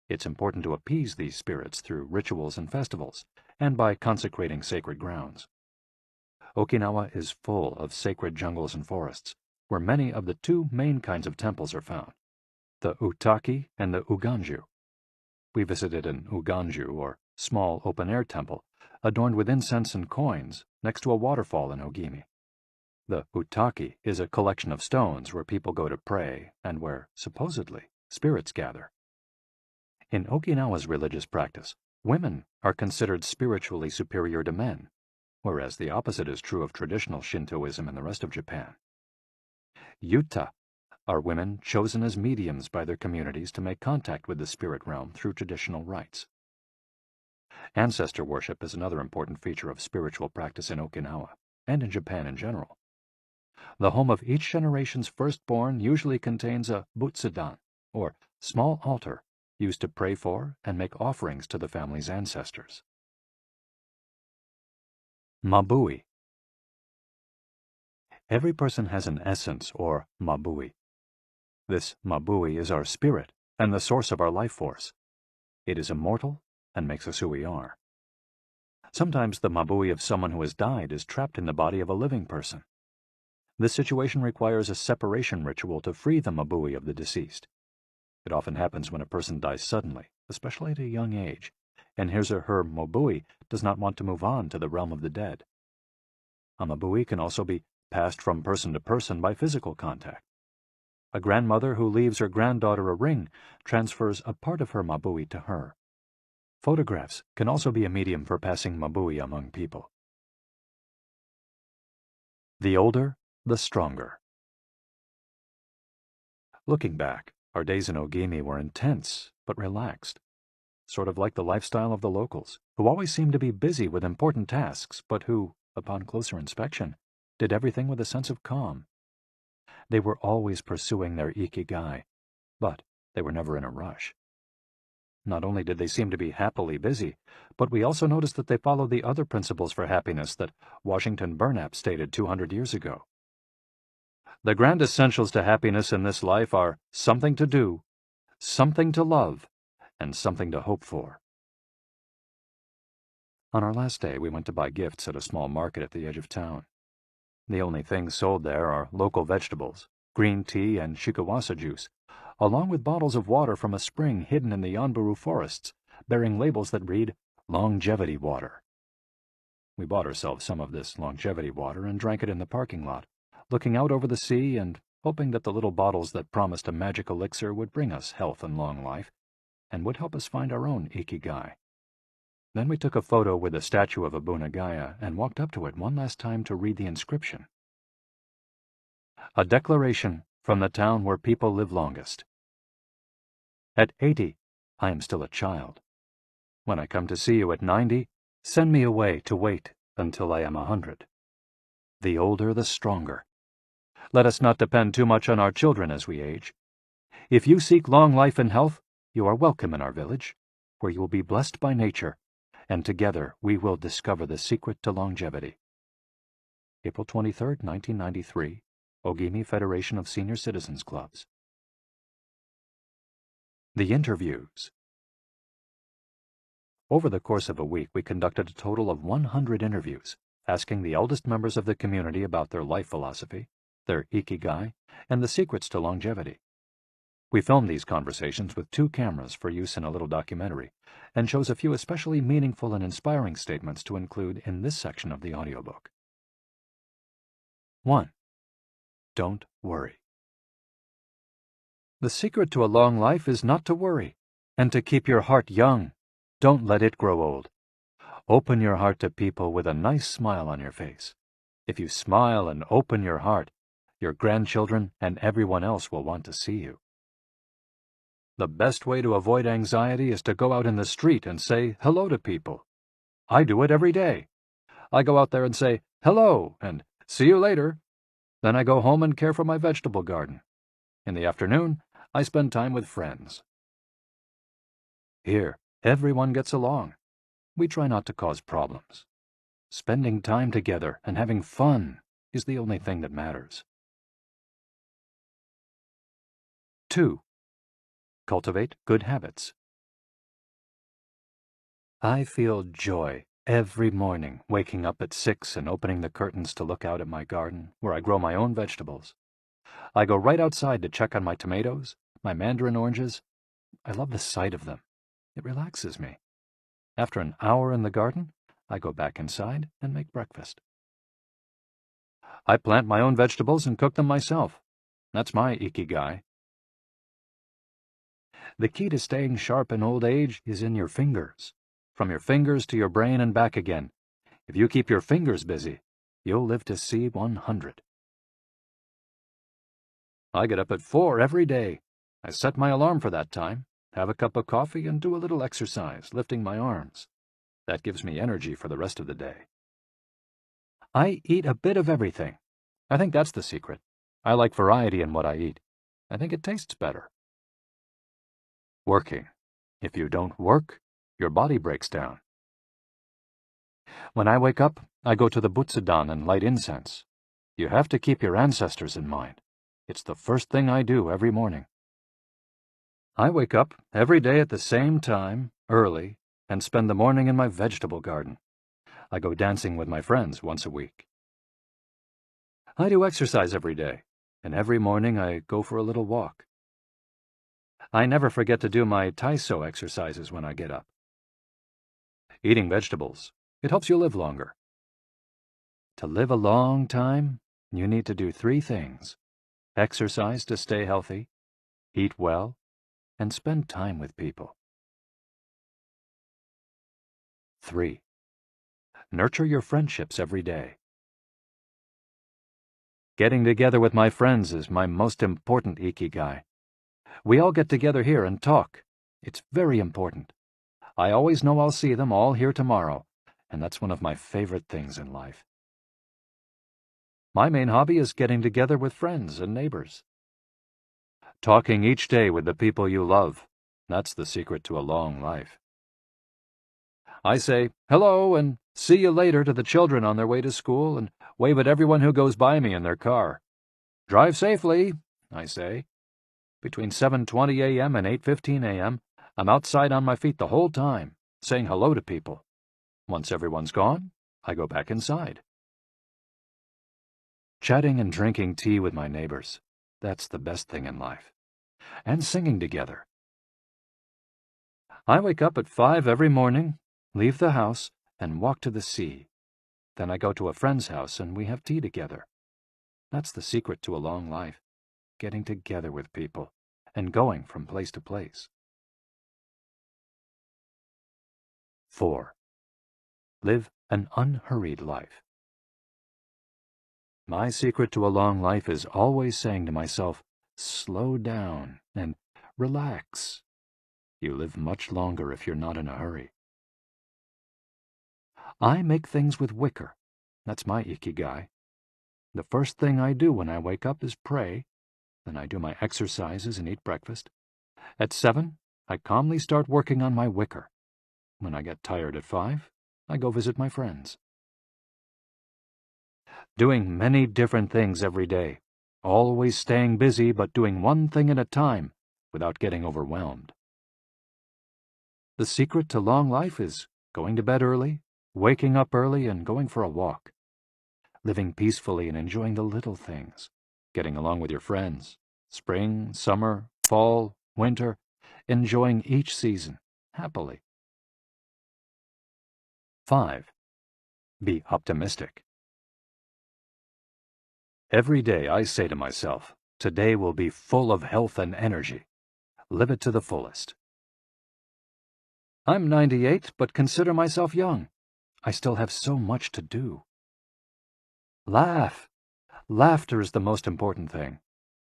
It's important to appease these spirits through rituals and festivals, and by consecrating sacred grounds. Okinawa is full of sacred jungles and forests, where many of the two main kinds of temples are found, the Utaki and the Uganju. We visited an Uganju, or small open-air temple, adorned with incense and coins, next to a waterfall in Ogimi. The Utaki is a collection of stones where people go to pray and where, supposedly, spirits gather. In Okinawa's religious practice, women are considered spiritually superior to men, whereas the opposite is true of traditional Shintoism in the rest of Japan. Yuta are women chosen as mediums by their communities to make contact with the spirit realm through traditional rites. Ancestor worship is another important feature of spiritual practice in Okinawa, and in Japan in general. The home of each generation's firstborn usually contains a butsudan, or small altar, used to pray for and make offerings to the family's ancestors. Mabui. Every person has an essence, or mabui. This mabui is our spirit and the source of our life force. It is immortal and makes us who we are. Sometimes the mabui of someone who has died is trapped in the body of a living person. This situation requires a separation ritual to free the mabui of the deceased. It often happens when a person dies suddenly, especially at a young age, and his or her mabui does not want to move on to the realm of the dead. A mabui can also be passed from person to person by physical contact. A grandmother who leaves her granddaughter a ring transfers a part of her mabui to her. Photographs can also be a medium for passing mabui among people. The older, the stronger. Looking back, our days in Ogimi were intense but relaxed, sort of like the lifestyle of the locals, who always seemed to be busy with important tasks, but who, upon closer inspection, did everything with a sense of calm. They were always pursuing their IKIGAI, but they were never in a rush. Not only did they seem to be happily busy, but we also noticed that they followed the other principles for happiness that Washington Burnap stated 200 years ago. The grand essentials to happiness in this life are something to do, something to love, and something to hope for. On our last day, we went to buy gifts at a small market at the edge of town. The only things sold there are local vegetables, green tea, and shikawasa juice, along with bottles of water from a spring hidden in the Yanburu forests, bearing labels that read, "Longevity Water." We bought ourselves some of this longevity water and drank it in the parking lot, looking out over the sea and hoping that the little bottles that promised a magic elixir would bring us health and long life, and would help us find our own ikigai. Then we took a photo with a statue of Abunagaya and walked up to it one last time to read the inscription. A declaration from the town where people live longest. At 80, I am still a child. When I come to see you at 90, send me away to wait until I am 100. The older, the stronger. Let us not depend too much on our children as we age. If you seek long life and health, you are welcome in our village, where you will be blessed by nature, and together we will discover the secret to longevity. April 23, 1993, Ogimi Federation of Senior Citizens Clubs. The interviews. Over the course of a week, we conducted a total of 100 interviews, asking the eldest members of the community about their life philosophy, their ikigai, and the secrets to longevity. We filmed these conversations with 2 cameras for use in a little documentary, and chose a few especially meaningful and inspiring statements to include in this section of the audiobook. 1. Don't worry. The secret to a long life is not to worry, and to keep your heart young. Don't let it grow old. Open your heart to people with a nice smile on your face. If you smile and open your heart, your grandchildren and everyone else will want to see you. The best way to avoid anxiety is to go out in the street and say hello to people. I do it every day. I go out there and say hello and see you later. Then I go home and care for my vegetable garden. In the afternoon, I spend time with friends. Here, everyone gets along. We try not to cause problems. Spending time together and having fun is the only thing that matters. 2. Cultivate good habits. I feel joy every morning waking up at 6 and opening the curtains to look out at my garden, where I grow my own vegetables. I go right outside to check on my tomatoes, my mandarin oranges. I love the sight of them. It relaxes me. After an hour in the garden, I go back inside and make breakfast. I plant my own vegetables and cook them myself. That's my IKIGAI. The key to staying sharp in old age is in your fingers. From your fingers to your brain and back again. If you keep your fingers busy, you'll live to see 100. I get up at 4 every day. I set my alarm for that time, have a cup of coffee, and do a little exercise, lifting my arms. That gives me energy for the rest of the day. I eat a bit of everything. I think that's the secret. I like variety in what I eat. I think it tastes better. Working. If you don't work, your body breaks down. When I wake up, I go to the Butsudan and light incense. You have to keep your ancestors in mind. It's the first thing I do every morning. I wake up every day at the same time, early, and spend the morning in my vegetable garden. I go dancing with my friends once a week. I do exercise every day, and every morning I go for a little walk. I never forget to do my Taiso exercises when I get up. Eating vegetables, it helps you live longer. To live a long time, you need to do 3 things. Exercise to stay healthy, eat well, and spend time with people. 3. Nurture your friendships every day. Getting together with my friends is my most important IKIGAI. We all get together here and talk. It's very important. I always know I'll see them all here tomorrow, and that's one of my favorite things in life. My main hobby is getting together with friends and neighbors. Talking each day with the people you love, that's the secret to a long life. I say hello and see you later to the children on their way to school and wave at everyone who goes by me in their car. Drive safely, I say. Between 7:20 a.m. and 8:15 a.m., I'm outside on my feet the whole time, saying hello to people. Once everyone's gone, I go back inside. Chatting and drinking tea with my neighbors, that's the best thing in life. And singing together. I wake up at 5 every morning, leave the house, and walk to the sea. Then I go to a friend's house and we have tea together. That's the secret to a long life, getting together with people and going from place to place. 4. Live an unhurried life. My secret to a long life is always saying to myself, slow down and relax. You live much longer if you're not in a hurry. I make things with wicker. That's my IKIGAI. The first thing I do when I wake up is pray. Then I do my exercises and eat breakfast. At 7, I calmly start working on my wicker. When I get tired at 5, I go visit my friends. Doing many different things every day. Always staying busy but doing one thing at a time without getting overwhelmed. The secret to long life is going to bed early, waking up early, and going for a walk. Living peacefully and enjoying the little things. Getting along with your friends. Spring, summer, fall, winter. Enjoying each season happily. 5. Be optimistic. Every day I say to myself, today will be full of health and energy. Live it to the fullest. I'm 98, but consider myself young. I still have so much to do. Laugh. Laughter is the most important thing.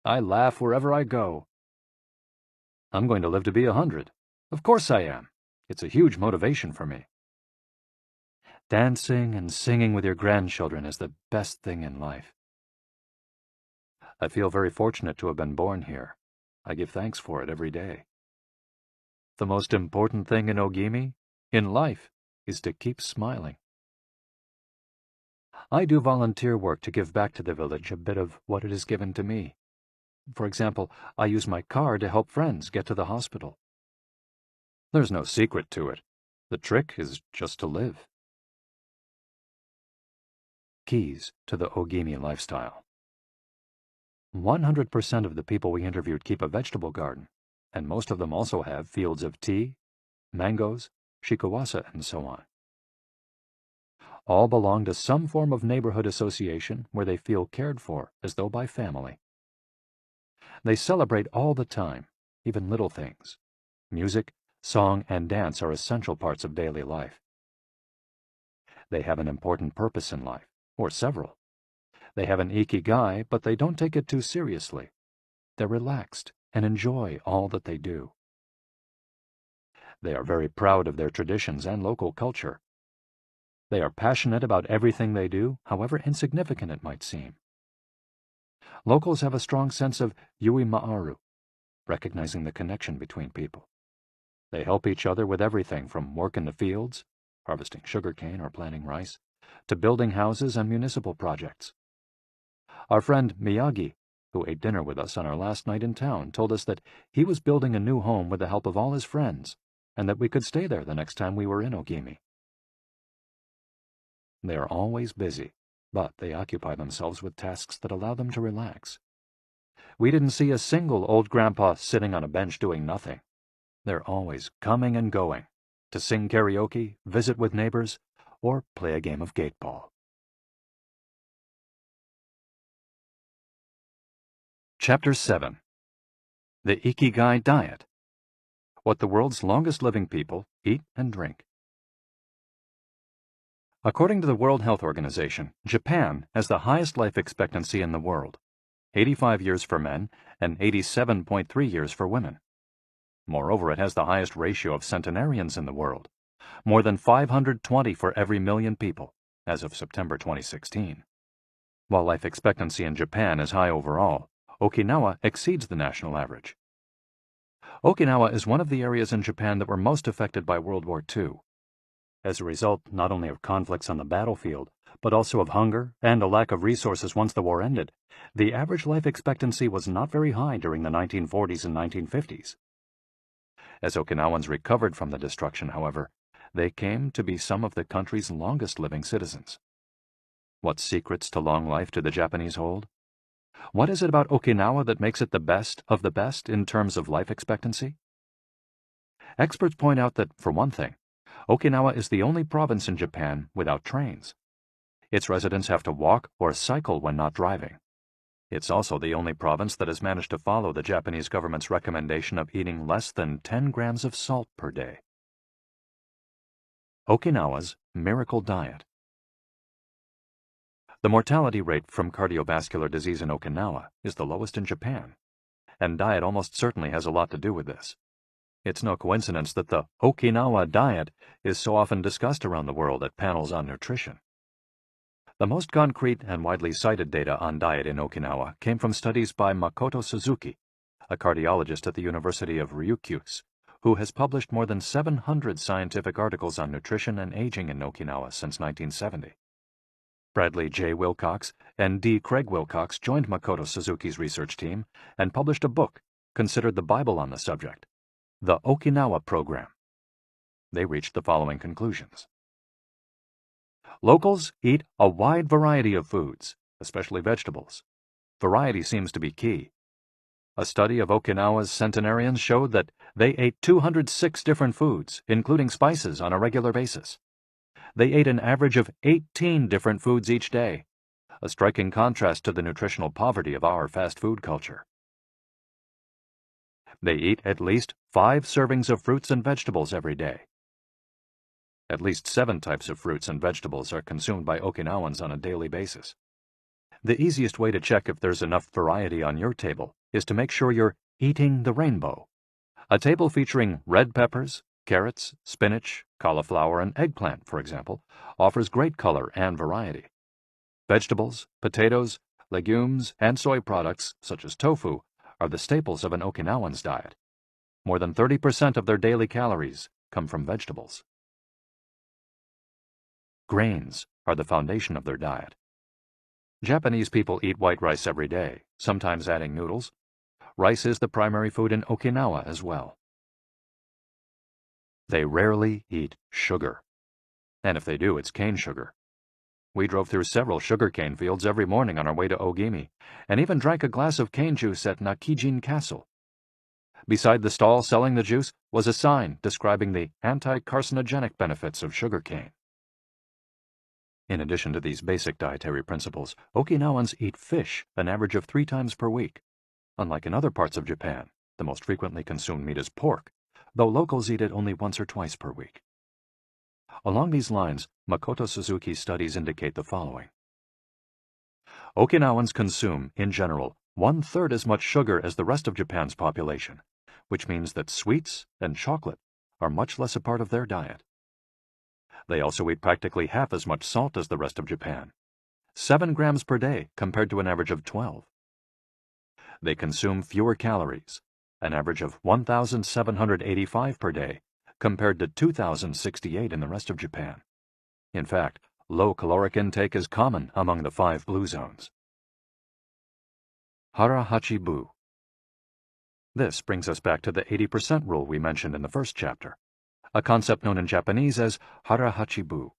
I laugh wherever I go. I'm going to live to be 100. Of course I am. It's a huge motivation for me. Dancing and singing with your grandchildren is the best thing in life. I feel very fortunate to have been born here. I give thanks for it every day. The most important thing in Ogimi, in life, is to keep smiling. I do volunteer work to give back to the village a bit of what it has given to me. For example, I use my car to help friends get to the hospital. There's no secret to it. The trick is just to live. Keys to the Ogimi lifestyle. 100% of the people we interviewed keep a vegetable garden, and most of them also have fields of tea, mangoes, shikuwasa, and so on. All belong to some form of neighborhood association where they feel cared for as though by family. They celebrate all the time, even little things. Music, song, and dance are essential parts of daily life. They have an important purpose in life, or several. They have an IKIGAI, but they don't take it too seriously. They're relaxed and enjoy all that they do. They are very proud of their traditions and local culture. They are passionate about everything they do, however insignificant it might seem. Locals have a strong sense of yui ma'aru, recognizing the connection between people. They help each other with everything from work in the fields, harvesting sugarcane or planting rice, to building houses and municipal projects. Our friend Miyagi, who ate dinner with us on our last night in town, told us that he was building a new home with the help of all his friends, and that we could stay there the next time we were in Ogimi. They are always busy, but they occupy themselves with tasks that allow them to relax. We didn't see a single old grandpa sitting on a bench doing nothing. They're always coming and going, to sing karaoke, visit with neighbors, or play a game of gate ball. Chapter 7. The Ikigai Diet. What the world's longest living people eat and drink. According to the World Health Organization, Japan has the highest life expectancy in the world, 85 years for men and 87.3 years for women. Moreover, it has the highest ratio of centenarians in the world, more than 520 for every million people, as of September 2016. While life expectancy in Japan is high overall, Okinawa exceeds the national average. Okinawa is one of the areas in Japan that were most affected by World War II. As a result not only of conflicts on the battlefield, but also of hunger and a lack of resources once the war ended, the average life expectancy was not very high during the 1940s and 1950s. As Okinawans recovered from the destruction, however, they came to be some of the country's longest living citizens. What secrets to long life do the Japanese hold? What is it about Okinawa that makes it the best of the best in terms of life expectancy? Experts point out that, for one thing, Okinawa is the only province in Japan without trains. Its residents have to walk or cycle when not driving. It's also the only province that has managed to follow the Japanese government's recommendation of eating less than 10 grams of salt per day. Okinawa's Miracle Diet. The mortality rate from cardiovascular disease in Okinawa is the lowest in Japan, and diet almost certainly has a lot to do with this. It's no coincidence that the Okinawa diet is so often discussed around the world at panels on nutrition. The most concrete and widely cited data on diet in Okinawa came from studies by Makoto Suzuki, a cardiologist at the University of Ryukyus, who has published more than 700 scientific articles on nutrition and aging in Okinawa since 1970. Bradley J. Wilcox and D. Craig Wilcox joined Makoto Suzuki's research team and published a book considered the Bible on the subject, The Okinawa Program. They reached the following conclusions. Locals eat a wide variety of foods, especially vegetables. Variety seems to be key. A study of Okinawa's centenarians showed that they ate 206 different foods, including spices, on a regular basis. They ate an average of 18 different foods each day, a striking contrast to the nutritional poverty of our fast food culture. They eat at least 5 servings of fruits and vegetables every day. At least 7 types of fruits and vegetables are consumed by Okinawans on a daily basis. The easiest way to check if there's enough variety on your table is to make sure you're eating the rainbow. A table featuring red peppers, carrots, spinach, cauliflower, and eggplant, for example, offers great color and variety. Vegetables, potatoes, legumes, and soy products, such as tofu, are the staples of an Okinawan's diet. More than 30% of their daily calories come from vegetables. Grains are the foundation of their diet. Japanese people eat white rice every day, sometimes adding noodles. Rice is the primary food in Okinawa as well. They rarely eat sugar. And if they do, it's cane sugar. We drove through several sugarcane fields every morning on our way to Ogimi, and even drank a glass of cane juice at Nakijin Castle. Beside the stall selling the juice was a sign describing the anti-carcinogenic benefits of sugarcane. In addition to these basic dietary principles, Okinawans eat fish an average of 3 times per week. Unlike in other parts of Japan, the most frequently consumed meat is pork, though locals eat it only once or twice per week. Along these lines, Makoto Suzuki's studies indicate the following. Okinawans consume, in general, 1/3 as much sugar as the rest of Japan's population, which means that sweets and chocolate are much less a part of their diet. They also eat practically half as much salt as the rest of Japan, 7 grams per day compared to an average of 12. They consume fewer calories, an average of 1,785 per day, compared to 2,068 in the rest of Japan. In fact, low caloric intake is common among the 5 blue zones. Hara-hachi-bu. This brings us back to the 80% rule we mentioned in the first chapter, a concept known in Japanese as hara-hachi-bu.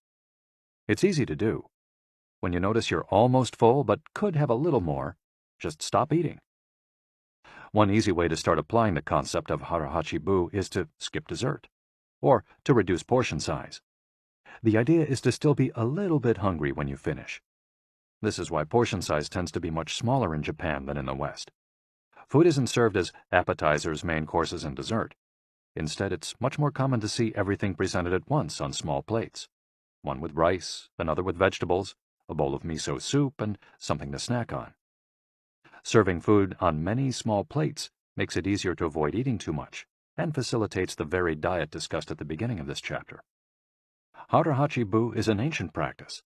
It's easy to do. When you notice you're almost full but could have a little more, just stop eating. One easy way to start applying the concept of hara-hachi-bu is to skip dessert, or to reduce portion size. The idea is to still be a little bit hungry when you finish. This is why portion size tends to be much smaller in Japan than in the West. Food isn't served as appetizers, main courses, and dessert. Instead, it's much more common to see everything presented at once on small plates. One with rice, another with vegetables, a bowl of miso soup, and something to snack on. Serving food on many small plates makes it easier to avoid eating too much, and facilitates the varied diet discussed at the beginning of this chapter. Hara-hachi-bu is an ancient practice.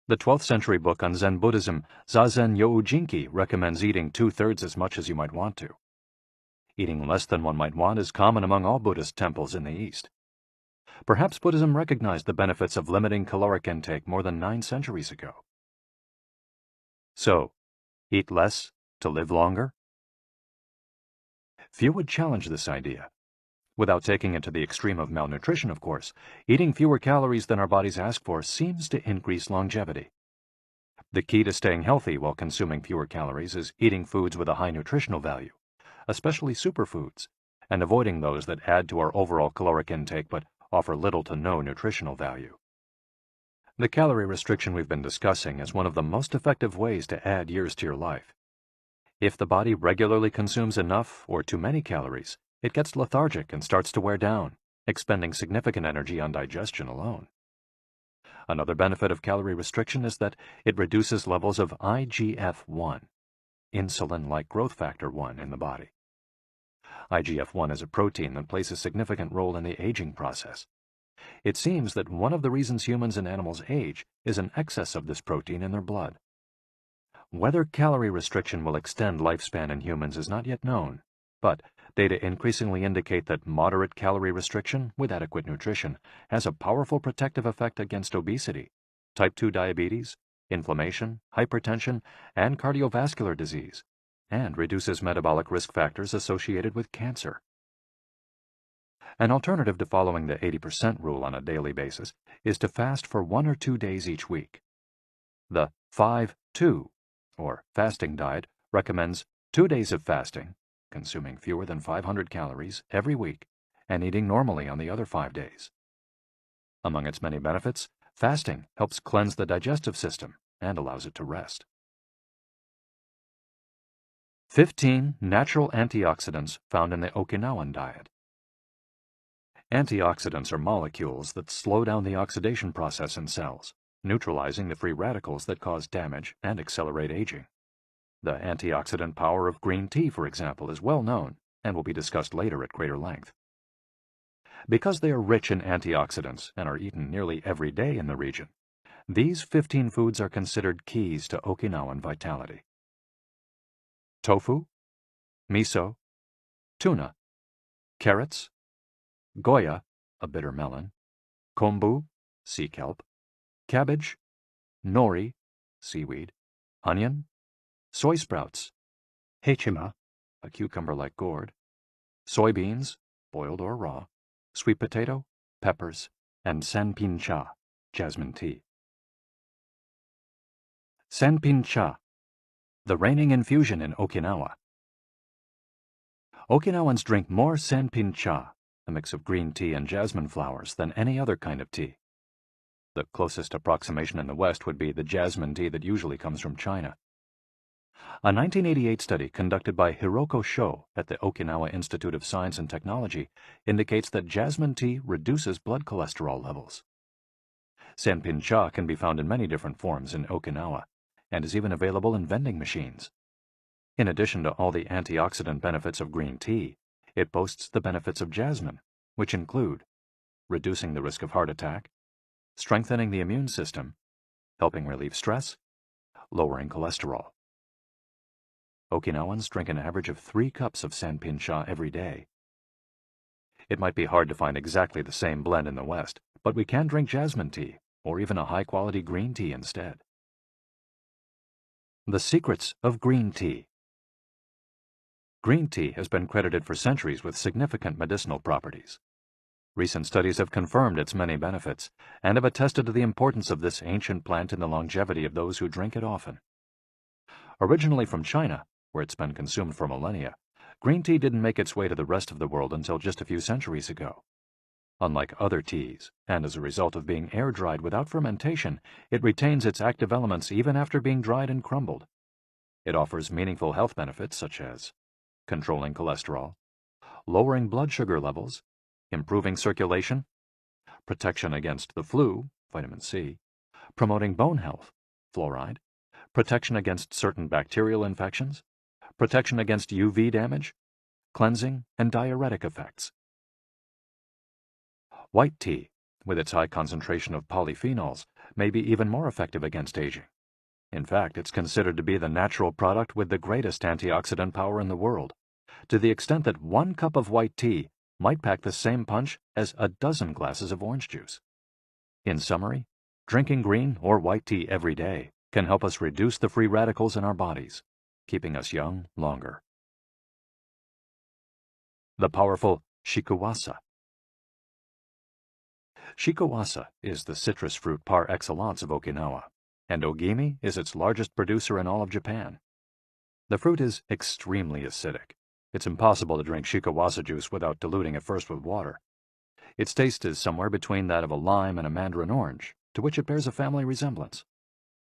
The 12th century book on Zen Buddhism, Zazen Youjinki, recommends eating 2/3 as much as you might want to. Eating less than one might want is common among all Buddhist temples in the East. Perhaps Buddhism recognized the benefits of limiting caloric intake more than 9 centuries ago. So, eat less to live longer? Few would challenge this idea. Without taking it to the extreme of malnutrition, of course, eating fewer calories than our bodies ask for seems to increase longevity. The key to staying healthy while consuming fewer calories is eating foods with a high nutritional value, especially superfoods, and avoiding those that add to our overall caloric intake but offer little to no nutritional value. The calorie restriction we've been discussing is one of the most effective ways to add years to your life. If the body regularly consumes enough or too many calories, it gets lethargic and starts to wear down, expending significant energy on digestion alone. Another benefit of calorie restriction is that it reduces levels of IGF-1, insulin-like growth factor 1, in the body. IGF-1 is a protein that plays a significant role in the aging process. It seems that one of the reasons humans and animals age is an excess of this protein in their blood. Whether calorie restriction will extend lifespan in humans is not yet known, but data increasingly indicate that moderate calorie restriction with adequate nutrition has a powerful protective effect against obesity, type 2 diabetes, inflammation, hypertension, and cardiovascular disease, and reduces metabolic risk factors associated with cancer. An alternative to following the 80% rule on a daily basis is to fast for 1 or 2 days each week. The 5-2, or fasting diet, recommends 2 days of fasting, consuming fewer than 500 calories every week, and eating normally on the other 5 days. Among its many benefits, fasting helps cleanse the digestive system and allows it to rest. 15 natural antioxidants found in the Okinawan diet. Antioxidants are molecules that slow down the oxidation process in cells, neutralizing the free radicals that cause damage and accelerate aging. The antioxidant power of green tea, for example, is well known, and will be discussed later at greater length. Because they are rich in antioxidants and are eaten nearly every day in the region, these 15 foods are considered keys to Okinawan vitality. Tofu, miso, tuna, carrots, goya, a bitter melon, kombu, sea kelp, cabbage, nori, seaweed, onion, soy sprouts, hechima, a cucumber-like gourd, soybeans, boiled or raw, sweet potato, peppers, and sanpin-cha, jasmine tea. Sanpin-cha, the reigning infusion in Okinawa. Okinawans drink more sanpin-cha, a mix of green tea and jasmine flowers, than any other kind of tea. The closest approximation in the West would be the jasmine tea that usually comes from China. A 1988 study conducted by Hiroko Sho at the Okinawa Institute of Science and Technology indicates that jasmine tea reduces blood cholesterol levels. Sanpin-cha can be found in many different forms in Okinawa and is even available in vending machines. In addition to all the antioxidant benefits of green tea, it boasts the benefits of jasmine, which include reducing the risk of heart attack, strengthening the immune system, helping relieve stress, lowering cholesterol. Okinawans drink an average of 3 cups of sanpin-cha every day. It might be hard to find exactly the same blend in the West, but we can drink jasmine tea, or even a high-quality green tea instead. The secrets of green tea. Green tea has been credited for centuries with significant medicinal properties. Recent studies have confirmed its many benefits and have attested to the importance of this ancient plant in the longevity of those who drink it often. Originally from China, where it's been consumed for millennia, green tea didn't make its way to the rest of the world until just a few centuries ago. Unlike other teas, and as a result of being air-dried without fermentation, it retains its active elements even after being dried and crumbled. It offers meaningful health benefits such as controlling cholesterol, lowering blood sugar levels, improving circulation, protection against the flu, vitamin C, promoting bone health, fluoride, protection against certain bacterial infections, protection against UV damage, cleansing, and diuretic effects. White tea, with its high concentration of polyphenols, may be even more effective against aging. In fact, it's considered to be the natural product with the greatest antioxidant power in the world, to the extent that 1 cup of white tea might pack the same punch as a dozen glasses of orange juice. In summary, drinking green or white tea every day can help us reduce the free radicals in our bodies, keeping us young longer. The powerful shikuwasa. Shikuwasa is the citrus fruit par excellence of Okinawa, and Ogimi is its largest producer in all of Japan. The fruit is extremely acidic. It's impossible to drink shikuwasa juice without diluting it first with water. Its taste is somewhere between that of a lime and a mandarin orange, to which it bears a family resemblance.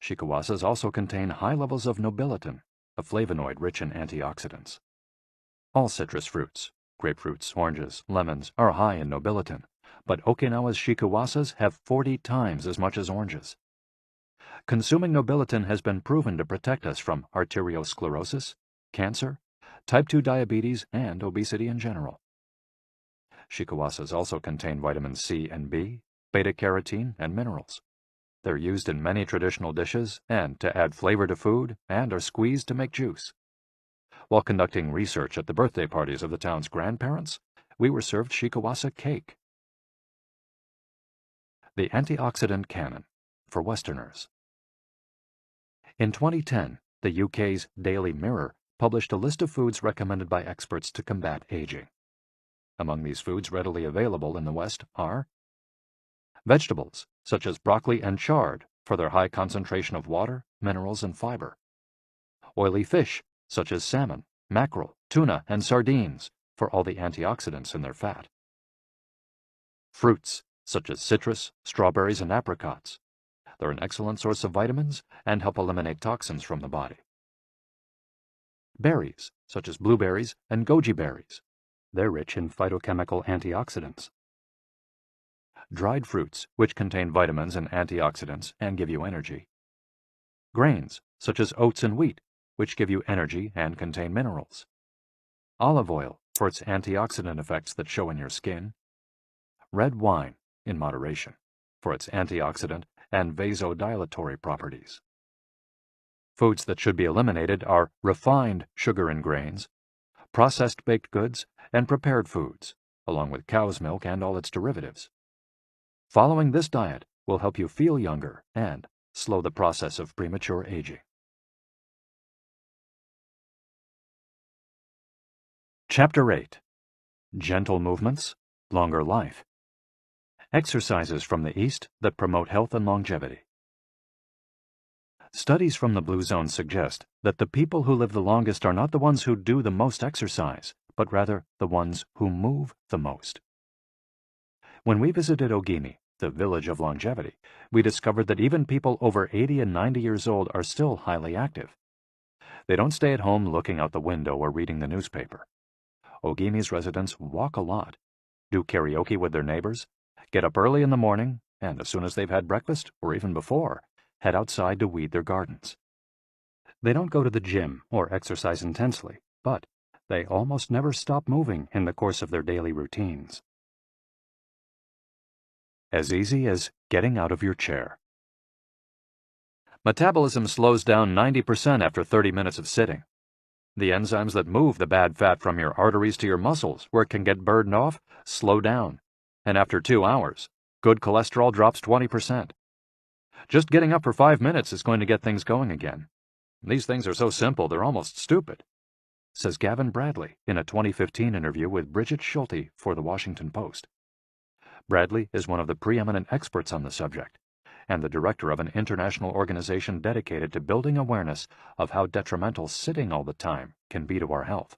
Shikuwasas also contain high levels of nobiletin, a flavonoid rich in antioxidants. All citrus fruits, grapefruits, oranges, lemons, are high in nobiletin, but Okinawa's shikuwasas have 40 times as much as oranges. Consuming nobiletin has been proven to protect us from arteriosclerosis, cancer, type 2 diabetes, and obesity in general. Shikuwasas also contain vitamins C and B, beta-carotene, and minerals. They're used in many traditional dishes and to add flavor to food, and are squeezed to make juice. While conducting research at the birthday parties of the town's grandparents, we were served shikuwasa cake. The antioxidant canon for Westerners. In 2010, the UK's Daily Mirror published a list of foods recommended by experts to combat aging. Among these foods readily available in the West are vegetables, such as broccoli and chard, for their high concentration of water, minerals, and fiber. Oily fish, such as salmon, mackerel, tuna, and sardines, for all the antioxidants in their fat. Fruits, such as citrus, strawberries, and apricots. They're an excellent source of vitamins and help eliminate toxins from the body. Berries, such as blueberries and goji berries. They're rich in phytochemical antioxidants. Dried fruits, which contain vitamins and antioxidants and give you energy. Grains, such as oats and wheat, which give you energy and contain minerals. Olive oil, for its antioxidant effects that show in your skin. Red wine, in moderation, for its antioxidant and vasodilatory properties. Foods that should be eliminated are refined sugar and grains, processed baked goods, and prepared foods, along with cow's milk and all its derivatives. Following this diet will help you feel younger and slow the process of premature aging. Chapter 8. Gentle Movements, Longer Life. Exercises from the East that promote health and longevity. Studies from the Blue Zone suggest that the people who live the longest are not the ones who do the most exercise, but rather the ones who move the most. When we visited Ogimi, the village of longevity, we discovered that even people over 80 and 90 years old are still highly active. They don't stay at home looking out the window or reading the newspaper. Ogimi's residents walk a lot, do karaoke with their neighbors, get up early in the morning, and as soon as they've had breakfast, or even before, head outside to weed their gardens. They don't go to the gym or exercise intensely, but they almost never stop moving in the course of their daily routines. As easy as getting out of your chair. Metabolism slows down 90% after 30 minutes of sitting. The enzymes that move the bad fat from your arteries to your muscles, where it can get burned off, slow down. And after 2 hours, good cholesterol drops 20%. Just getting up for 5 minutes is going to get things going again. These things are so simple they're almost stupid, says Gavin Bradley in a 2015 interview with Bridget Schulte for The Washington Post. Bradley is one of the preeminent experts on the subject, and the director of an international organization dedicated to building awareness of how detrimental sitting all the time can be to our health.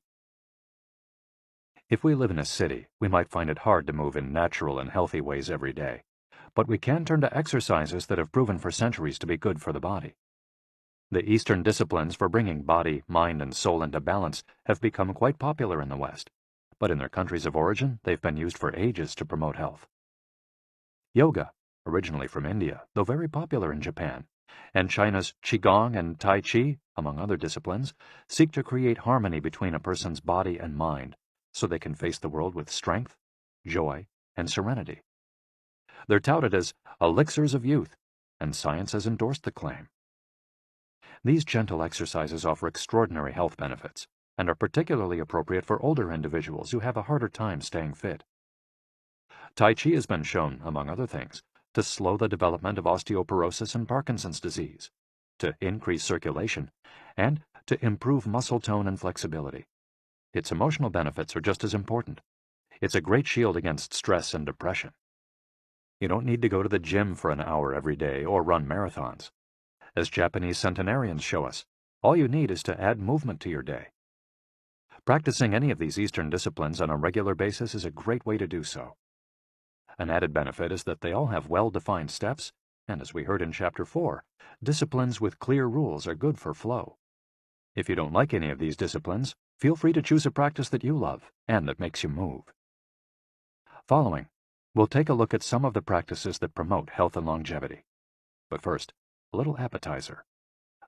If we live in a city, we might find it hard to move in natural and healthy ways every day, but we can turn to exercises that have proven for centuries to be good for the body. The Eastern disciplines for bringing body, mind, and soul into balance have become quite popular in the West, but in their countries of origin, they've been used for ages to promote health. Yoga, originally from India, though very popular in Japan, and China's Qigong and Tai Chi, among other disciplines, seek to create harmony between a person's body and mind so they can face the world with strength, joy, and serenity. They're touted as elixirs of youth, and science has endorsed the claim. These gentle exercises offer extraordinary health benefits and are particularly appropriate for older individuals who have a harder time staying fit. Tai Chi has been shown, among other things, to slow the development of osteoporosis and Parkinson's disease, to increase circulation, and to improve muscle tone and flexibility. Its emotional benefits are just as important. It's a great shield against stress and depression. You don't need to go to the gym for an hour every day or run marathons. As Japanese centenarians show us, all you need is to add movement to your day. Practicing any of these Eastern disciplines on a regular basis is a great way to do so. An added benefit is that they all have well-defined steps, and as we heard in Chapter 4, disciplines with clear rules are good for flow. If you don't like any of these disciplines, feel free to choose a practice that you love and that makes you move. Following, we'll take a look at some of the practices that promote health and longevity. But first, a little appetizer,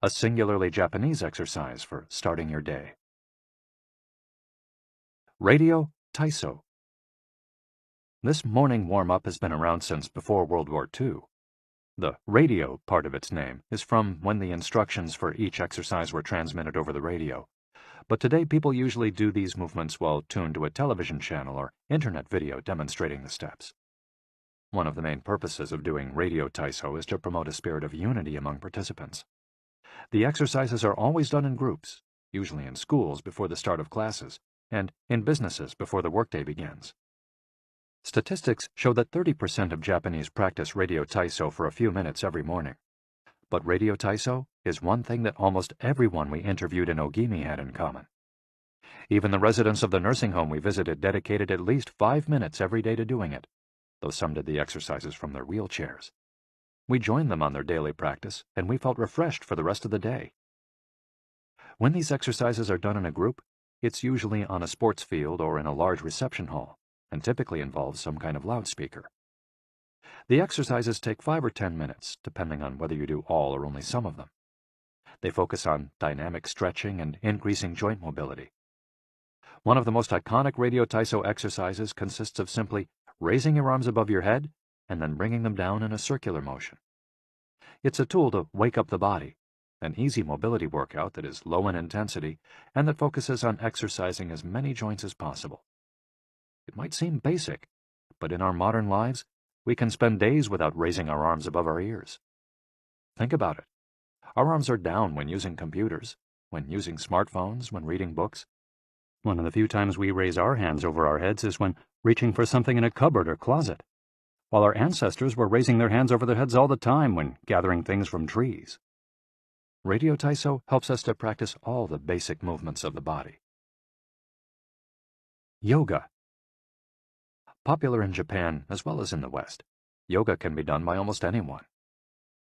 a singularly Japanese exercise for starting your day. Radio Taiso. This morning warm-up has been around since before World War II. The radio part of its name is from when the instructions for each exercise were transmitted over the radio, but today people usually do these movements while tuned to a television channel or internet video demonstrating the steps. One of the main purposes of doing Radio Taiso is to promote a spirit of unity among participants. The exercises are always done in groups, usually in schools before the start of classes, and in businesses before the workday begins. Statistics show that 30% of Japanese practice Radio Taiso for a few minutes every morning. But Radio Taiso is one thing that almost everyone we interviewed in Ogimi had in common. Even the residents of the nursing home we visited dedicated at least 5 minutes every day to doing it, though some did the exercises from their wheelchairs. We joined them on their daily practice, and we felt refreshed for the rest of the day. When these exercises are done in a group, it's usually on a sports field or in a large reception hall, and typically involves some kind of loudspeaker. The exercises take 5 or 10 minutes, depending on whether you do all or only some of them. They focus on dynamic stretching and increasing joint mobility. One of the most iconic Radio Taiso exercises consists of simply raising your arms above your head and then bringing them down in a circular motion. It's a tool to wake up the body, an easy mobility workout that is low in intensity and that focuses on exercising as many joints as possible. It might seem basic, but in our modern lives, we can spend days without raising our arms above our ears. Think about it. Our arms are down when using computers, when using smartphones, when reading books. One of the few times we raise our hands over our heads is when reaching for something in a cupboard or closet, while our ancestors were raising their hands over their heads all the time when gathering things from trees. Radio Taiso helps us to practice all the basic movements of the body. Yoga. Popular in Japan as well as in the West, yoga can be done by almost anyone.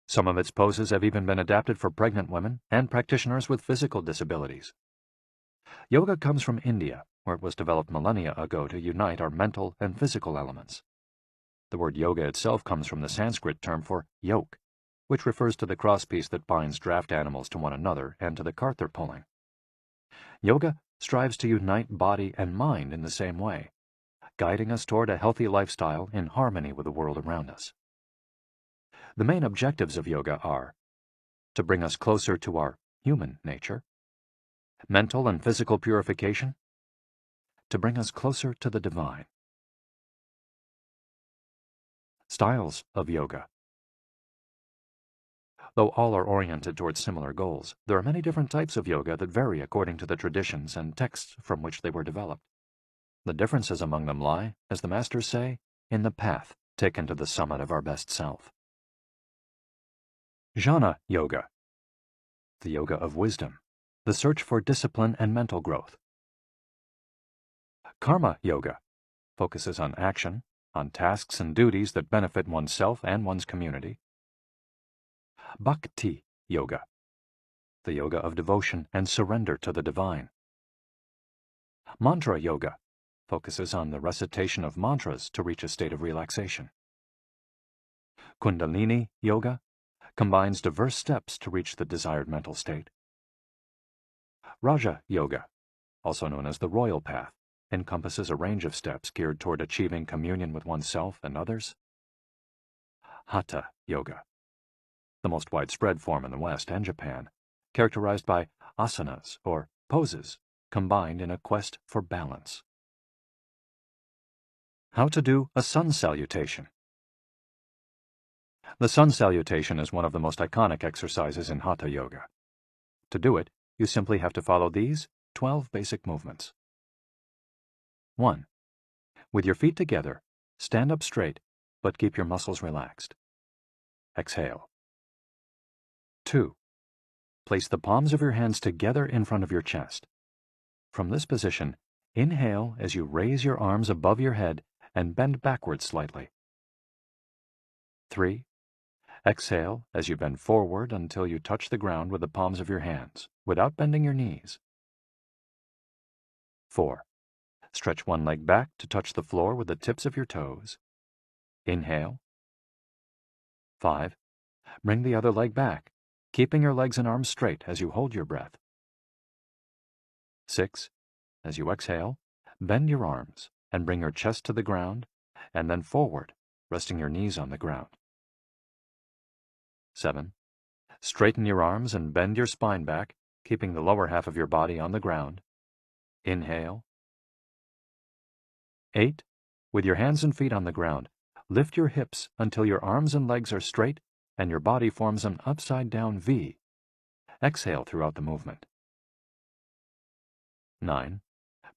Some of its poses have even been adapted for pregnant women and practitioners with physical disabilities. Yoga comes from India, where it was developed millennia ago to unite our mental and physical elements. The word yoga itself comes from the Sanskrit term for yoke, which refers to the crosspiece that binds draft animals to one another and to the cart they're pulling. Yoga strives to unite body and mind in the same way, guiding us toward a healthy lifestyle in harmony with the world around us. The main objectives of yoga are to bring us closer to our human nature, mental and physical purification, to bring us closer to the divine. Styles of yoga. Though all are oriented towards similar goals, there are many different types of yoga that vary according to the traditions and texts from which they were developed. The differences among them lie, as the masters say, in the path taken to the summit of our best self. Jnana Yoga. The yoga of wisdom, the search for discipline and mental growth. Karma Yoga focuses on action, on tasks and duties that benefit oneself and one's community. Bhakti Yoga, the yoga of devotion and surrender to the divine. Mantra Yoga focuses on the recitation of mantras to reach a state of relaxation. Kundalini Yoga combines diverse steps to reach the desired mental state. Raja Yoga, also known as the royal path, encompasses a range of steps geared toward achieving communion with oneself and others. Hatha Yoga, the most widespread form in the West and Japan, characterized by asanas, or poses, combined in a quest for balance. How to do a sun salutation. The sun salutation is one of the most iconic exercises in Hatha Yoga. To do it, you simply have to follow these 12 basic movements. 1. With your feet together, stand up straight, but keep your muscles relaxed. Exhale. 2. Place the palms of your hands together in front of your chest. From this position, inhale as you raise your arms above your head and bend backwards slightly. 3. Exhale as you bend forward until you touch the ground with the palms of your hands, without bending your knees. 4. Stretch one leg back to touch the floor with the tips of your toes. Inhale. 5. Bring the other leg back, keeping your legs and arms straight as you hold your breath. 6. As you exhale, bend your arms and bring your chest to the ground, and then forward, resting your knees on the ground. 7. Straighten your arms and bend your spine back, keeping the lower half of your body on the ground. Inhale. 8. With your hands and feet on the ground, lift your hips until your arms and legs are straight and your body forms an upside-down V. Exhale throughout the movement. 9.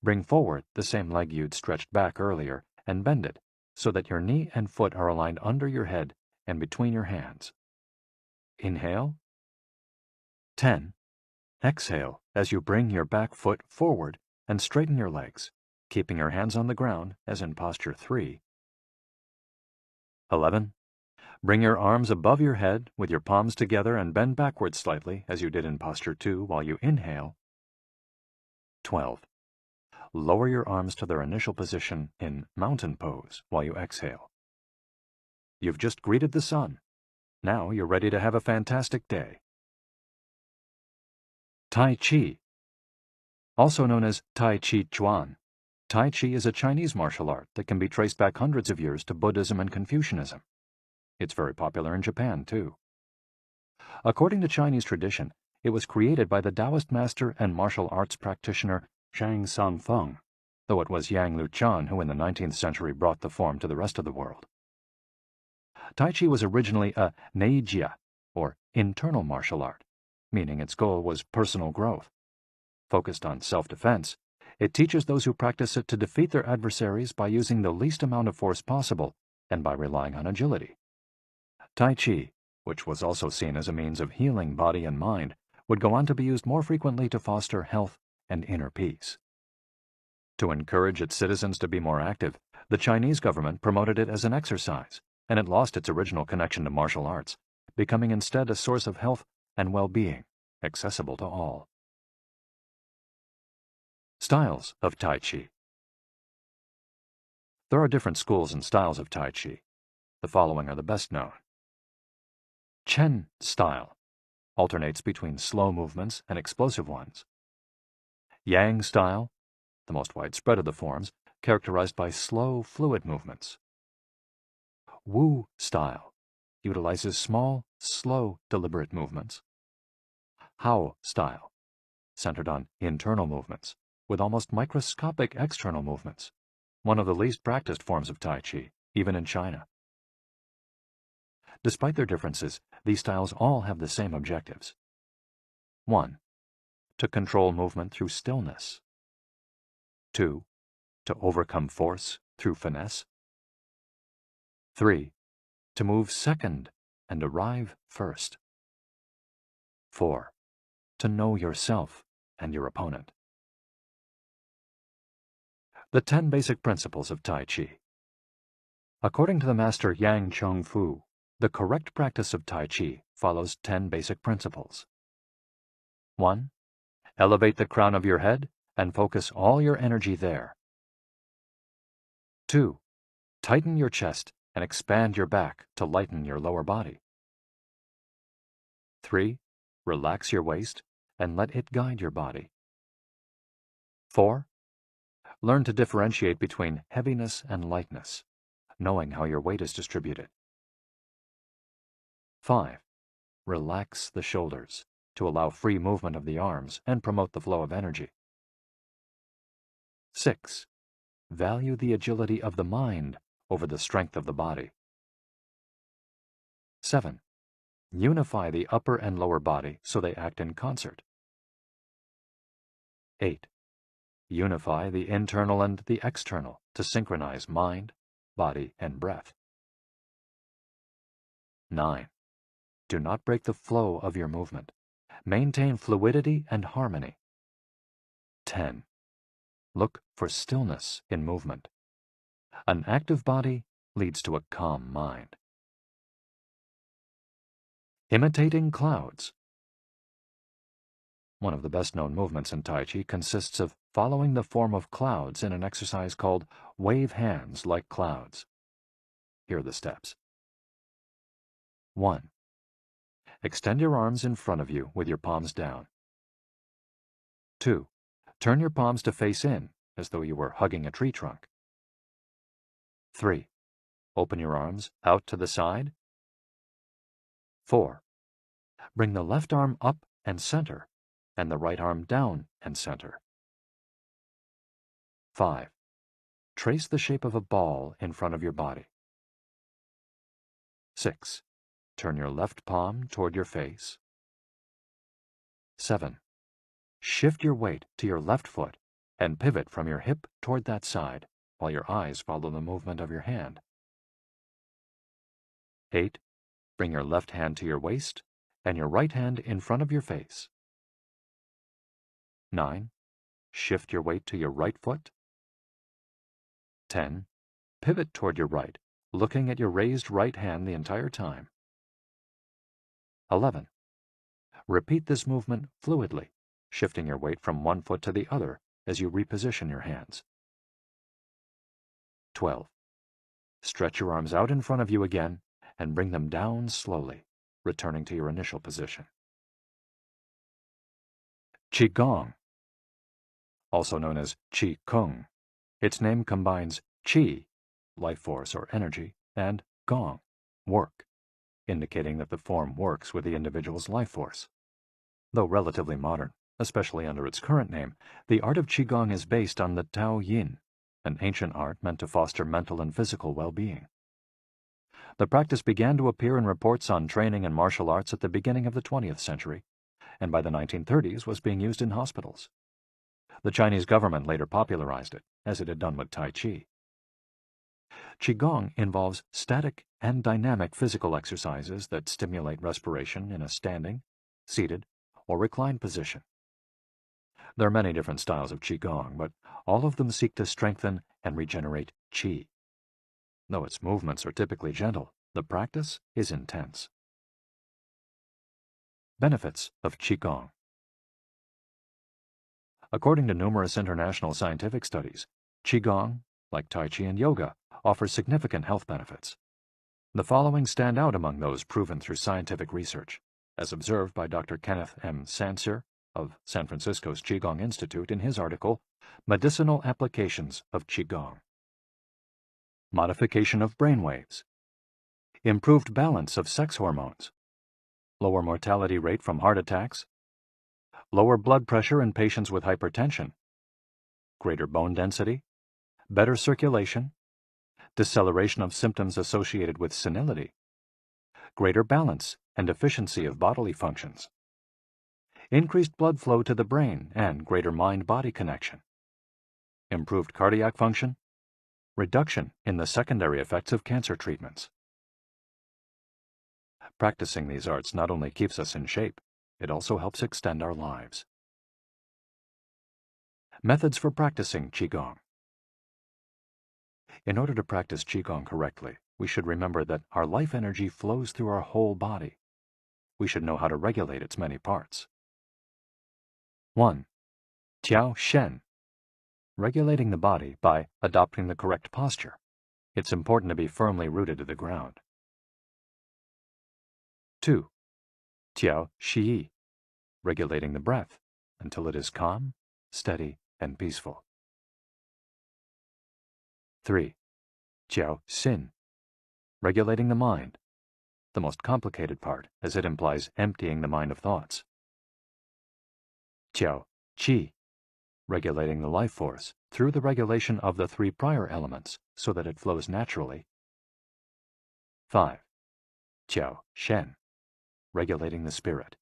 Bring forward the same leg you'd stretched back earlier and bend it so that your knee and foot are aligned under your head and between your hands. Inhale. 10. Exhale as you bring your back foot forward and straighten your legs, keeping your hands on the ground as in posture 3. 11. Bring your arms above your head with your palms together and bend backwards slightly as you did in posture 2 while you inhale. 12. Lower your arms to their initial position in mountain pose while you exhale. You've just greeted the sun. Now you're ready to have a fantastic day. Tai Chi. Also known as Tai Chi Chuan, Tai Chi is a Chinese martial art that can be traced back hundreds of years to Buddhism and Confucianism. It's very popular in Japan, too. According to Chinese tradition, it was created by the Taoist master and martial arts practitioner Zhang Sangfeng, though it was Yang Luchan who in the 19th century brought the form to the rest of the world. Tai Chi was originally a neijia, or internal martial art, meaning its goal was personal growth. Focused on self-defense, it teaches those who practice it to defeat their adversaries by using the least amount of force possible and by relying on agility. Tai Chi, which was also seen as a means of healing body and mind, would go on to be used more frequently to foster health and inner peace. To encourage its citizens to be more active, the Chinese government promoted it as an exercise, and it lost its original connection to martial arts, becoming instead a source of health and well-being, accessible to all. Styles of Tai Chi. There are different schools and styles of Tai Chi. The following are the best known. Chen style alternates between slow movements and explosive ones. Yang style, the most widespread of the forms, characterized by slow, fluid movements. Wu style utilizes small, slow, deliberate movements. Hao style, centered on internal movements, with almost microscopic external movements, one of the least practiced forms of Tai Chi, even in China. Despite their differences, these styles all have the same objectives. 1. To control movement through stillness. 2. To overcome force through finesse. 3. To move second and arrive first. 4. To know yourself and your opponent. The 10 basic principles of Tai Chi. According to the master Yang Cheng Fu, the correct practice of Tai Chi follows 10 basic principles. 1. Elevate the crown of your head and focus all your energy there. 2. Tighten your chest and expand your back to lighten your lower body. 3. Relax your waist and let it guide your body. 4. Learn to differentiate between heaviness and lightness, knowing how your weight is distributed. 5. Relax the shoulders to allow free movement of the arms and promote the flow of energy. 6. Value the agility of the mind over the strength of the body. 7. Unify the upper and lower body so they act in concert. 8. Unify the internal and the external to synchronize mind, body, and breath. 9. Do not break the flow of your movement. Maintain fluidity and harmony. 10. Look for stillness in movement. An active body leads to a calm mind. Imitating clouds. One of the best-known movements in Tai Chi consists of following the form of clouds in an exercise called wave hands like clouds. Here are the steps. 1. Extend your arms in front of you with your palms down. 2. Turn your palms to face in, as though you were hugging a tree trunk. 3. Open your arms out to the side. 4. Bring the left arm up and center, and the right arm down and center. 5. Trace the shape of a ball in front of your body. 6. Turn your left palm toward your face. 7. Shift your weight to your left foot and pivot from your hip toward that side, while your eyes follow the movement of your hand. 8. Bring your left hand to your waist and your right hand in front of your face. 9. Shift your weight to your right foot. 10. Pivot toward your right, looking at your raised right hand the entire time. 11. Repeat this movement fluidly, shifting your weight from one foot to the other as you reposition your hands. 12. Stretch your arms out in front of you again and bring them down slowly, returning to your initial position. Qigong. also known as Qi Kung. Its name combines Qi, life force or energy, and Gong, work, indicating that the form works with the individual's life force. Though relatively modern, especially under its current name, the art of Qigong is based on the Tao Yin, an ancient art meant to foster mental and physical well-being. The practice began to appear in reports on training in martial arts at the beginning of the 20th century, and by the 1930s was being used in hospitals. The Chinese government later popularized it, as it had done with Tai Chi. Qigong involves static and dynamic physical exercises that stimulate respiration in a standing, seated, or reclined position. There are many different styles of Qigong, but all of them seek to strengthen and regenerate Qi. Though its movements are typically gentle, the practice is intense. Benefits of Qigong. According to numerous international scientific studies, Qigong, like Tai Chi and yoga, offers significant health benefits. The following stand out among those proven through scientific research, as observed by Dr. Kenneth M. Sancer of San Francisco's Qigong Institute in his article, Medicinal Applications of Qigong. Modification of brainwaves. Improved balance of sex hormones. Lower mortality rate from heart attacks. Lower blood pressure in patients with hypertension. Greater bone density. Better circulation. Deceleration of symptoms associated with senility. Greater balance and efficiency of bodily functions. Increased blood flow to the brain and greater mind-body connection. Improved cardiac function. Reduction in the secondary effects of cancer treatments. Practicing these arts not only keeps us in shape, it also helps extend our lives. Methods for practicing Qigong. In order to practice Qigong correctly, we should remember that our life energy flows through our whole body. We should know how to regulate its many parts. 1. Tiao Shen. Regulating the body by adopting the correct posture. It's important to be firmly rooted to the ground. 2. Tiao Shi. Regulating the breath until it is calm, steady, and peaceful. 3. Tiao Xin. Regulating the mind, the most complicated part, as it implies emptying the mind of thoughts. Tiao Qi. Regulating the life force through the regulation of the 3 prior elements so that it flows naturally. 5. Tiao Shen. Regulating the spirit.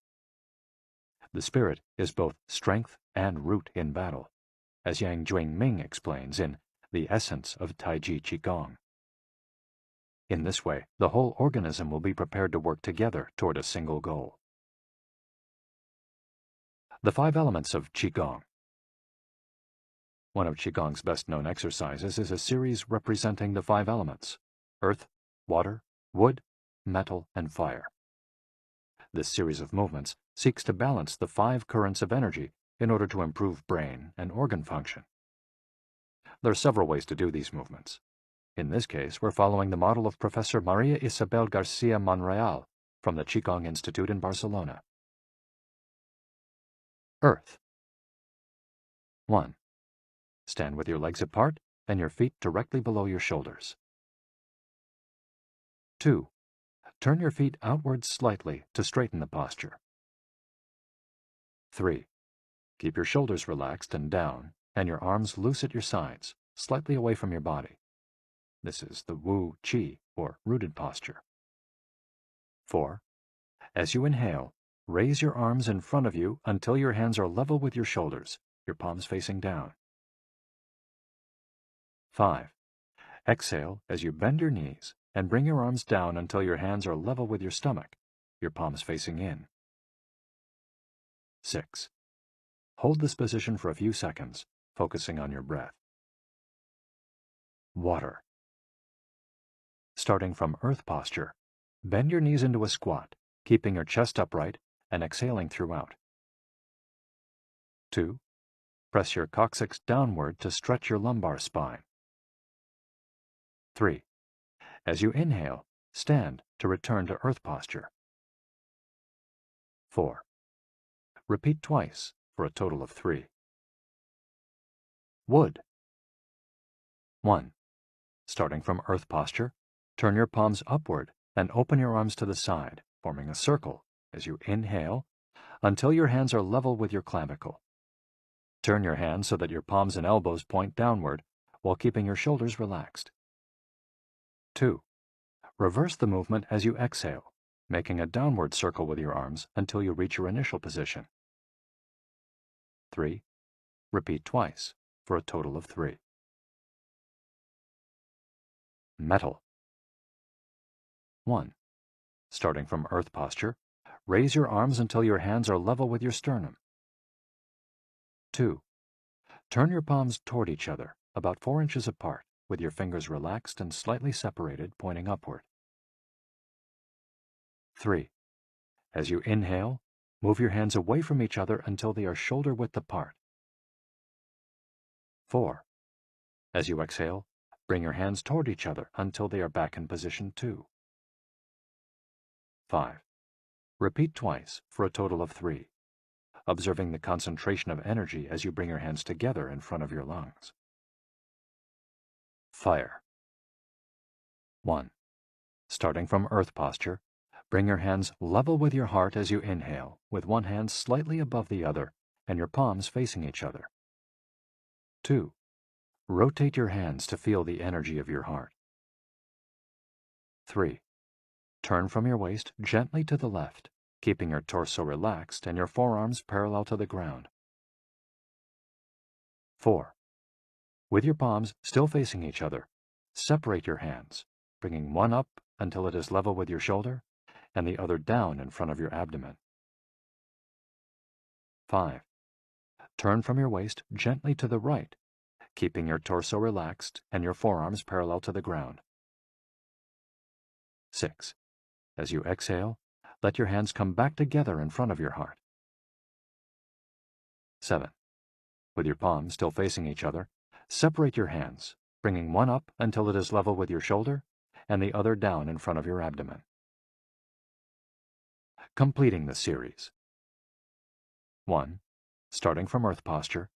The spirit is both strength and root in battle, as Yang Juingming explains in The Essence of Taiji Qigong. In this way, the whole organism will be prepared to work together toward a single goal. The 5 elements of Qigong. One of Qigong's best-known exercises is a series representing the 5 elements: earth, water, wood, metal, and fire. This series of movements seeks to balance the 5 currents of energy in order to improve brain and organ function. There are several ways to do these movements. In this case, we're following the model of Professor Maria Isabel Garcia Monreal from the Qigong Institute in Barcelona. Earth. 1. Stand with your legs apart and your feet directly below your shoulders. 2. Turn your feet outwards slightly to straighten the posture. 3. Keep your shoulders relaxed and down, and your arms loose at your sides, slightly away from your body. This is the Wu Qi, or rooted posture. 4. As you inhale, raise your arms in front of you until your hands are level with your shoulders, your palms facing down. 5. Exhale as you bend your knees and bring your arms down until your hands are level with your stomach, your palms facing in. 6. Hold this position for a few seconds, focusing on your breath. Water. Starting from earth posture, bend your knees into a squat, keeping your chest upright and exhaling throughout. 2. Press your coccyx downward to stretch your lumbar spine. 3. As you inhale, stand to return to earth posture. 4. Repeat twice for a total of 3. Wood. 1. Starting from earth posture, turn your palms upward and open your arms to the side, forming a circle as you inhale until your hands are level with your clavicle. Turn your hands so that your palms and elbows point downward while keeping your shoulders relaxed. 2. Reverse the movement as you exhale, making a downward circle with your arms until you reach your initial position. 3. Repeat twice for a total of 3. Metal. 1. Starting from earth posture, raise your arms until your hands are level with your sternum. 2. Turn your palms toward each other, about 4 inches apart, with your fingers relaxed and slightly separated, pointing upward. 3. As you inhale, move your hands away from each other until they are shoulder width apart. 4. As you exhale, bring your hands toward each other until they are back in position 2. 5. Repeat twice for a total of 3, observing the concentration of energy as you bring your hands together in front of your lungs. Fire. 1. Starting from earth posture, bring your hands level with your heart as you inhale, with one hand slightly above the other and your palms facing each other. 2. Rotate your hands to feel the energy of your heart. 3. Turn from your waist gently to the left, keeping your torso relaxed and your forearms parallel to the ground. 4. With your palms still facing each other, separate your hands, bringing one up until it is level with your shoulder and the other down in front of your abdomen. 5. Turn from your waist gently to the right, keeping your torso relaxed and your forearms parallel to the ground. 6. As you exhale, let your hands come back together in front of your heart. 7. With your palms still facing each other, separate your hands, bringing one up until it is level with your shoulder and the other down in front of your abdomen. Completing the series. 1. Starting from earth posture,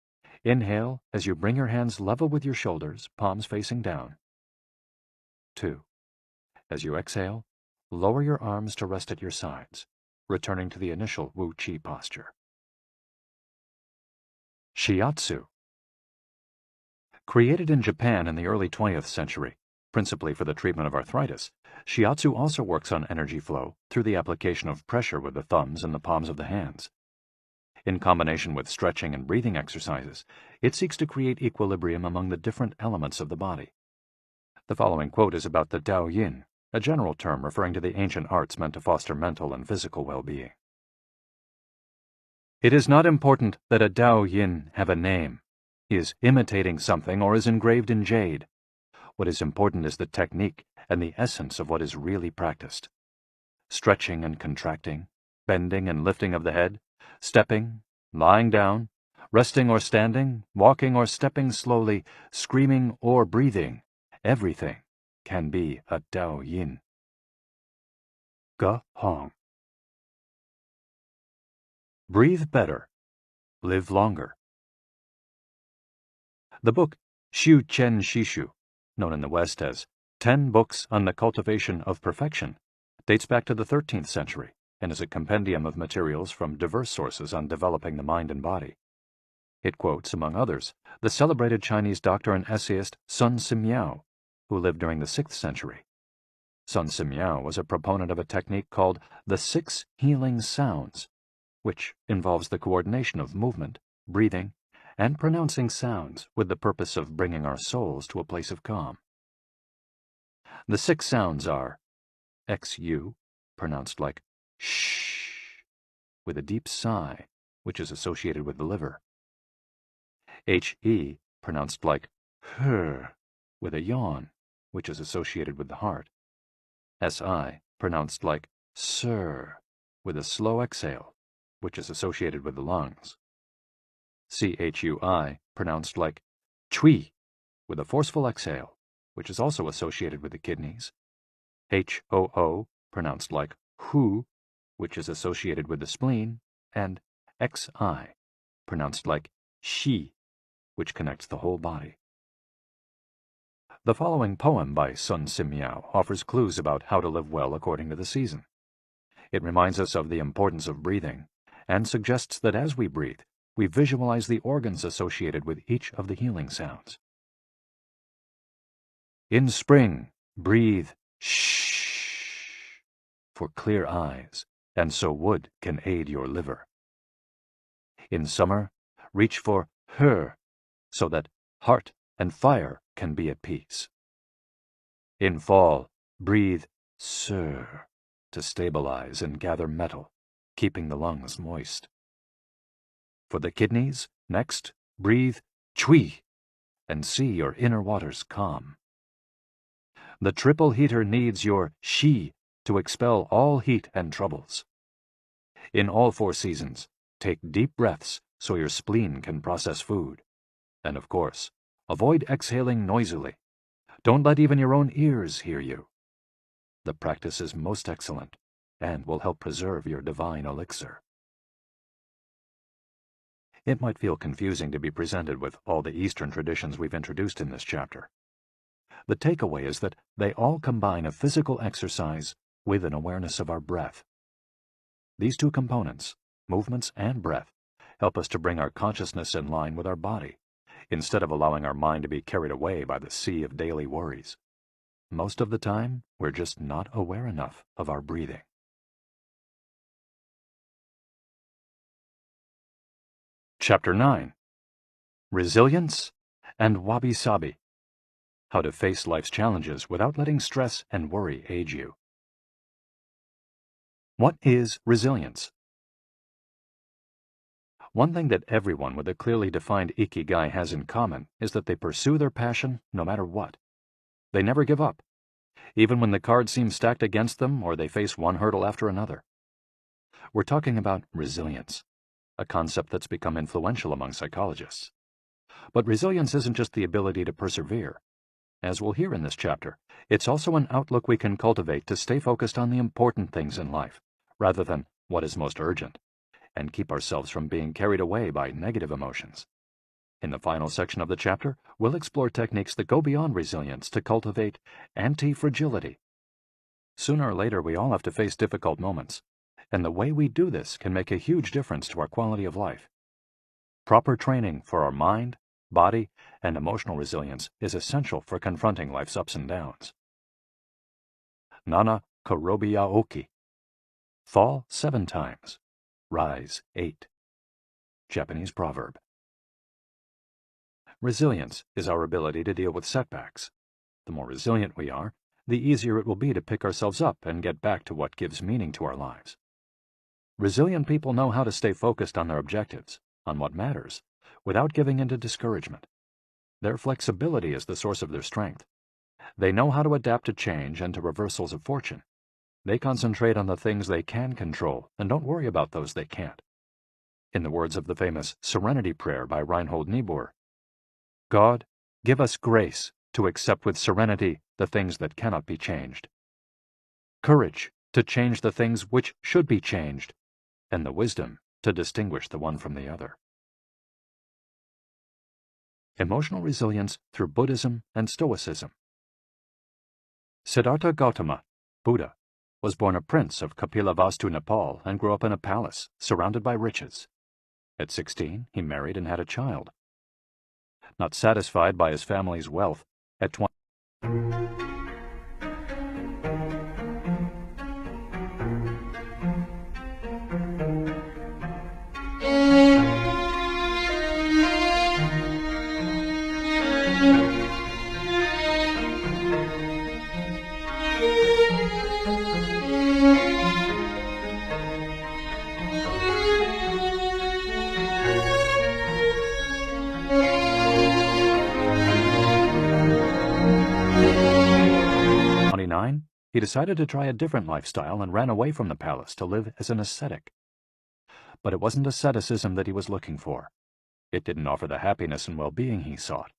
inhale as you bring your hands level with your shoulders, palms facing down. 2. As you exhale, lower your arms to rest at your sides, returning to the initial Wu Qi posture. Shiatsu. Created in Japan in the early 20th century, principally for the treatment of arthritis, shiatsu also works on energy flow through the application of pressure with the thumbs and the palms of the hands. In combination with stretching and breathing exercises, it seeks to create equilibrium among the different elements of the body. The following quote is about the Dao Yin, a general term referring to the ancient arts meant to foster mental and physical well-being. It is not important that a Dao Yin have a name, is imitating something, or is engraved in jade. What is important is the technique and the essence of what is really practiced. Stretching and contracting, bending and lifting of the head, stepping, lying down, resting or standing, walking or stepping slowly, screaming or breathing, everything can be a Dao Yin. Ge Hong. Breathe better. Live longer. The book Xiu Qian Shishu, known in the West as 10 Books on the Cultivation of Perfection, dates back to the 13th century and is a compendium of materials from diverse sources on developing the mind and body. It quotes, among others, the celebrated Chinese doctor and essayist Sun Simiao, who lived during the 6th century. Sun Simiao was a proponent of a technique called the 6 healing sounds, which involves the coordination of movement, breathing, and pronouncing sounds with the purpose of bringing our souls to a place of calm. The 6 sounds are XU, pronounced like shh, with a deep sigh, which is associated with the liver. HE, pronounced like her, with a yawn, which is associated with the heart. SI, pronounced like sir, with a slow exhale, which is associated with the lungs. CHUI, pronounced like chui, with a forceful exhale, which is also associated with the kidneys. HOO, pronounced like hu, which is associated with the spleen, and XI, pronounced like shi, which connects the whole body. The following poem by Sun Simiao offers clues about how to live well according to the season. It reminds us of the importance of breathing and suggests that as we breathe, we visualize the organs associated with each of the healing sounds. In spring, breathe shh for clear eyes, and so wood can aid your liver. In summer, reach for her, so that heart and fire can be at peace. In fall, breathe sir to stabilize and gather metal, keeping the lungs moist. For the kidneys, next, breathe chui and see your inner waters calm. The triple heater needs your shi to expel all heat and troubles. In all 4 seasons, take deep breaths so your spleen can process food. And of course, avoid exhaling noisily. Don't let even your own ears hear you. The practice is most excellent and will help preserve your divine elixir. It might feel confusing to be presented with all the Eastern traditions we've introduced in this chapter. The takeaway is that they all combine a physical exercise with an awareness of our breath. These 2 components, movements and breath, help us to bring our consciousness in line with our body, instead of allowing our mind to be carried away by the sea of daily worries. Most of the time, we're just not aware enough of our breathing. Chapter 9. Resilience and Wabi-sabi. How to face life's challenges without letting stress and worry age you. What is resilience? One thing that everyone with a clearly defined Ikigai has in common is that they pursue their passion no matter what. They never give up, even when the cards seem stacked against them or they face one hurdle after another. We're talking about resilience, a concept that's become influential among psychologists. But resilience isn't just the ability to persevere. As we'll hear in this chapter, it's also an outlook we can cultivate to stay focused on the important things in life, rather than what is most urgent, and keep ourselves from being carried away by negative emotions. In the final section of the chapter, we'll explore techniques that go beyond resilience to cultivate anti-fragility. Sooner or later, we all have to face difficult moments, and the way we do this can make a huge difference to our quality of life. Proper training for our mind, body, and emotional resilience is essential for confronting life's ups and downs. Nana Korobiya Oki. Fall 7 times. Rise 8. Japanese proverb. Resilience is our ability to deal with setbacks. The more resilient we are, the easier it will be to pick ourselves up and get back to what gives meaning to our lives. Resilient people know how to stay focused on their objectives, on what matters, without giving in to discouragement. Their flexibility is the source of their strength. They know how to adapt to change and to reversals of fortune. They concentrate on the things they can control and don't worry about those they can't. In the words of the famous Serenity Prayer by Reinhold Niebuhr, God, give us grace to accept with serenity the things that cannot be changed, courage to change the things which should be changed, and the wisdom to distinguish the one from the other. Emotional resilience through Buddhism and Stoicism. Siddhartha Gautama, Buddha, was born a prince of Kapilavastu, Nepal, and grew up in a palace, surrounded by riches. At 16, he married and had a child. Not satisfied by his family's wealth, at 20, he decided to try a different lifestyle and ran away from the palace to live as an ascetic. But it wasn't asceticism that he was looking for. It didn't offer the happiness and well-being he sought.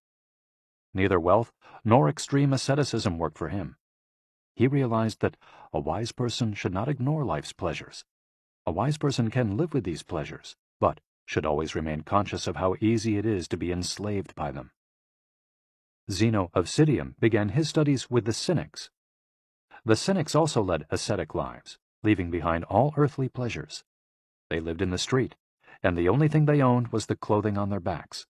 Neither wealth nor extreme asceticism worked for him. He realized that a wise person should not ignore life's pleasures. A wise person can live with these pleasures, but should always remain conscious of how easy it is to be enslaved by them. Zeno of Citium began his studies with the Cynics. The Cynics also led ascetic lives, leaving behind all earthly pleasures. They lived in the street, and the only thing they owned was the clothing on their backs.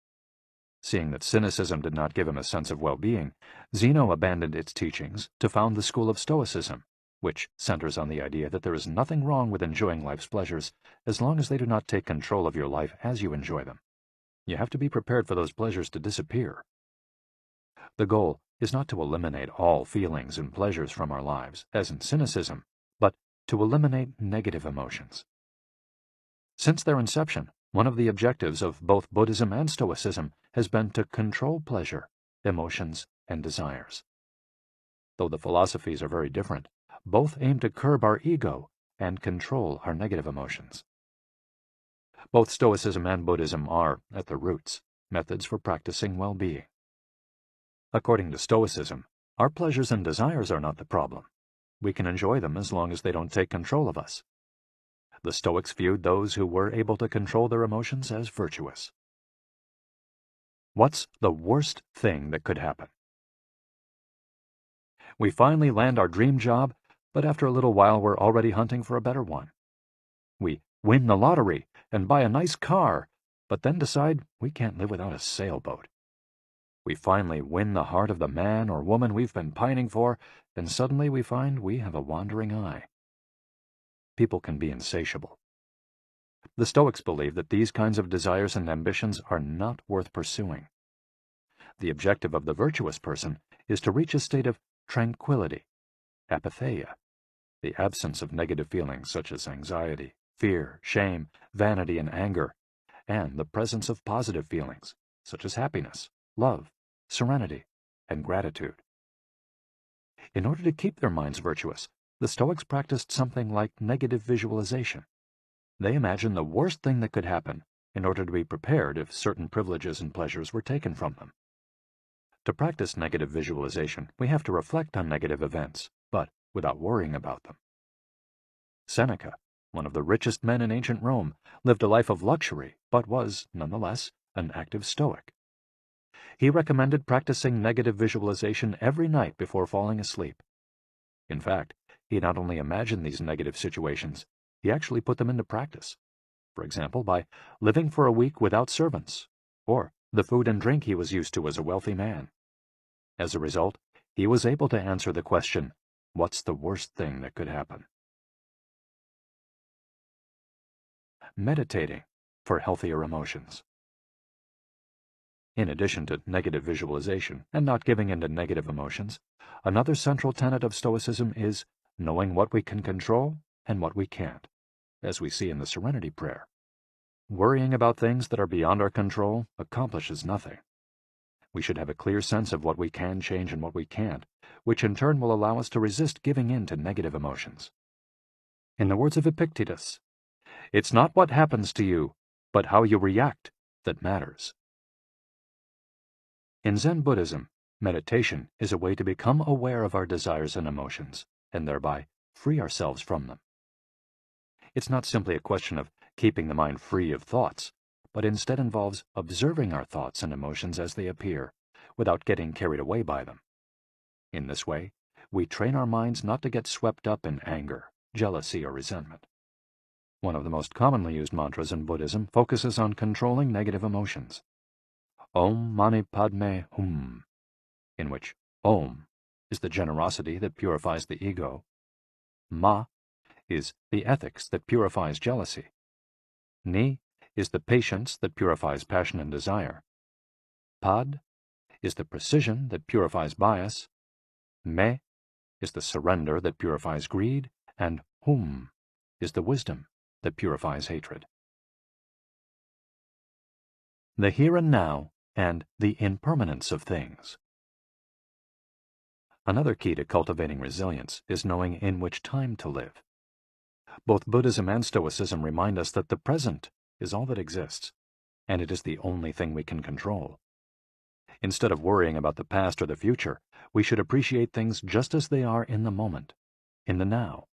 Seeing that cynicism did not give him a sense of well-being, Zeno abandoned its teachings to found the school of Stoicism, which centers on the idea that there is nothing wrong with enjoying life's pleasures as long as they do not take control of your life as you enjoy them. You have to be prepared for those pleasures to disappear. The goal is not to eliminate all feelings and pleasures from our lives, as in cynicism, but to eliminate negative emotions. Since their inception, one of the objectives of both Buddhism and Stoicism has been to control pleasure, emotions, and desires. Though the philosophies are very different, both aim to curb our ego and control our negative emotions. Both Stoicism and Buddhism are, at their roots, methods for practicing well-being. According to Stoicism, our pleasures and desires are not the problem. We can enjoy them as long as they don't take control of us. The Stoics viewed those who were able to control their emotions as virtuous. What's the worst thing that could happen? We finally land our dream job, but after a little while we're already hunting for a better one. We win the lottery and buy a nice car, but then decide we can't live without a sailboat. We finally win the heart of the man or woman we've been pining for, and suddenly we find we have a wandering eye. People can be insatiable. The Stoics believe that these kinds of desires and ambitions are not worth pursuing. The objective of the virtuous person is to reach a state of tranquility, apatheia, the absence of negative feelings such as anxiety, fear, shame, vanity, and anger, and the presence of positive feelings such as happiness, love, serenity, and gratitude. In order to keep their minds virtuous, the Stoics practiced something like negative visualization. They imagined the worst thing that could happen in order to be prepared if certain privileges and pleasures were taken from them. To practice negative visualization, we have to reflect on negative events, but without worrying about them. Seneca, one of the richest men in ancient Rome, lived a life of luxury, but was, nonetheless, an active Stoic. He recommended practicing negative visualization every night before falling asleep. In fact, he not only imagined these negative situations, he actually put them into practice. For example, by living for a week without servants, or the food and drink he was used to as a wealthy man. As a result, he was able to answer the question, what's the worst thing that could happen? Meditating for healthier emotions. In addition to negative visualization and not giving in to negative emotions, another central tenet of Stoicism is knowing what we can control and what we can't, as we see in the Serenity Prayer. Worrying about things that are beyond our control accomplishes nothing. We should have a clear sense of what we can change and what we can't, which in turn will allow us to resist giving in to negative emotions. In the words of Epictetus, "It's not what happens to you, but how you react that matters." In Zen Buddhism, meditation is a way to become aware of our desires and emotions, and thereby free ourselves from them. It's not simply a question of keeping the mind free of thoughts, but instead involves observing our thoughts and emotions as they appear, without getting carried away by them. In this way, we train our minds not to get swept up in anger, jealousy, or resentment. One of the most commonly used mantras in Buddhism focuses on controlling negative emotions. Om Mani Padme Hum, in which Om is the generosity that purifies the ego, Ma is the ethics that purifies jealousy, Ni is the patience that purifies passion and desire, Pad is the precision that purifies bias, Me is the surrender that purifies greed, and Hum is the wisdom that purifies hatred. The here and now and the impermanence of things. Another key to cultivating resilience is knowing in which time to live. Both Buddhism and Stoicism remind us that the present is all that exists, and it is the only thing we can control. Instead of worrying about the past or the future, we should appreciate things just as they are in the moment, in the now.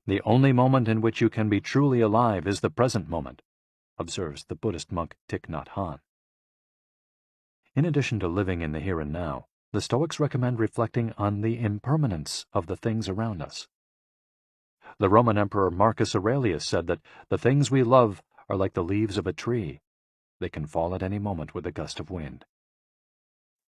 The only moment in which you can be truly alive is the present moment. observes the Buddhist monk Thich Nhat Hanh. In addition to living in the here and now, the Stoics recommend reflecting on the impermanence of the things around us. The Roman Emperor Marcus Aurelius said that the things we love are like the leaves of a tree. They can fall at any moment with a gust of wind.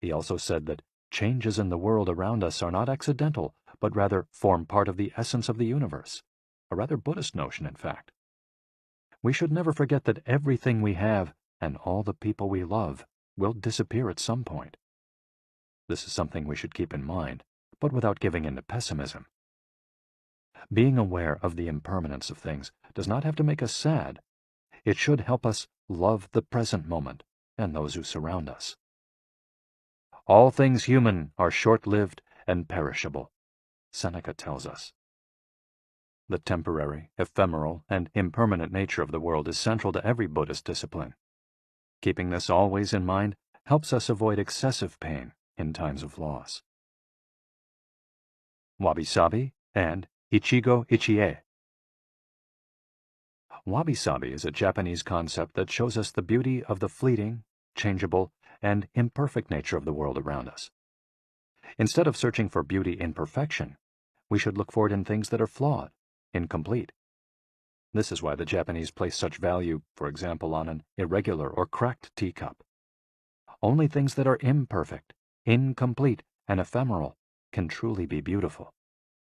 He also said that changes in the world around us are not accidental, but rather form part of the essence of the universe, a rather Buddhist notion, in fact. We should never forget that everything we have and all the people we love will disappear at some point. This is something we should keep in mind, but without giving in to pessimism. Being aware of the impermanence of things does not have to make us sad. It should help us love the present moment and those who surround us. All things human are short-lived and perishable, Seneca tells us. The temporary, ephemeral, and impermanent nature of the world is central to every Buddhist discipline. Keeping this always in mind helps us avoid excessive pain in times of loss. Wabi-sabi and IKIGAI. Wabi-sabi is a Japanese concept that shows us the beauty of the fleeting, changeable, and imperfect nature of the world around us. Instead of searching for beauty in perfection, we should look for it in things that are flawed, incomplete. This is why the Japanese place such value, for example, on an irregular or cracked teacup. Only things that are imperfect, incomplete, and ephemeral can truly be beautiful,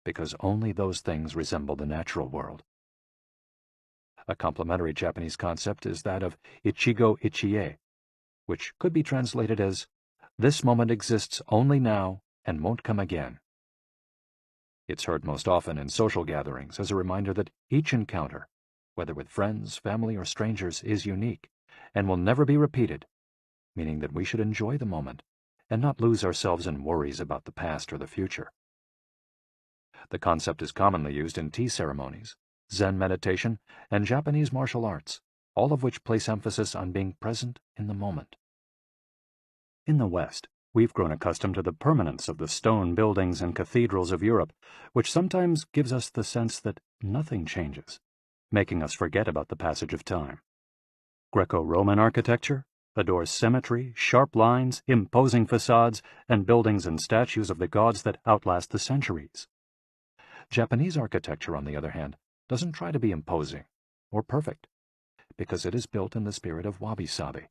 because only those things resemble the natural world. A complementary Japanese concept is that of Ichigo-ichie, which could be translated as, "This moment exists only now and won't come again." It's heard most often in social gatherings as a reminder that each encounter, whether with friends, family, or strangers, is unique and will never be repeated, meaning that we should enjoy the moment and not lose ourselves in worries about the past or the future. The concept is commonly used in tea ceremonies, Zen meditation, and Japanese martial arts, all of which place emphasis on being present in the moment. In the West, we've grown accustomed to the permanence of the stone buildings and cathedrals of Europe, which sometimes gives us the sense that nothing changes, making us forget about the passage of time. Greco-Roman architecture adores symmetry, sharp lines, imposing facades, and buildings and statues of the gods that outlast the centuries. Japanese architecture, on the other hand, doesn't try to be imposing or perfect, because it is built in the spirit of wabi-sabi.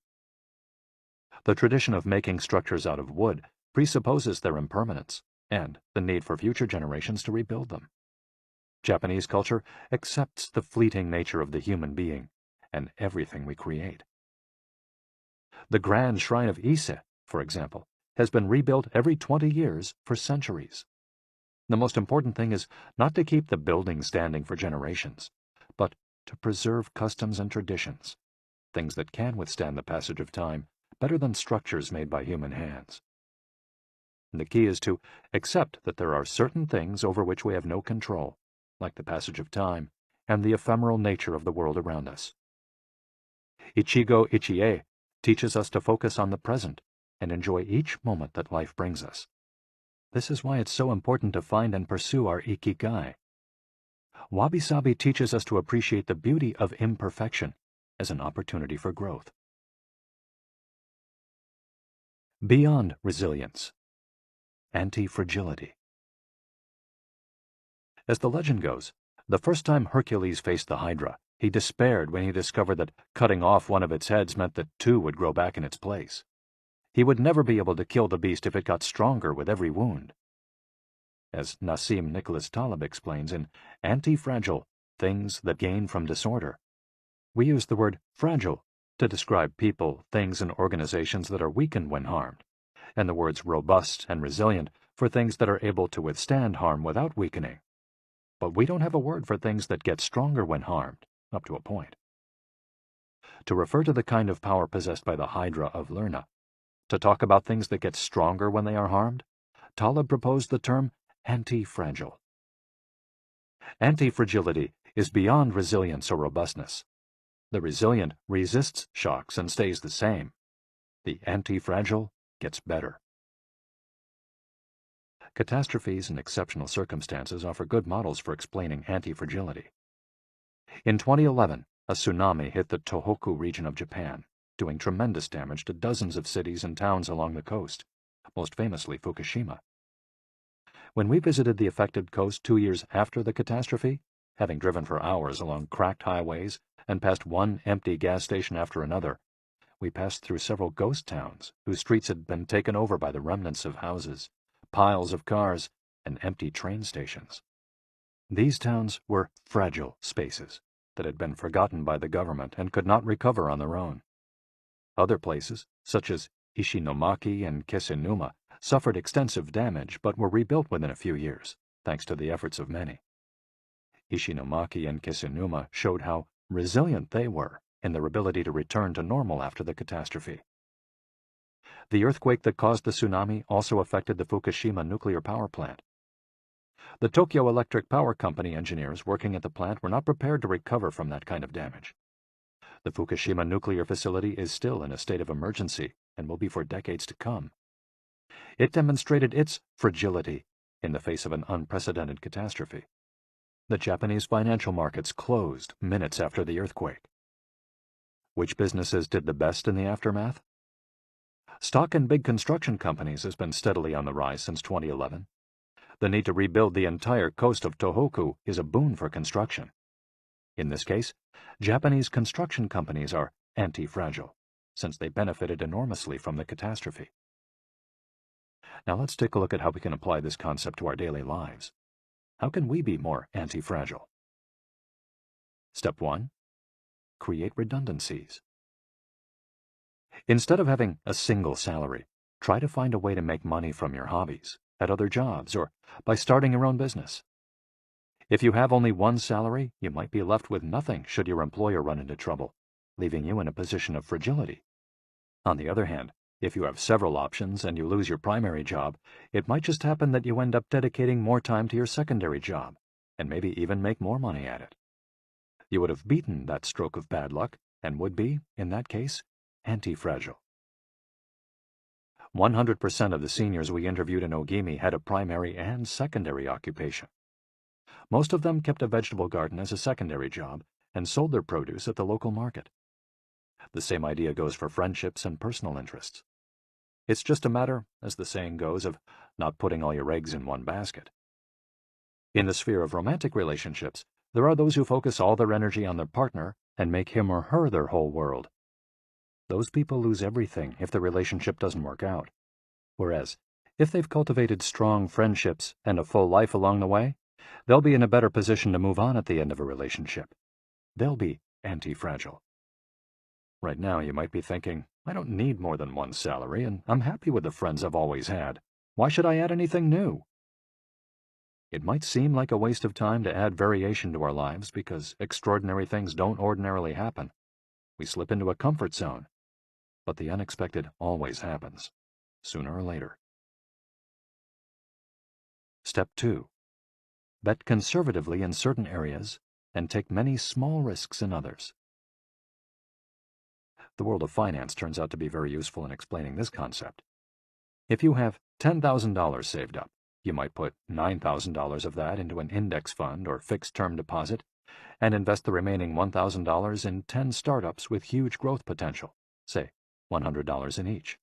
The tradition of making structures out of wood presupposes their impermanence and the need for future generations to rebuild them. Japanese culture accepts the fleeting nature of the human being and everything we create. The grand shrine of Ise, for example, has been rebuilt every 20 years for centuries. The most important thing is not to keep the building standing for generations, but to preserve customs and traditions, things that can withstand the passage of time better than structures made by human hands. And the key is to accept that there are certain things over which we have no control, like the passage of time and the ephemeral nature of the world around us. Ichigo-ichie teaches us to focus on the present and enjoy each moment that life brings us. This is why it's so important to find and pursue our IKIGAI. Wabi-sabi teaches us to appreciate the beauty of imperfection as an opportunity for growth. Beyond resilience. Anti-fragility. As the legend goes, the first time Hercules faced the Hydra, he despaired when he discovered that cutting off one of its heads meant that two would grow back in its place. He would never be able to kill the beast if it got stronger with every wound. As Nassim Nicholas Taleb explains in Anti-Fragile, Things That Gain from Disorder, we use the word fragile to describe people, things, and organizations that are weakened when harmed, and the words robust and resilient for things that are able to withstand harm without weakening. But we don't have a word for things that get stronger when harmed, up to a point. To refer to the kind of power possessed by the Hydra of Lerna, to talk about things that get stronger when they are harmed, Taleb proposed the term anti-fragile. Anti-fragility is beyond resilience or robustness. The resilient resists shocks and stays the same. The anti-fragile gets better. Catastrophes and exceptional circumstances offer good models for explaining anti-fragility. In 2011, A tsunami hit the Tohoku region of Japan, doing tremendous damage to dozens of cities and towns along the coast, most famously Fukushima. When we visited the affected coast 2 years after the catastrophe, having driven for hours along cracked highways and past one empty gas station after another, we passed through several ghost towns whose streets had been taken over by the remnants of houses, piles of cars, and empty train stations. These towns were fragile spaces that had been forgotten by the government and could not recover on their own. Other places, such as Ishinomaki and Kisenuma, suffered extensive damage but were rebuilt within a few years, thanks to the efforts of many. Ishinomaki and Kisenuma showed how resilient they were in their ability to return to normal after the catastrophe. The earthquake that caused the tsunami also affected the Fukushima nuclear power plant. The Tokyo Electric Power Company engineers working at the plant were not prepared to recover from that kind of damage. The Fukushima nuclear facility is still in a state of emergency and will be for decades to come. It demonstrated its fragility in the face of an unprecedented catastrophe. The Japanese financial markets closed minutes after the earthquake. Which businesses did the best in the aftermath? Stock in big construction companies has been steadily on the rise since 2011. The need to rebuild the entire coast of Tohoku is a boon for construction. In this case, Japanese construction companies are anti-fragile, since they benefited enormously from the catastrophe. Now let's take a look at how we can apply this concept to our daily lives. How can we be more anti-fragile? Step 1. Create redundancies. Instead of having a single salary, try to find a way to make money from your hobbies, at other jobs, or by starting your own business. If you have only one salary, you might be left with nothing should your employer run into trouble, leaving you in a position of fragility. On the other hand, if you have several options and you lose your primary job, it might just happen that you end up dedicating more time to your secondary job, and maybe even make more money at it. You would have beaten that stroke of bad luck, and would be, in that case, anti-fragile. 100% of the seniors we interviewed in Ogimi had a primary and secondary occupation. Most of them kept a vegetable garden as a secondary job and sold their produce at the local market. The same idea goes for friendships and personal interests. It's just a matter, as the saying goes, of not putting all your eggs in one basket. In the sphere of romantic relationships, there are those who focus all their energy on their partner and make him or her their whole world. Those people lose everything if the relationship doesn't work out. Whereas, if they've cultivated strong friendships and a full life along the way, they'll be in a better position to move on at the end of a relationship. They'll be anti-fragile. Right now, you might be thinking, I don't need more than one salary, and I'm happy with the friends I've always had. Why should I add anything new? It might seem like a waste of time to add variation to our lives because extraordinary things don't ordinarily happen. We slip into a comfort zone. But the unexpected always happens, sooner or later. Step 2. Bet conservatively in certain areas and take many small risks in others. The world of finance turns out to be very useful in explaining this concept. If you have $10,000 saved up, you might put $9,000 of that into an index fund or fixed-term deposit and invest the remaining $1,000 in 10 startups with huge growth potential, say $100 in each.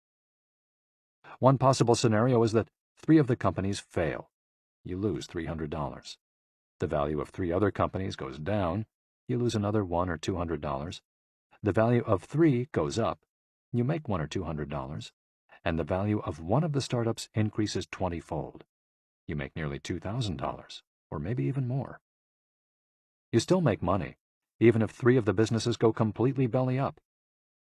One possible scenario is that 3 of the companies fail. You lose $300. The value of 3 other companies goes down. You lose another $100 or $200. The value of 3 goes up. You make $100 or $200. And the value of one of the startups increases 20-fold. You make nearly $2,000, or maybe even more. You still make money, even if 3 of the businesses go completely belly up.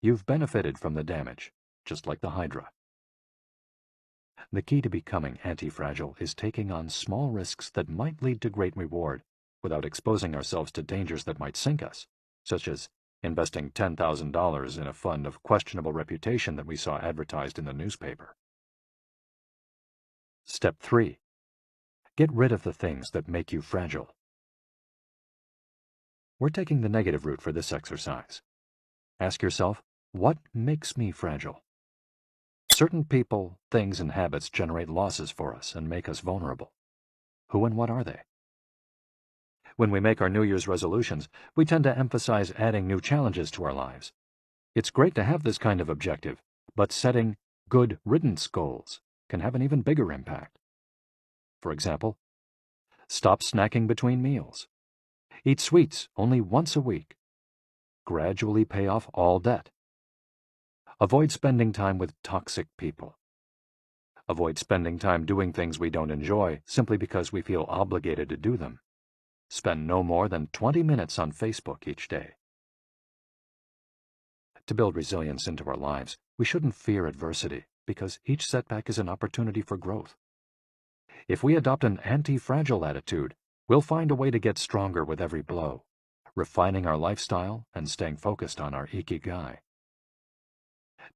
You've benefited from the damage, just like the Hydra. The key to becoming anti-fragile is taking on small risks that might lead to great reward without exposing ourselves to dangers that might sink us, such as investing $10,000 in a fund of questionable reputation that we saw advertised in the newspaper. Step 3. Get rid of the things that make you fragile. We're taking the negative route for this exercise. Ask yourself, what makes me fragile? Certain people, things, and habits generate losses for us and make us vulnerable. Who and what are they? When we make our New Year's resolutions, we tend to emphasize adding new challenges to our lives. It's great to have this kind of objective, but setting good riddance goals can have an even bigger impact. For example, stop snacking between meals. Eat sweets only once a week. Gradually pay off all debt. Avoid spending time with toxic people. Avoid spending time doing things we don't enjoy simply because we feel obligated to do them. Spend no more than 20 minutes on Facebook each day. To build resilience into our lives, we shouldn't fear adversity, because each setback is an opportunity for growth. If we adopt an anti-fragile attitude, we'll find a way to get stronger with every blow, refining our lifestyle and staying focused on our IKIGAI.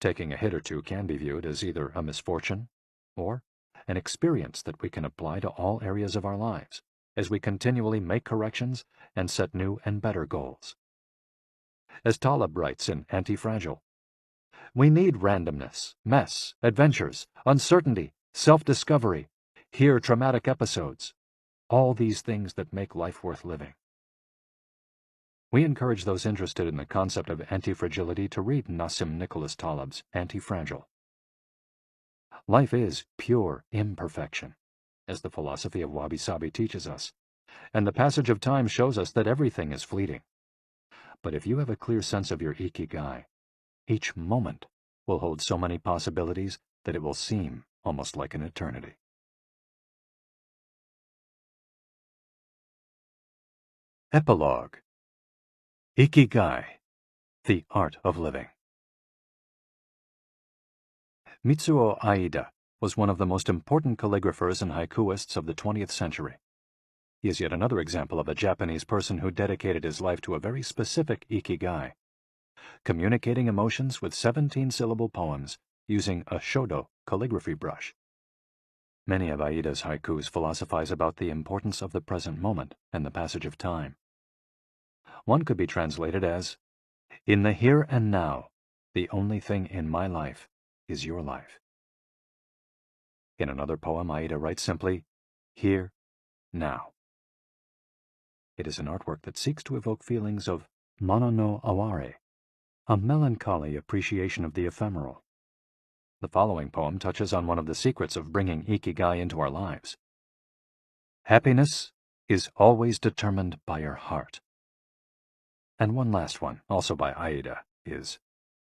Taking a hit or two can be viewed as either a misfortune or an experience that we can apply to all areas of our lives as we continually make corrections and set new and better goals. As Taleb writes in Anti-Fragile, we need randomness, mess, adventures, uncertainty, self-discovery, hear traumatic episodes, all these things that make life worth living. We encourage those interested in the concept of anti-fragility to read Nassim Nicholas Taleb's Anti-Fragile. Life is pure imperfection, as the philosophy of wabi-sabi teaches us, and the passage of time shows us that everything is fleeting. But if you have a clear sense of your IKIGAI, each moment will hold so many possibilities that it will seem almost like an eternity. Epilogue. IKIGAI, the Art of Living. Mitsuo Aida was one of the most important calligraphers and haikuists of the 20th century. He is yet another example of a Japanese person who dedicated his life to a very specific IKIGAI, communicating emotions with 17-syllable poems using a shodo calligraphy brush. Many of Aida's haikus philosophize about the importance of the present moment and the passage of time. One could be translated as, "In the here and now, the only thing in my life is your life." In another poem, Aida writes simply, "Here, now." It is an artwork that seeks to evoke feelings of mono no aware, a melancholy appreciation of the ephemeral. The following poem touches on one of the secrets of bringing IKIGAI into our lives. Happiness is always determined by your heart. And one last one, also by Aida, is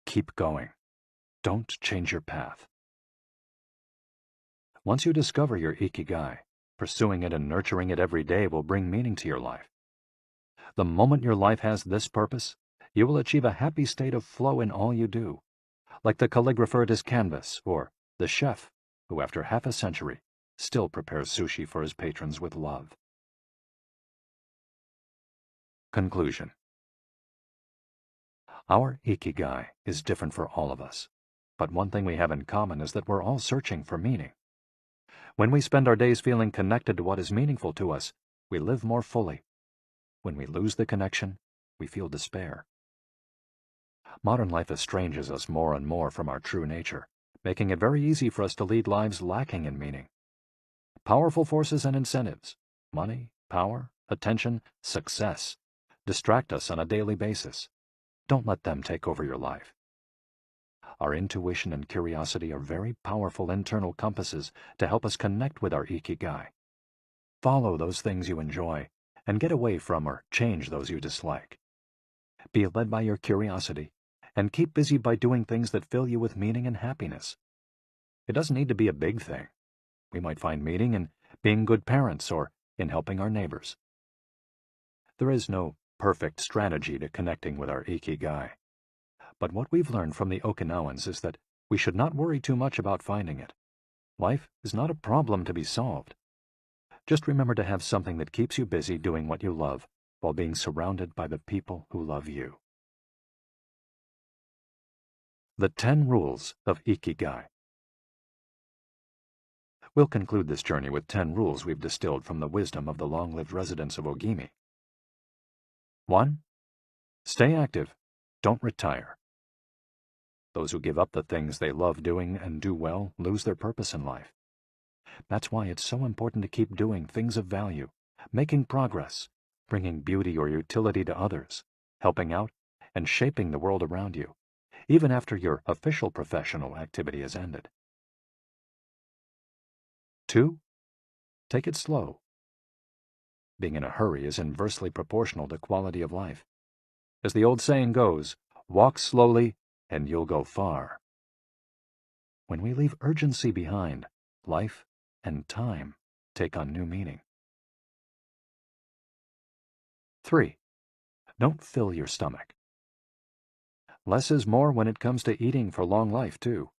keep going. Don't change your path. Once you discover your IKIGAI, pursuing it and nurturing it every day will bring meaning to your life. The moment your life has this purpose, you will achieve a happy state of flow in all you do, like the calligrapher at his canvas or the chef who, after half a century, still prepares sushi for his patrons with love. Conclusion. Our IKIGAI is different for all of us, but one thing we have in common is that we're all searching for meaning. When we spend our days feeling connected to what is meaningful to us, we live more fully. When we lose the connection, we feel despair. Modern life estranges us more and more from our true nature, making it very easy for us to lead lives lacking in meaning. Powerful forces and incentives, money, power, attention, success, distract us on a daily basis. Don't let them take over your life. Our intuition and curiosity are very powerful internal compasses to help us connect with our IKIGAI. Follow those things you enjoy and get away from or change those you dislike. Be led by your curiosity and keep busy by doing things that fill you with meaning and happiness. It doesn't need to be a big thing. We might find meaning in being good parents or in helping our neighbors. There is no perfect strategy to connecting with our IKIGAI. But what we've learned from the Okinawans is that we should not worry too much about finding it. Life is not a problem to be solved. Just remember to have something that keeps you busy doing what you love while being surrounded by the people who love you. The 10 Rules of IKIGAI. We'll conclude this journey with 10 rules we've distilled from the wisdom of the long-lived residents of Ogimi. 1. Stay active. Don't retire. Those who give up the things they love doing and do well lose their purpose in life. That's why it's so important to keep doing things of value, making progress, bringing beauty or utility to others, helping out, and shaping the world around you, even after your official professional activity has ended. 2. Take it slow. Being in a hurry is inversely proportional to quality of life. As the old saying goes, walk slowly and you'll go far. When we leave urgency behind, life and time take on new meaning. 3. Don't fill your stomach. Less is more when it comes to eating for long life, too.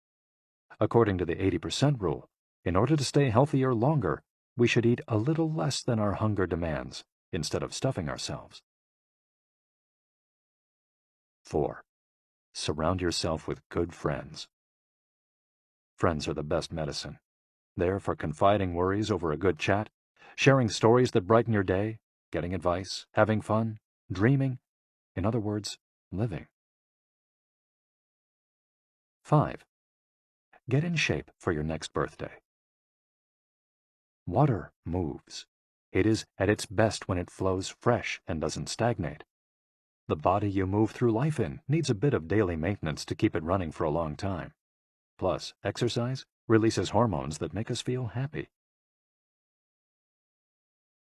According to the 80% rule, in order to stay healthier longer, we should eat a little less than our hunger demands, instead of stuffing ourselves. 4. Surround yourself with good friends. Friends are the best medicine. There for confiding worries over a good chat, sharing stories that brighten your day, getting advice, having fun, dreaming, in other words, living. 5. Get in shape for your next birthday. Water moves. It is at its best when it flows fresh and doesn't stagnate. The body you move through life in needs a bit of daily maintenance to keep it running for a long time. Plus, exercise releases hormones that make us feel happy.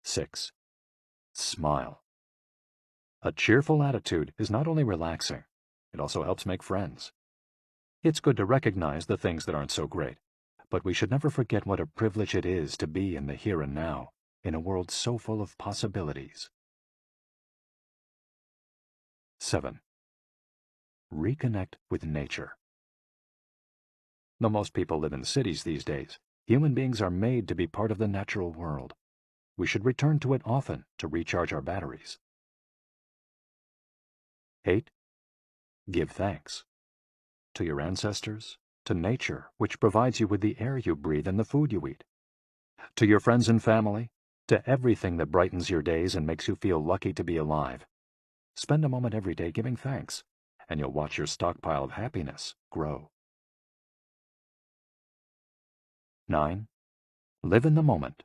6. Smile. A cheerful attitude is not only relaxing, it also helps make friends. It's good to recognize the things that aren't so great, but we should never forget what a privilege it is to be in the here and now, in a world so full of possibilities. 7. Reconnect with nature. Though most people live in cities these days, human beings are made to be part of the natural world. We should return to it often to recharge our batteries. 8. Give thanks. To your ancestors, to nature, which provides you with the air you breathe and the food you eat. To your friends and family, to everything that brightens your days and makes you feel lucky to be alive. Spend a moment every day giving thanks, and you'll watch your stockpile of happiness grow. 9. Live in the moment.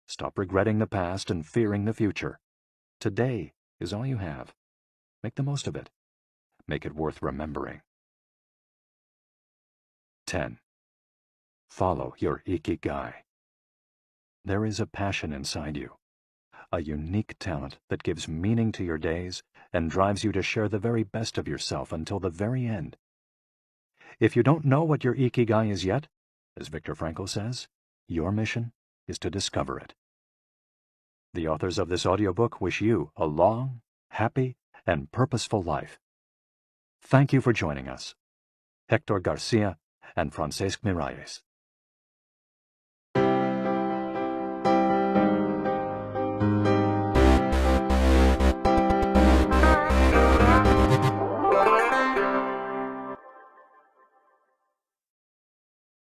Stop regretting the past and fearing the future. Today is all you have. Make the most of it. Make it worth remembering. 10. Follow your IKIGAI. There is a passion inside you, a unique talent that gives meaning to your days and drives you to share the very best of yourself until the very end. If you don't know what your IKIGAI is yet, as Viktor Frankl says, your mission is to discover it. The authors of this audiobook wish you a long, happy, and purposeful life. Thank you for joining us. Hector Garcia and Francesc Miralles.